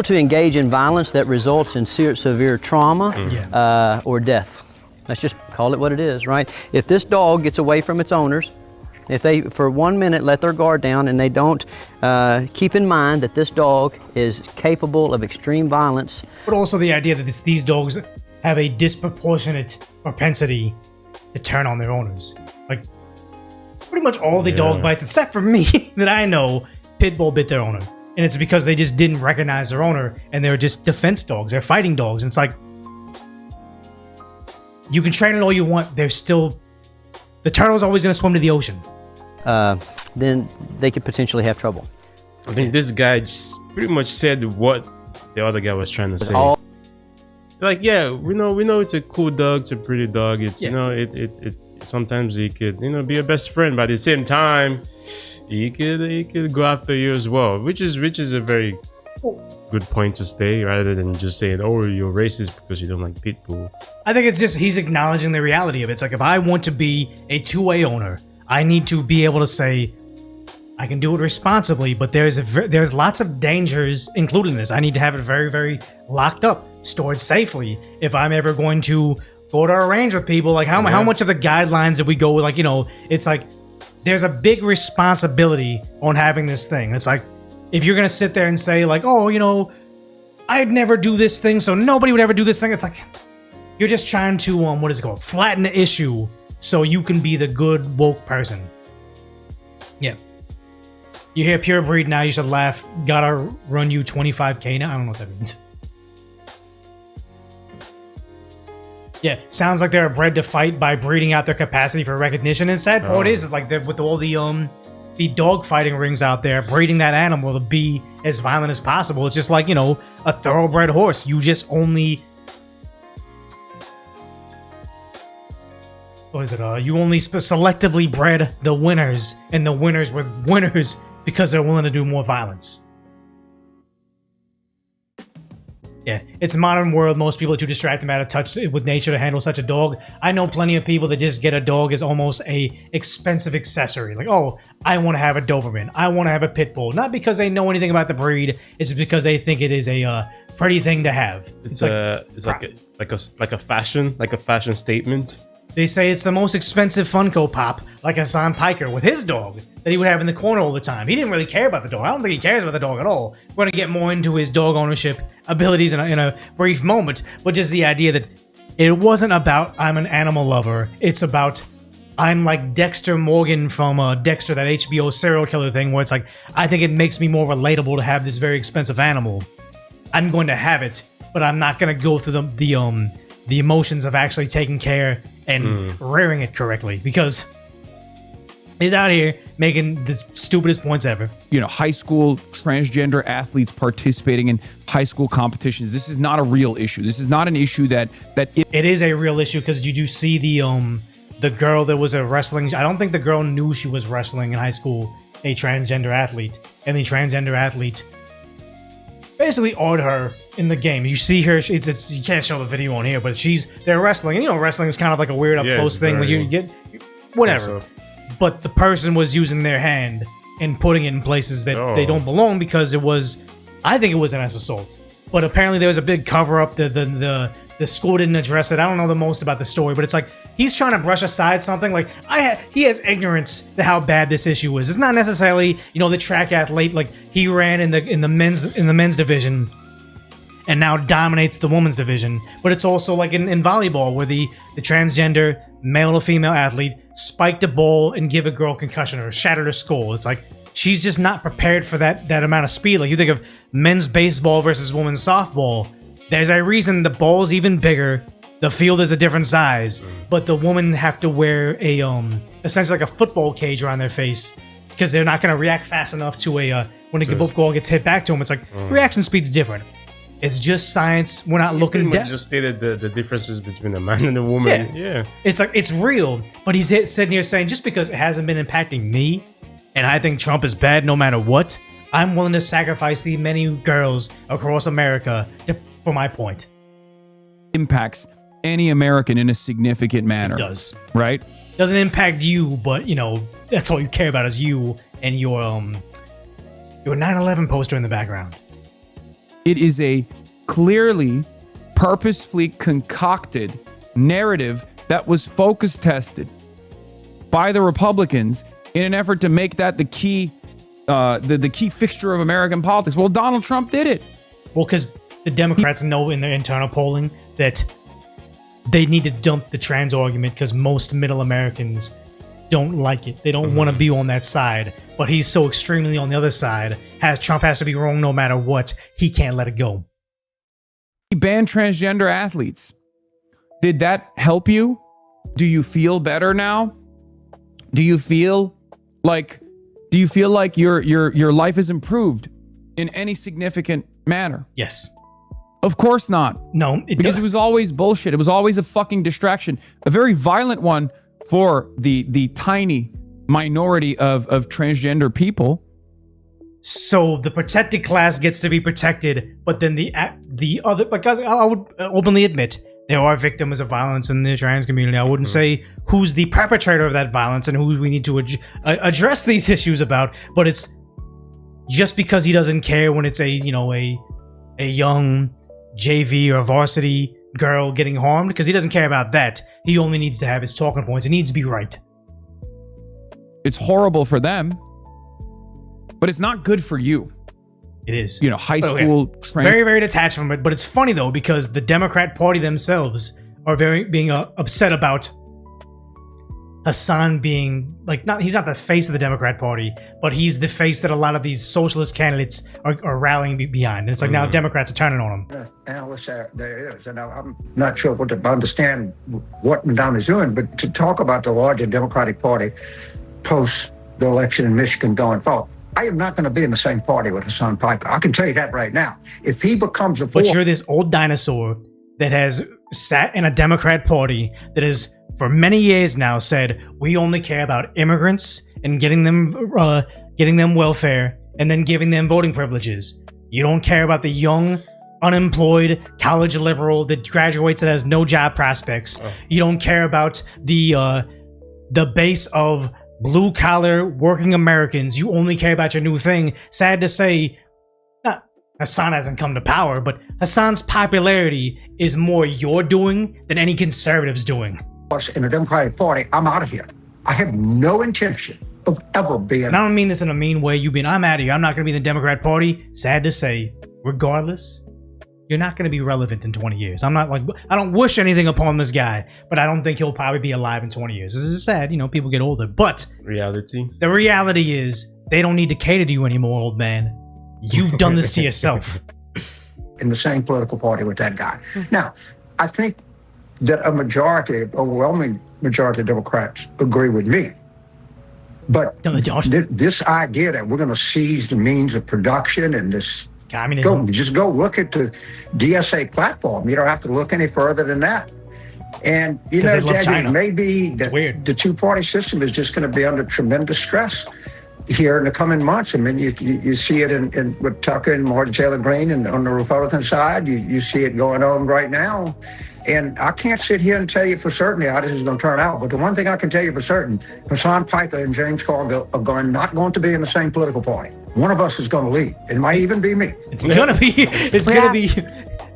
to engage in violence that results in severe trauma or death. Let's just call it what it is, right? If this dog gets away from its owners, if they, for 1 minute, let their guard down and they don't keep in mind that this dog is capable of extreme violence. But also the idea that these dogs have a disproportionate propensity to turn on their owners. Like, pretty much all the dog bites, except for me, that I know, pit bull bit their owner. And it's because they just didn't recognize their owner, and they're just defense dogs. They're fighting dogs. And it's like, you can train it all you want. They're still... The turtle's always going to swim to the ocean. Then they could potentially have trouble. I think this guy just pretty much said what the other guy was trying to say. Like, yeah, we know it's a cool dog, it's a pretty dog. It's you know, it sometimes he could, you know, be a best friend, but at the same time, he could go after you as well, which is a very good point to stay, rather than just saying, oh, you're racist because you don't like pit bull. I think it's just he's acknowledging the reality of it. It's like, if I want to be a two-way owner, I need to be able to say I can do it responsibly, but there's lots of dangers included in this. I need to have it very, very locked up, stored safely. If I'm ever going to go to a range with people, like how much of the guidelines did we go with? Like, you know, it's like there's a big responsibility on having this thing. It's like, if you're gonna sit there and say like, oh, you know, I'd never do this thing, so nobody would ever do this thing. It's like, you're just trying to what is it called? Flatten the issue so you can be the good woke person. Yeah. You hear pure breed now, you should laugh. Gotta run you 25K now. I don't know what that means. Yeah, sounds like they're bred to fight by breeding out their capacity for recognition. And sad part is like with all the dog fighting rings out there, breeding that animal to be as violent as possible. It's just like, you know, a thoroughbred horse. You just only... What is it? You only selectively bred the winners, and the winners were winners because they're willing to do more violence. Yeah, it's a modern world. Most people are too distracted out of touch with nature to handle such a dog. I know plenty of people that just get a dog as almost a expensive accessory. Like, oh, I want to have a Doberman. I want to have a pit bull. Not because they know anything about the breed. It's because they think it is a pretty thing to have. It's like a fashion statement. They say it's the most expensive Funko Pop, like Hassan Piker with his dog that he would have in the corner all the time. He didn't really care about the dog. I don't think he cares about the dog at all. We're going to get more into his dog ownership abilities in a brief moment, but just the idea that it wasn't about I'm an animal lover. It's about I'm like Dexter Morgan from Dexter, that HBO serial killer thing, where it's like, I think it makes me more relatable to have this very expensive animal. I'm going to have it, but I'm not going to go through the emotions of actually taking care and rearing it correctly, because he's out here making the stupidest points ever. You know, high school transgender athletes participating in high school competitions. This is not a real issue. This is not an issue that it is a real issue, because did you see the girl that was a wrestling? I don't think the girl knew she was wrestling in high school, a transgender athlete, and the transgender athlete basically awed her in the game. You see her, it's you can't show the video on here, but they're wrestling, and you know, wrestling is kind of like a weird up close thing where you get whatever. But the person was using their hand and putting it in places that they don't belong, because I think it was an assault. But apparently there was a big cover up. The school didn't address it. I don't know the most about the story, but it's like he's trying to brush aside something. Like he has ignorance to how bad this issue is. It's not necessarily, you know, the track athlete, like he ran in the men's division and now dominates the women's division. But it's also like in volleyball, where the transgender male to female athlete spiked a ball and give a girl concussion or shattered her skull. It's like she's just not prepared for that amount of speed. Like you think of men's baseball versus women's softball. There's a reason the ball's even bigger, the field is a different size, but the women have to wear a essentially like a football cage around their face, because they're not going to react fast enough to when the ball gets hit back to them. It's like reaction speed's different. It's just science. We're not looking at. Just stated the differences between a man and a woman. Yeah. It's like it's real, but he's sitting here saying just because it hasn't been impacting me, and I think Trump is bad no matter what, I'm willing to sacrifice the many girls across America for my point. Impacts any American in a significant manner. It does. Right? Doesn't impact you, but you know, that's all you care about is you and your 9/11 poster in the background. It is a clearly purposefully concocted narrative that was focus tested by the Republicans in an effort to make that the key fixture of American politics. Well, Donald Trump did it. Well, because the Democrats know in their internal polling that they need to dump the trans argument, because most middle Americans don't like it. They don't want to be on that side. But he's so extremely on the other side. Trump has to be wrong no matter what. He can't let it go. He banned transgender athletes. Did that help you? Do you feel better now? Do you feel like your life is improved in any significant manner? Yes. Of course not. No, because it was always bullshit. It was always a fucking distraction. A very violent one for the tiny minority of transgender people. So the protected class gets to be protected, but then the other, because I would openly admit there are victims of violence in the trans community. I wouldn't say who's the perpetrator of that violence and who we need to address these issues about, but it's just because he doesn't care when it's a young JV or varsity girl getting harmed, because he doesn't care about that. He only needs to have his talking points. It needs to be right. It's horrible for them, but it's not good for you. It is. You know, high school very, very detached from it. But it's funny though, because the Democrat Party themselves are being upset about Hassan being he's not the face of the Democrat Party, but he's the face that a lot of these socialist candidates are rallying behind. And it's like now Democrats are turning on him. Analysts there is, and I'm not sure what to understand what Madonna is doing, but to talk about the larger Democratic Party post the election in Michigan going forward, I am not going to be in the same party with Hassan Piker. I can tell you that right now. If he becomes a but you're this old dinosaur that has sat in a Democrat Party that has for many years now said we only care about immigrants and getting them welfare and then giving them voting privileges. You don't care about the young, unemployed college liberal that graduates that has no job prospects. You don't care about the base of blue collar working Americans. You only care about your new thing. Sad to say, Hassan hasn't come to power, but Hassan's popularity is more your doing than any conservative's doing. In the Democratic Party, I'm out of here. I have no intention of ever being. And I don't mean this in a mean way. I'm out of here. I'm not going to be in the Democrat Party. Sad to say, regardless, you're not going to be relevant in 20 years. I'm not like, I don't wish anything upon this guy, but I don't think he'll probably be alive in 20 years. This is sad, you know, people get older, but the reality is they don't need to cater to you anymore, old man. You've done this to yourself. In the same political party with that guy. Now, I think that a overwhelming majority of Democrats agree with me. But this idea that we're going to seize the means of production and this communism, just go look at the DSA platform. You don't have to look any further than that. And you know, Jaggy, maybe the two-party system is just going to be under tremendous stress here in the coming months. I mean, you see it in with Tucker and Martin Taylor Greene, and on the Republican side, you see it going on right now. And I can't sit here and tell you for certainty how this is going to turn out. But the one thing I can tell you for certain, Hassan Piker and James Carville are not going to be in the same political party. One of us is going to leave. It might even be me. It's going to be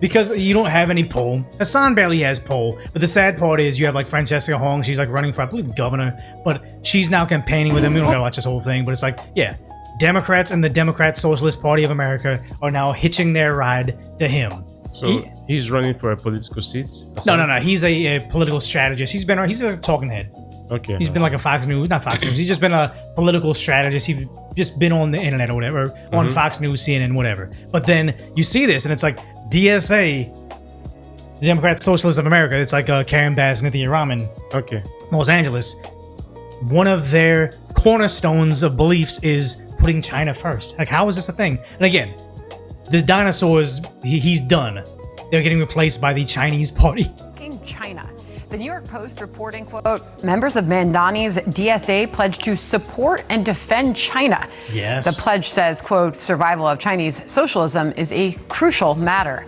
because you don't have any pull. Hassan barely has pull. But the sad part is you have like Francesca Hong. She's like running for, I believe, governor. But she's now campaigning with him. We don't got to watch this whole thing. But it's like, yeah, Democrats and the Democrat Socialist Party of America are now hitching their ride to him. So he's running for a political seat? No. He's a political strategist. He's a talking head. Okay. He's been like a not Fox News. He's just been a political strategist. He's just been on the internet or whatever, on Fox News, CNN, whatever. But then you see this, and it's like DSA, the Democrat Socialists of America. It's like Karen Bass, Nithya Raman. Okay. Los Angeles. One of their cornerstones of beliefs is putting China first. Like, how is this a thing? And again, the dinosaurs, he's done. They're getting replaced by the Chinese party. China. The New York Post reporting, quote, members of Mandani's DSA pledged to support and defend China. Yes. The pledge says, quote, survival of Chinese socialism is a crucial matter.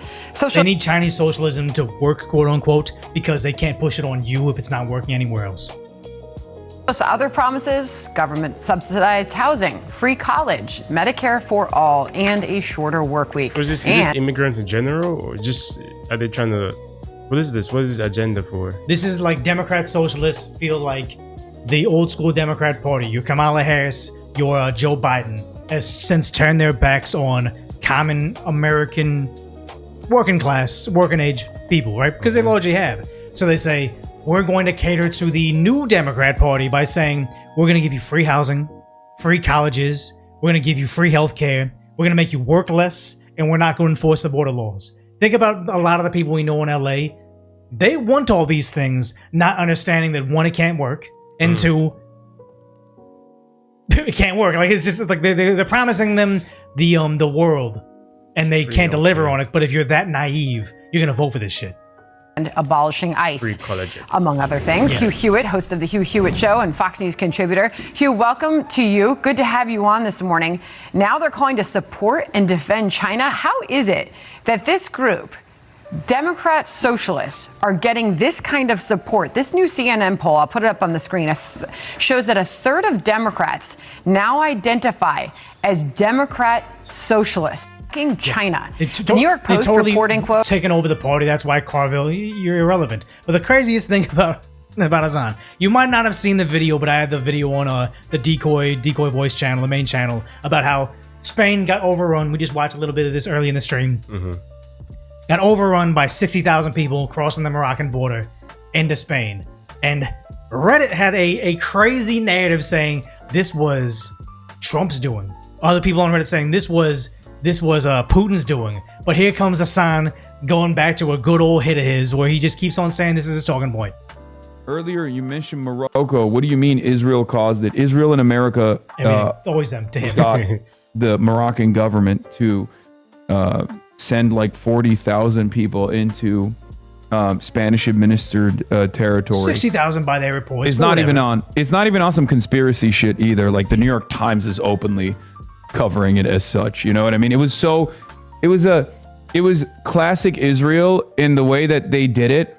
They need Chinese socialism to work, quote unquote, because they can't push it on you if it's not working anywhere else. Other promises, government subsidized housing, free college, Medicare for all, and a shorter work week. Is this immigrants in general, or just are they trying to... What is this? What is this agenda for? This is like Democrat socialists feel like the old school Democrat Party. Your Kamala Harris, your Joe Biden has since turned their backs on common American working class, working age people, right? Because they largely have. So they say, we're going to cater to the new Democrat Party by saying, we're going to give you free housing, free colleges, we're going to give you free health care, we're going to make you work less, and we're not going to enforce the border laws. Think about a lot of the people we know in LA. They want all these things, not understanding that one, it can't work, and two, it can't work. Like, it's just like they're promising them the world, and they can't deliver on it. But if you're that naive, you're gonna vote for this shit. And abolishing ICE, among other things. Hugh Hewitt, host of the Hugh Hewitt Show and Fox News contributor. Hugh, welcome to you. Good to have you on this morning. Now they're calling to support and defend China. How is it that this group, Democrat socialists, are getting this kind of support? This new CNN poll, I'll put it up on the screen, shows that a third of Democrats now identify as Democrat socialists. China. The New York Post reporting, quote, taking over the party. That's why Carville, you're irrelevant. But the craziest thing about Hassan, you might not have seen the video, but I had the video on the decoy voice channel, the main channel, about how Spain got overrun. We just watched a little bit of this early in the stream. Got overrun by 60,000 people crossing the Moroccan border into Spain. And Reddit had a crazy narrative saying this was Trump's doing. Other people on Reddit saying this was Putin's doing. But here comes Hassan going back to a good old hit of his where he just keeps on saying this is his talking point. Earlier, you mentioned Morocco. What do you mean Israel caused it? Israel and America it's always them to him. Got the Moroccan government to send like 40,000 people into Spanish-administered territory. 60,000 by their reports. It's not even on some conspiracy shit either. Like the New York Times is openly covering it as such, you know what I mean? It was classic Israel in the way that they did it,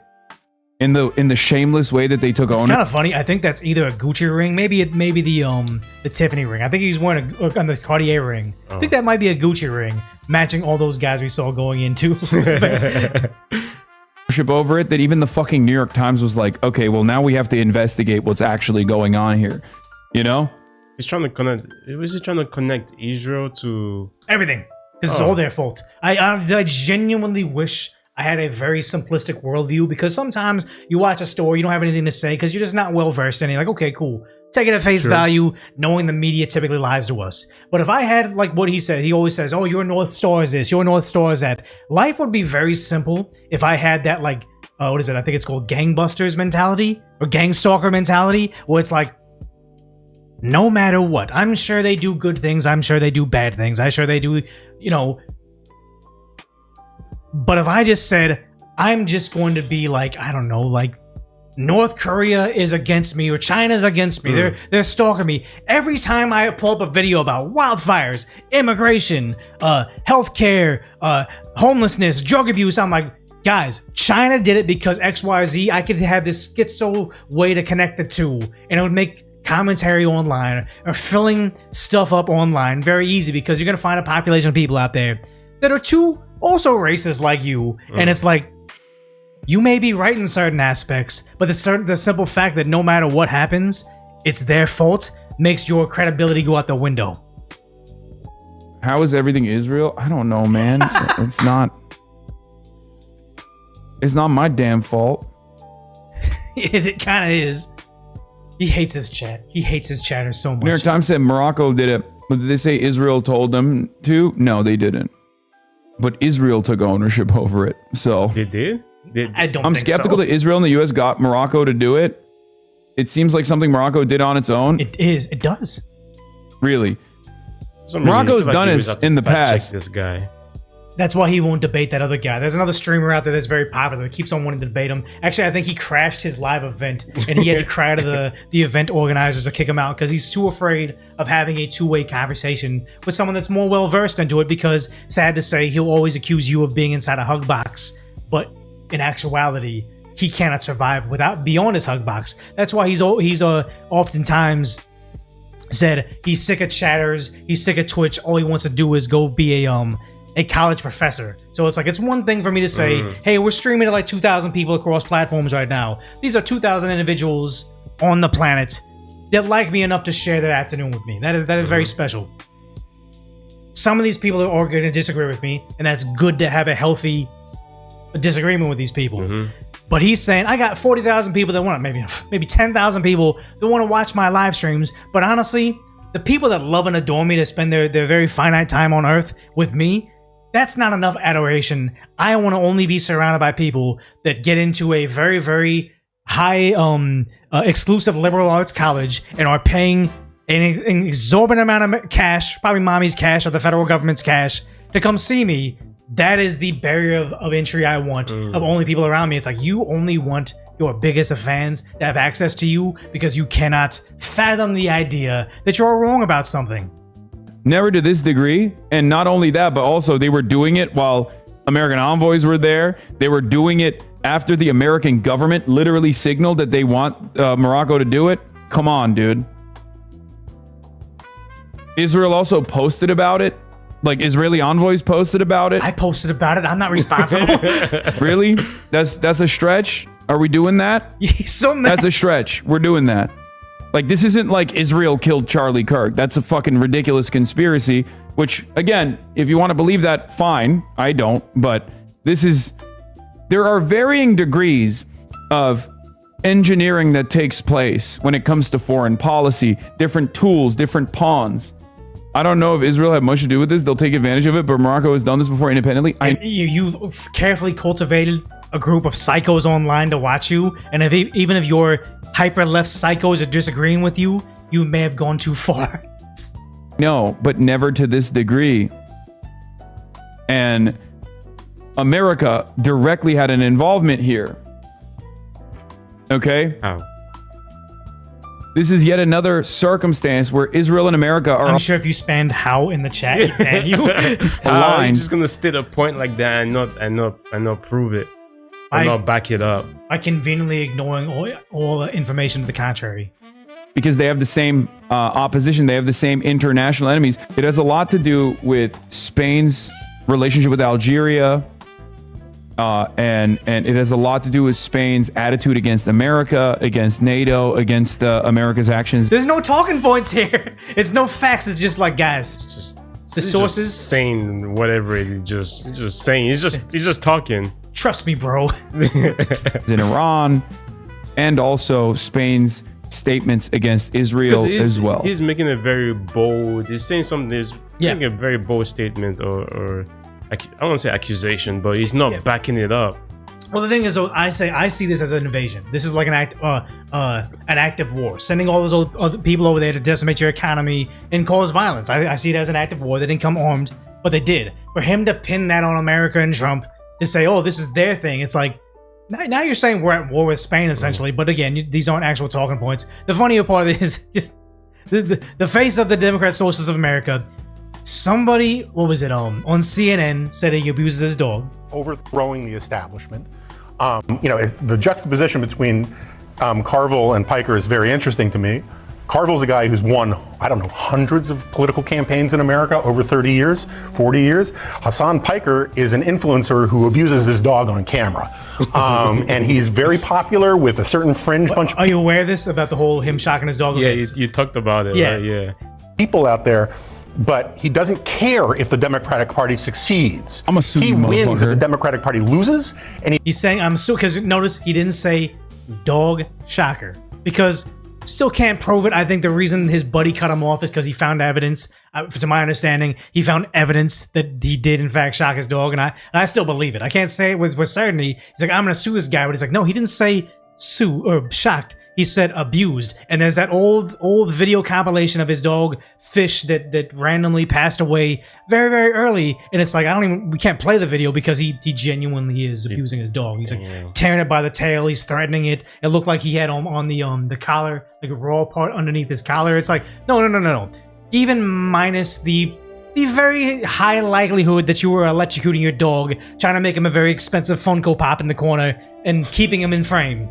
in the shameless way that they took ownership. It's kind of funny. I think that's either a Gucci ring, maybe the Tiffany ring. I think he's wearing the Cartier ring. I think that might be a Gucci ring, matching all those guys we saw going into. Over it, that even the fucking New York Times was like, okay, well now we have to investigate what's actually going on here, you know? Was he trying to connect Israel to everything? This is all their fault. I genuinely wish I had a very simplistic worldview, because sometimes you watch a story, you don't have anything to say because you're just not well versed, and you're like, okay, cool. Take it at face value, knowing the media typically lies to us. But if I had, like what he said, he always says, oh, your North Star is this, your North Star is that. Life would be very simple if I had that, like, what is it? I think it's called gangbusters mentality or gangstalker mentality, where it's like, no matter what, I'm sure they do good things, I'm sure they do bad things, I'm sure they do, you know. But if I just said, I'm just going to be like, I don't know, like North Korea is against me or China's against me, they're stalking me. Every time I pull up a video about wildfires, immigration, healthcare, homelessness, drug abuse, I'm like, guys, China did it because XYZ. I could have this schizo way to connect the two, and it would make commentary online or filling stuff up online very easy, because you're going to find a population of people out there that are too also racist like you, and it's like, you may be right in certain aspects, but the simple fact that no matter what happens, it's their fault makes your credibility go out the window. How is everything Israel? I don't know, man. It's not my damn fault. It kind of is. He hates his chat. He hates his chatters so much. New York Times said Morocco did it. But did they say Israel told them to? No, they didn't. But Israel took ownership over it. So they did? I'm skeptical that Israel and the U.S. got Morocco to do it. It seems like something Morocco did on its own. It is. It does. Really? Morocco's done it in the past. This guy. That's why he won't debate that other guy. There's another streamer out there that's very popular that keeps on wanting to debate him. Actually, I think he crashed his live event, and he had to cry to the event organizers to kick him out because he's too afraid of having a two-way conversation with someone that's more well-versed into it, because, sad to say, he'll always accuse you of being inside a hug box. But in actuality, he cannot survive without beyond his hug box. That's why he's oftentimes said he's sick of chatters, he's sick of Twitch. All he wants to do is go be a college professor. So it's like, it's one thing for me to say, hey, we're streaming to like 2,000 people across platforms right now. These are 2,000 individuals on the planet that like me enough to share their afternoon with me. That is very special. Some of these people are going to disagree with me, and that's good to have a healthy disagreement with these people. But he's saying, I got 40,000 people that want maybe 10,000 people that want to watch my live streams. But honestly, the people that love and adore me, to spend their very finite time on Earth with me, that's not enough adoration. I want to only be surrounded by people that get into a very, very high exclusive liberal arts college and are paying an exorbitant amount of cash, probably mommy's cash or the federal government's cash, to come see me. That is the barrier of entry I want of only people around me. It's like, you only want your biggest of fans to have access to you because you cannot fathom the idea that you're wrong about something. Never to this degree. And not only that, but also they were doing it while American envoys were there. They were doing it after the American government literally signaled that they want Morocco to do it. Come on, dude. Israel also posted about it. Like, Israeli envoys posted about it. I posted about it. I'm not responsible. Really? That's a stretch? Are we doing that? He's so mad. That's a stretch. We're doing that. Like, this isn't like Israel killed Charlie Kirk. That's a fucking ridiculous conspiracy, which, again, if you want to believe that, fine. I don't. But this is... There are varying degrees of engineering that takes place when it comes to foreign policy. Different tools, different pawns. I don't know if Israel had much to do with this. They'll take advantage of it, but Morocco has done this before independently. You carefully cultivated a group of psychos online to watch you, and even if your hyper-left psychos are disagreeing with you, you may have gone too far. No, but never to this degree. And America directly had an involvement here. Okay? How? This is yet another circumstance where Israel and America are... I'm sure if you spanned how in the chat, you can. You're just going to state a point like that and not prove it. And not back it up. By conveniently ignoring all the information to the contrary. Because they have the same opposition. They have the same international enemies. It has a lot to do with Spain's relationship with Algeria. And it has a lot to do with Spain's attitude against America, against NATO, against America's actions. There's no talking points here. It's no facts. It's just like, guys, He's sources just saying whatever he's just saying. He's just talking. Trust me, bro. In Iran, and also Spain's statements against Israel as well. He's making a very bold. He's saying something. He's making a very bold statement, or I don't want to say accusation, but he's not backing it up. Well, the thing is, though, I see this as an invasion. This is like an act of war, sending all those other people over there to decimate your economy and cause violence. I see it as an act of war. They didn't come armed, but they did. For him to pin that on America and Trump, to say, "Oh, this is their thing," it's like now you're saying we're at war with Spain, essentially. But again, these aren't actual talking points. The funnier part of it is just the face of the Democrat Socialists of America. Somebody, what was it? On CNN said he abuses his dog, overthrowing the establishment. The juxtaposition between Carville and Piker is very interesting to me. Carville's a guy who's won, I don't know, hundreds of political campaigns in America over 30 years, 40 years. Hassan Piker is an influencer who abuses his dog on camera. And he's very popular with a certain fringe bunch of people. Are you aware of this, about the whole him shocking his dog? Yeah, you talked about it. Yeah. Right? Yeah. People out there, but he doesn't care if the Democratic Party succeeds. I'm assuming he wins if the Democratic Party loses, and he's saying I'm so, because notice he didn't say dog shocker, because still can't prove it. I think the reason his buddy cut him off is because he found evidence. To my understanding, he found evidence that he did in fact shock his dog, and I still believe it. I can't say it with certainty. He's like, I'm gonna sue this guy, but he's like, no, he didn't say sue or shocked. He said abused. And there's that old video compilation of his dog Fish that randomly passed away very, very early. And it's like, we can't play the video because he genuinely is abusing his dog. He's like tearing it by the tail. He's threatening it. It looked like he had on the collar, like a raw part underneath his collar. It's like, no. Even minus the very high likelihood that you were electrocuting your dog, trying to make him a very expensive Funko Pop in the corner and keeping him in frame.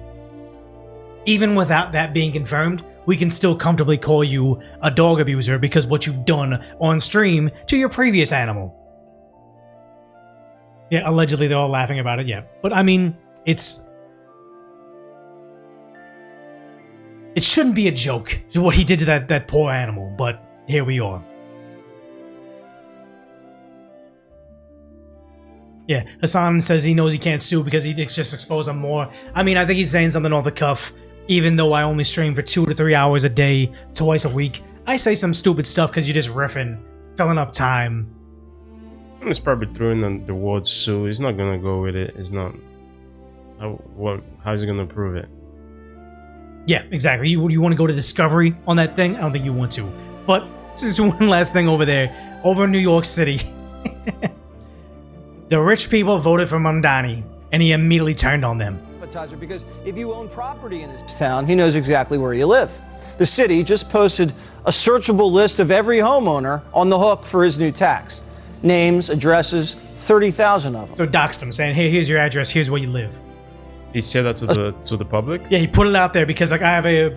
Even without that being confirmed, we can still comfortably call you a dog abuser because what you've done on stream to your previous animal. Yeah, allegedly they're all laughing about it, yeah. But I mean, it shouldn't be a joke what he did to that poor animal, but here we are. Yeah, Hassan says he knows he can't sue because he just expose him more. I mean, I think he's saying something off the cuff. Even though I only stream for 2 to 3 hours a day, twice a week, I say some stupid stuff because you're just riffing, filling up time. He's probably throwing on the word sue. He's not gonna go with it. It's not. How's he gonna prove it? Yeah, exactly. You want to go to discovery on that thing? I don't think you want to. But this is one last thing over there. Over in New York City. The rich people voted for Mamdani, and he immediately turned on them. Because if you own property in this town, he knows exactly where you live. The city just posted a searchable list of every homeowner on the hook for his new tax. Names, addresses, 30,000 of them. So doxed him, saying, hey, here's your address, here's where you live. He said that to the public? Yeah, he put it out there because like I have a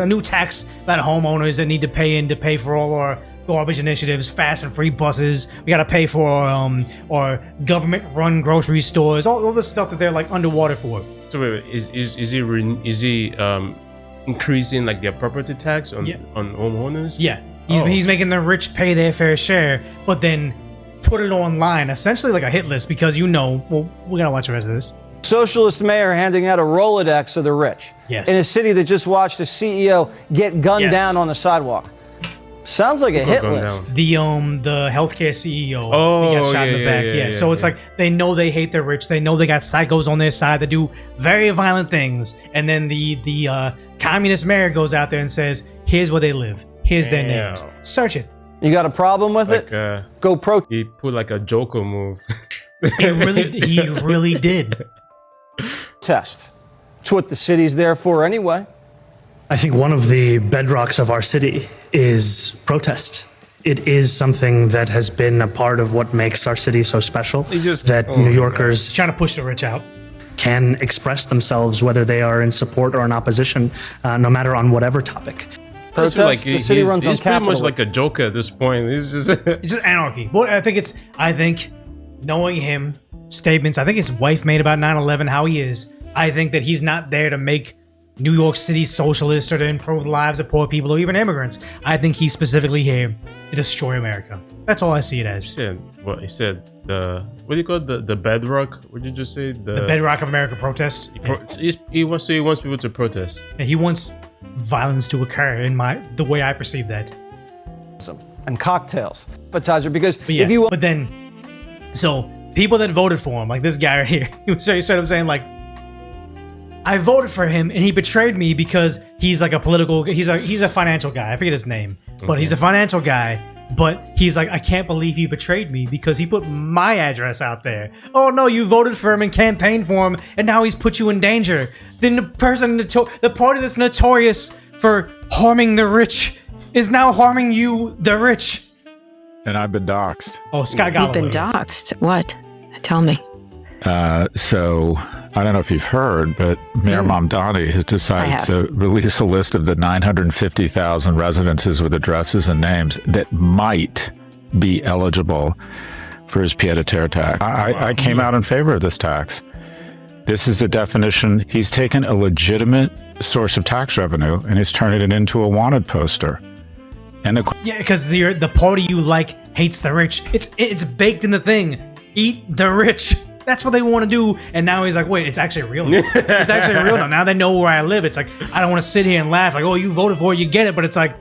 new tax about homeowners that need to pay for all our garbage initiatives, fast and free buses. We got to pay for our government-run grocery stores, all the stuff that they're like underwater for. So wait, is he increasing like their property tax on homeowners? Yeah, he's making the rich pay their fair share, but then put it online, essentially like a hit list because we gotta watch the rest of this. Socialist mayor handing out a Rolodex of the rich. Yes. In a city that just watched a CEO get gunned down on the sidewalk. Sounds like a hit list. The healthcare CEO got shot in the back. Yeah. So it's like they know they hate the rich. They know they got psychos on their side that do very violent things. And then the communist mayor goes out there and says, "Here's where they live. Here's their names. Search it." You got a problem with it? Go pro. He put like a Joker move. He really did. Test. It's what the city's there for anyway. I think one of the bedrocks of our city is protest. It is something that has been a part of what makes our city so special. New Yorkers trying to push the rich out can express themselves whether they are in support or in opposition, no matter on whatever topic. Like he's pretty much like a Joker at this point. It's just anarchy. Well, I think knowing him, statements I think his wife made about 9/11, how he is, I think that he's not there to make New York City socialists or to improve the lives of poor people or even immigrants. I think he's specifically here to destroy America. That's all I see it as. He said what do you call it? The bedrock? What did you just say? The bedrock of America protest. He wants people to protest. Yeah, he wants violence to occur in the way I perceive that. And cocktails, appetizer, because but then, so people that voted for him, like this guy right here, he was straight up saying like, I voted for him and he betrayed me because he's like he's a financial guy. I forget his name, but he's a financial guy. But he's like, I can't believe he betrayed me because he put my address out there. Oh no, you voted for him and campaigned for him, and now he's put you in danger. Then the party that's notorious for harming the rich is now harming you, the rich. And I've been doxxed. Oh, Scott Galloway. You've been doxxed. What? Tell me. So I don't know if you've heard, but Mayor Mamdani has decided to release a list of the 950,000 residences with addresses and names that might be eligible for his pied-à-terre tax. I came out in favor of this tax. This is the definition. He's taken a legitimate source of tax revenue and he's turning it into a wanted poster. And because the party you like hates the rich. It's baked in the thing. Eat the rich. That's what they want to do. And now he's like, wait, it's actually real now. It's actually real now. Now they know where I live. It's like, I don't want to sit here and laugh like, oh, you voted for it, you get it. But it's like,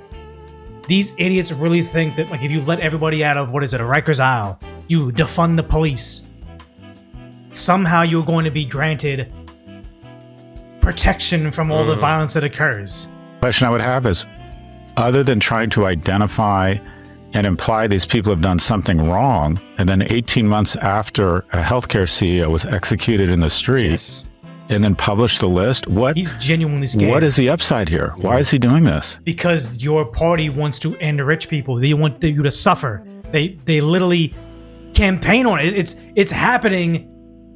these idiots really think that like if you let everybody out of, a Rikers Isle, you defund the police, somehow you're going to be granted protection from all the violence that occurs. Question I would have is, other than trying to identify and imply these people have done something wrong, and then 18 months after a healthcare CEO was executed in the streets, and then publish the list, he's genuinely scared. What is the upside here? Why is he doing this? Because your party wants to end rich people. They want you to suffer. They literally campaign on it. It's happening,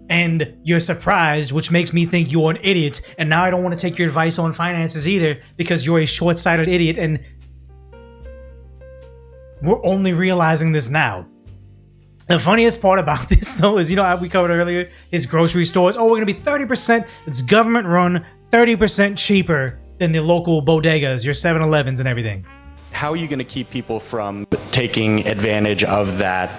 and you're surprised, which makes me think you're an idiot. And now I don't want to take your advice on finances either, because you're a short-sighted idiot, and we're only realizing this now. The funniest part about this, though, is, we covered earlier, his grocery stores. Oh, we're going to be 30%, it's government run, 30% cheaper than the local bodegas, your 7-Elevens and everything. How are you going to keep people from taking advantage of that,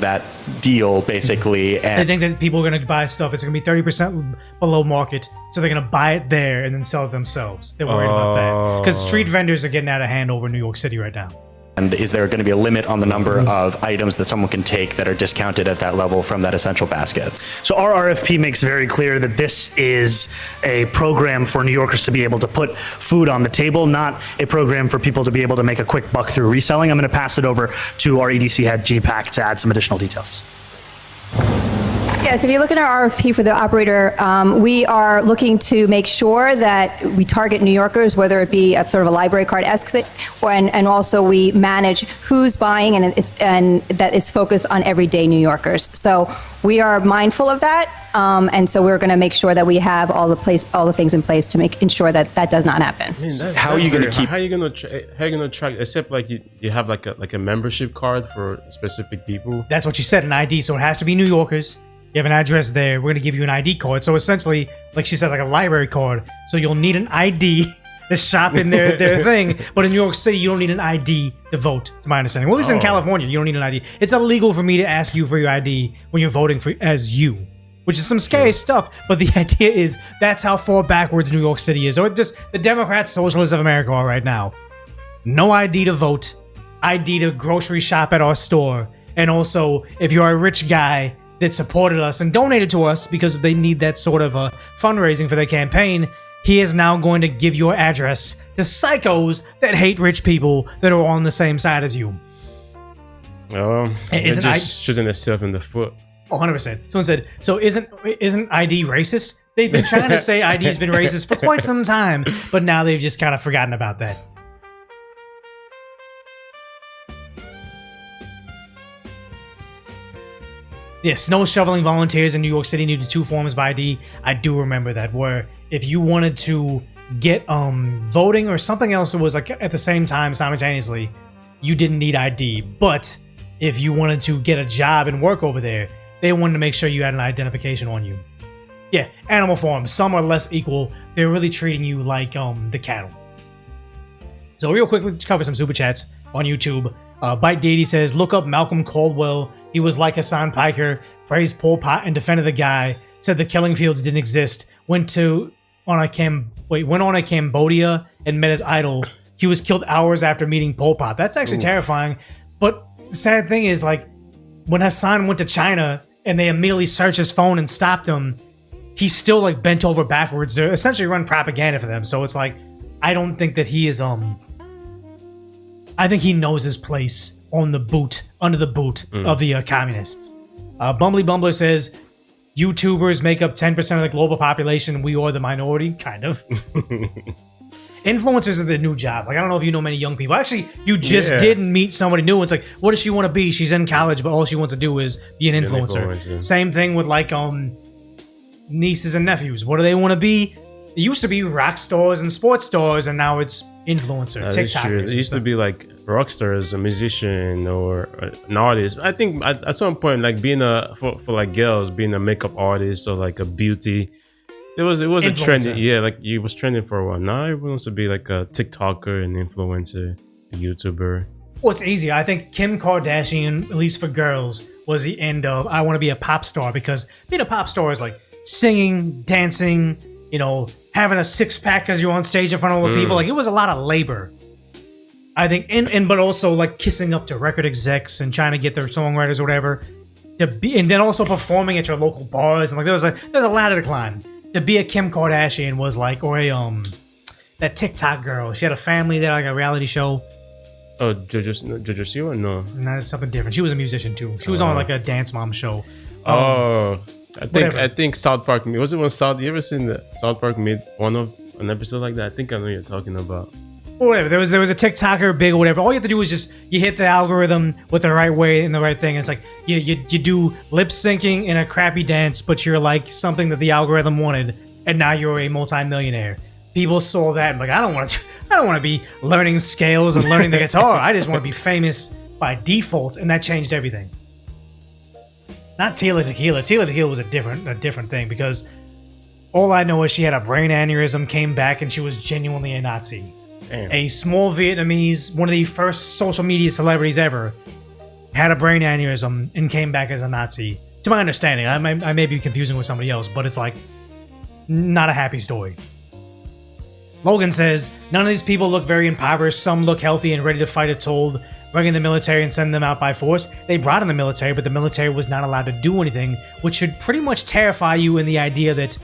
that deal, basically? And I think that people are going to buy stuff. It's going to be 30% below market, so they're going to buy it there and then sell it themselves. They're worried about that. Because street vendors are getting out of hand over New York City right now. And is there going to be a limit on the number of items that someone can take that are discounted at that level from that essential basket? So our RFP makes very clear that this is a program for New Yorkers to be able to put food on the table, not a program for people to be able to make a quick buck through reselling. I'm going to pass it over to our EDC head, G-Pack, to add some additional details. Yes, if you look at our RFP for the operator, we are looking to make sure that we target New Yorkers, whether it be at sort of a library card-esque thing, and also we manage who's buying and that is focused on everyday New Yorkers. So we are mindful of that, and so we're going to make sure that we have all the things in place to ensure that that does not happen. How are you going to keep? How are you going to track? Except like you have like a membership card for specific people. That's what you said, an ID. So it has to be New Yorkers. You have an address there, we're going to give you an ID card. So essentially, like she said, like a library card. So you'll need an ID to shop in their thing. But in New York City, you don't need an ID to vote, to my understanding. Well, at least in California, you don't need an ID. It's illegal for me to ask you for your ID when you're voting as you, which is some scary stuff. But the idea is that's how far backwards New York City is. Or just the Democrats, socialists of America are right now. No ID to vote, ID to grocery shop at our store. And also, if you're a rich guy that supported us and donated to us because they need that sort of fundraising for their campaign, he is now going to give your address to psychos that hate rich people that are on the same side as you. Isn't just shooting themselves in the foot. 100%. Someone said, so isn't ID racist? They've been trying to say ID's been racist for quite some time, but now they've just kind of forgotten about that. Yeah, snow shoveling volunteers in New York City needed 2 forms of ID. I do remember that, where if you wanted to get voting or something else that was like at the same time simultaneously, you didn't need ID. But if you wanted to get a job and work over there, they wanted to make sure you had an identification on you. Yeah, animal farms. Some are less equal. They're really treating you like the cattle. So real quickly, let's cover some super chats on YouTube. Bite Deity says, look up Malcolm Caldwell. He was like Hassan Piker, praised Pol Pot and defended the guy, said the killing fields didn't exist, went on a Cambodia and met his idol. He was killed hours after meeting Pol Pot. That's actually terrifying. But the sad thing is, like, when Hassan went to China and they immediately searched his phone and stopped him, he still like bent over backwards to essentially run propaganda for them. So it's like, I don't think that he is I think he knows his place on the boot, under the boot of the communists. Bumbly Bumbler says, YouTubers make up 10% of the global population. We are the minority, kind of. Influencers are the new job. Like, I don't know if you know many young people. Actually, you just didn't meet somebody new. It's like, what does she want to be? She's in college, but all she wants to do is be an influencer. Same thing with like nieces and nephews. What do they want to be? It used to be rock stars and sports stars, and now it's influencer, TikTokers. It used to be like rock stars, a musician, or an artist. I think at some point, like being for like girls, being a makeup artist or like a beauty, it was a trending. Yeah, like it was trending for a while. Now everyone wants to be like a TikToker, an influencer, a YouTuber. Well, it's easy. I think Kim Kardashian, at least for girls, was the end of I want to be a pop star, because being a pop star is like singing, dancing, you know, having a six-pack because you're on stage in front of all the people. Like, it was a lot of labor, I think, and but also like kissing up to record execs and trying to get their songwriters or whatever to be, and then also performing at your local bars, and like there's a ladder to climb. To be a Kim Kardashian was like, or a that TikTok girl. She had a family there, like a reality show. Oh, JoJo Siwa? No, that's something different. She was a musician too. She was on like a Dance Mom show. I think South Park. Was it when you ever seen the South Park made an episode like that? I think I know what you're talking about. Or whatever. There was a TikToker big or whatever. All you have to do is just you hit the algorithm with the right way and the right thing. It's like you do lip syncing in a crappy dance, but you're like something that the algorithm wanted, and now you're a multi-millionaire. People saw that and like, I don't want to be learning scales and learning the guitar. I just want to be famous by default, and that changed everything. Not Tila Tequila. Tila Tequila was a different thing, because all I know is she had a brain aneurysm, came back, and she was genuinely a Nazi. Damn. A small Vietnamese, one of the first social media celebrities ever, had a brain aneurysm and came back as a Nazi. To my understanding, I may be confusing with somebody else, but it's like not a happy story. Logan says, none of these people look very impoverished. Some look healthy and ready to fight if told. Bringing the military and sending them out by force. They brought in the military, but the military was not allowed to do anything, which should pretty much terrify you in the idea that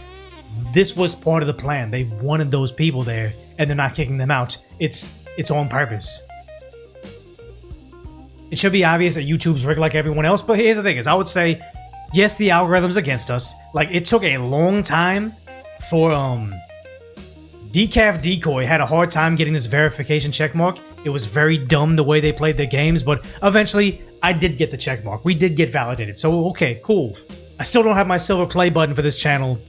this was part of the plan. They wanted those people there, and they're not kicking them out. It's on purpose. It should be obvious that YouTube's rigged like everyone else, but here's the thing: is I would say, yes, the algorithm's against us. Like, it took a long time for Decaf Decoy had a hard time getting this verification checkmark. It was very dumb the way they played their games, but eventually I did get the checkmark. We did get validated. So, okay, cool. I still don't have my silver play button for this channel.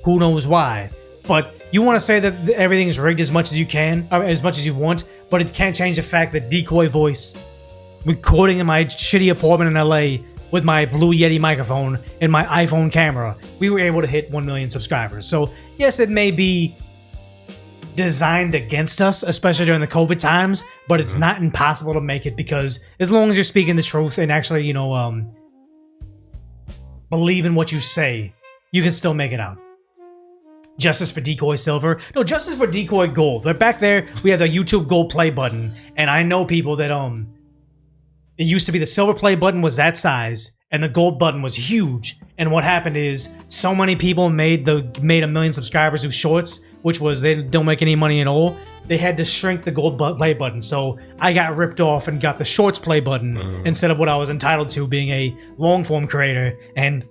Who knows why? But you want to say that everything's rigged as much as you can, or as much as you want, but it can't change the fact that Decoy Voice, recording in my shitty apartment in LA with my Blue Yeti microphone and my iPhone camera, we were able to hit 1 million subscribers. So, yes, it may be designed against us, especially during the COVID times, but it's not impossible to make it, because as long as you're speaking the truth and actually, you know, believe in what you say, you can still make it out. Justice for Decoy Silver. No, Justice for Decoy Gold. But back there, we have the YouTube Gold Play button, and I know people that, it used to be the silver play button was that size, and the gold button was huge. And what happened is, so many people made 1 million subscribers with shorts, which was they don't make any money at all. They had to shrink the gold play button. So I got ripped off and got the shorts play button instead of what I was entitled to, being a long form creator. And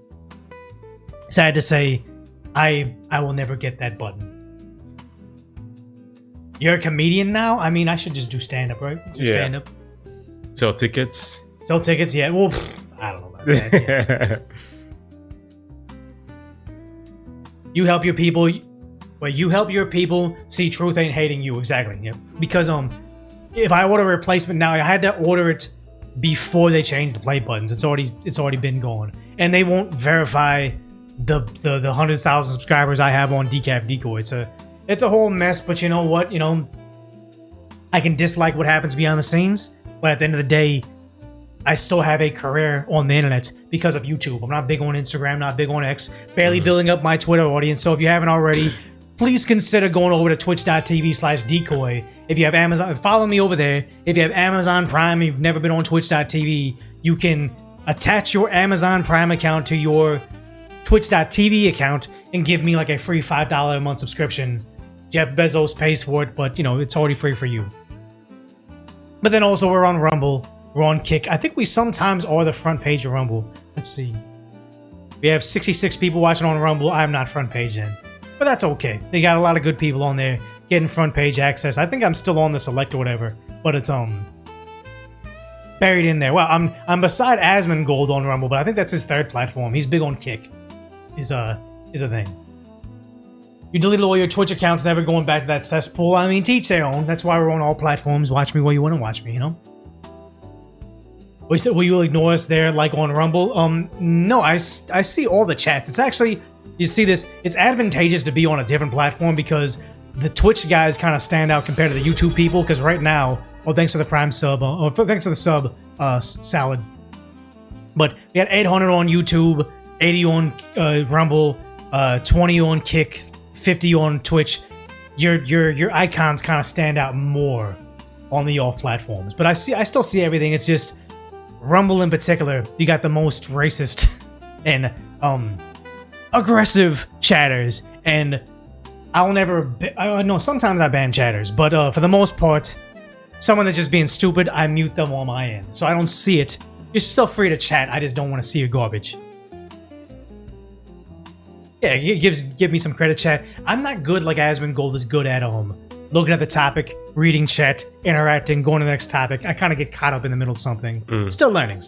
sad to say, I will never get that button. You're a comedian now? I mean, I should just do stand up, right? Stand up. Sell tickets. Yeah. Well, I don't know about that. Yeah. You help your people. But you help your people see truth ain't hating you. Exactly. Yeah. Because if I order a replacement now, I had to order it before they changed the play buttons. It's already been gone, and they won't verify the 100,000 subscribers I have on Decaf Decoy. It's a whole mess, but you know what? You know, I can dislike what happens behind the scenes, but at the end of the day, I still have a career on the internet because of YouTube. I'm not big on Instagram, not big on X, barely building up my Twitter audience. So if you haven't already, please consider going over to twitch.tv/decoy. If you have Amazon, follow me over there. If you have Amazon Prime, you've never been on twitch.tv, you can attach your Amazon Prime account to your twitch.tv account and give me like a free $5 a month subscription. Jeff Bezos pays for it, but you know, it's already free for you. But then also we're on Rumble, we're on Kick. I think we sometimes are the front page of Rumble. Let's see. We have 66 people watching on Rumble. I'm not front page in, but that's okay. They got a lot of good people on there getting front page access. I think I'm still on the select or whatever, but it's buried in there. Well, I'm beside Asmongold on Rumble, but I think that's his third platform. He's big on Kick. Is a thing. You deleted all your Twitch accounts, never going back to that cesspool. I mean, to each their own. That's why we're on all platforms. Watch me where you want to watch me, you know? Will you ignore us there, like on Rumble? No, I see all the chats. It's actually, you see this, it's advantageous to be on a different platform because the Twitch guys kind of stand out compared to the YouTube people, because right now, thanks for the Prime sub, thanks for the sub, Salad. But we had 800 on YouTube, 80 on Rumble, 20 on Kick, 50 on Twitch. Your icons kind of stand out more on the off platforms, but I still see everything. It's just Rumble in particular, you got the most racist and aggressive chatters, and I'll never I know sometimes I ban chatters, but for the most part, someone that's just being stupid, I mute them on my end, so I don't see it. You're still free to chat, I just don't want to see your garbage. Yeah, give me some credit, chat. I'm not good like Asmongold is good at looking at the topic, reading chat, interacting, going to the next topic. I kind of get caught up in the middle of something. Still learning.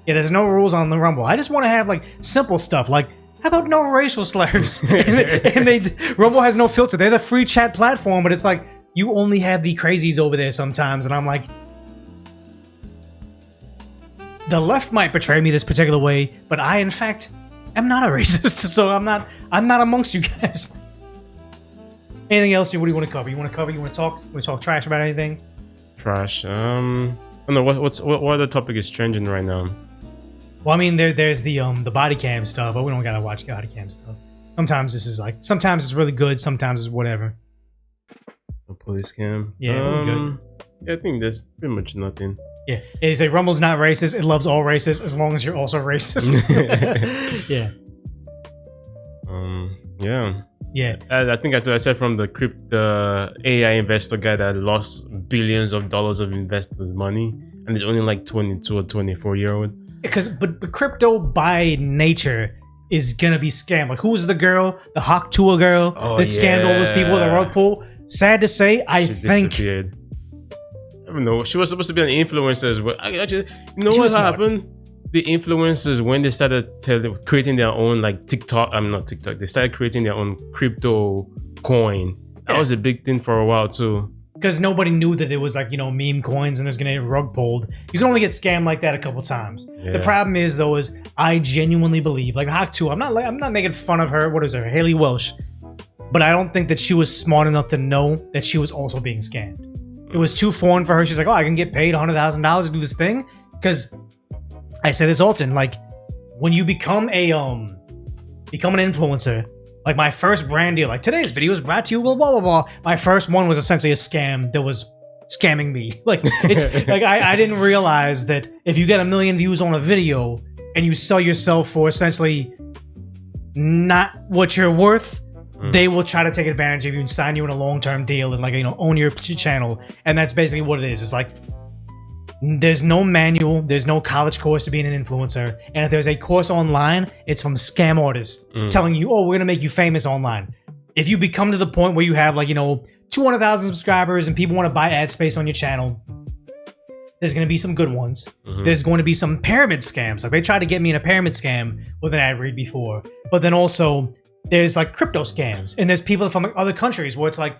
Yeah, there's no rules on the Rumble. I just want to have like simple stuff, like how about no racial slurs? and Rumble has no filter. They're the free chat platform, but it's like you only have the crazies over there sometimes, and I'm like, the left might portray me this particular way, but I, in fact, am not a racist, so I'm not amongst you guys. Anything else? What do you want to cover? You want to talk? You want to talk trash about anything? Trash. I don't know what other topic is trending right now. Well, I mean, there's the body cam stuff, but we don't gotta watch body cam stuff. Sometimes it's really good, sometimes it's whatever. A police cam. Yeah, we're good. Yeah, I think there's pretty much nothing. Yeah, they say Rumble's not racist. It loves all racists as long as you're also racist. Yeah. Yeah. Yeah. I think I said from the AI investor guy that lost billions of dollars of investors' money, and he's only like 22 or 24-year-old. But crypto by nature is gonna be scammed. Like, who was the girl, the Hawk Tua girl that scammed all those people with a rug pull? Sad to say, I think. Disappeared. I don't know. She was supposed to be an influencer as well. You know what happened? The influencers, when they started creating their own like TikTok, not TikTok, they started creating their own crypto coin. That was a big thing for a while too. Because nobody knew that it was like, meme coins and it's gonna get rug pulled. You can only get scammed like that a couple times. Yeah. The problem is though, is I genuinely believe, like Hawk 2, I'm not making fun of her. What is her? Haley Welsh. But I don't think that she was smart enough to know that she was also being scammed. It was too foreign for her. She's like, oh, I can get paid $100,000 to do this thing. Because I say this often, like when you become an influencer, like my first brand deal, like today's video is brought to you, blah, blah, blah, blah. My first one was essentially a scam that was scamming me. Like, it's like I didn't realize that if you get 1 million views on a video and you sell yourself for essentially not what you're worth, they will try to take advantage of you and sign you in a long-term deal and like, own your channel. And that's basically what it is. It's like, there's no manual, there's no college course to being an influencer. And if there's a course online, it's from scam artists telling you, oh, we're gonna make you famous online. If you become to the point where you have like, 200,000 subscribers and people want to buy ad space on your channel, there's gonna be some good ones. There's going to be some pyramid scams. Like they tried to get me in a pyramid scam with an ad read before. But then also, there's like crypto scams, and there's people from other countries where it's like,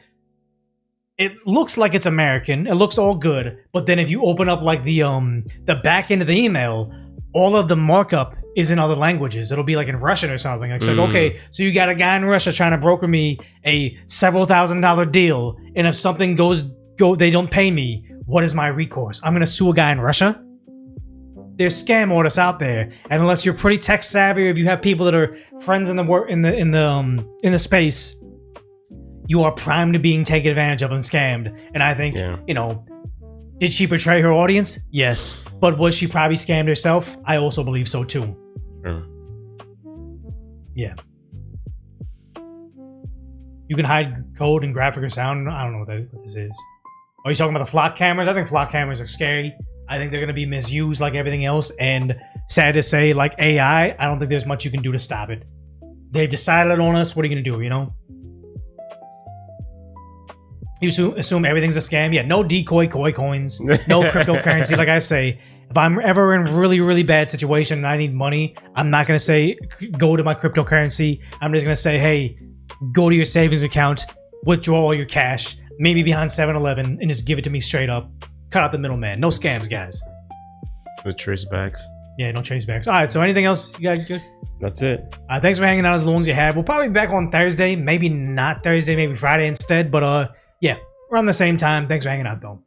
it looks like it's American, it looks all good, but then if you open up like the back end of the email, all of the markup is in other languages. It'll be like in Russian or something. It's like, okay, so you got a guy in Russia trying to broker me a several $1,000 deal, and if something they don't pay me, what is my recourse? I'm gonna sue a guy in Russia? There's scam artists out there, and unless you're pretty tech savvy, or if you have people that are friends in the space, you are primed to being taken advantage of and scammed. And I think, did she betray her audience? Yes. But was she probably scammed herself? I also believe so too. Sure. Yeah. You can hide code and graphic or sound. I don't know what this is. Are you talking about the flock cameras? I think flock cameras are scary. I think they're going to be misused like everything else. And sad to say, like AI, I don't think there's much you can do to stop it. They've decided on us. What are you going to do, You assume everything's a scam? Yeah, no decoy koi coins, no cryptocurrency. Like I say, if I'm ever in really, really bad situation and I need money, I'm not going to say, go to my cryptocurrency. I'm just going to say, hey, go to your savings account, withdraw all your cash, maybe behind 7-Eleven, and just give it to me straight up. Cut out the middleman. No scams, guys. The tracebacks. Yeah, no tracebacks. All right, so anything else you got good? That's it. Thanks for hanging out as long as you have. We'll probably be back on Thursday. Maybe not Thursday, maybe Friday instead. But yeah, around the same time. Thanks for hanging out, though.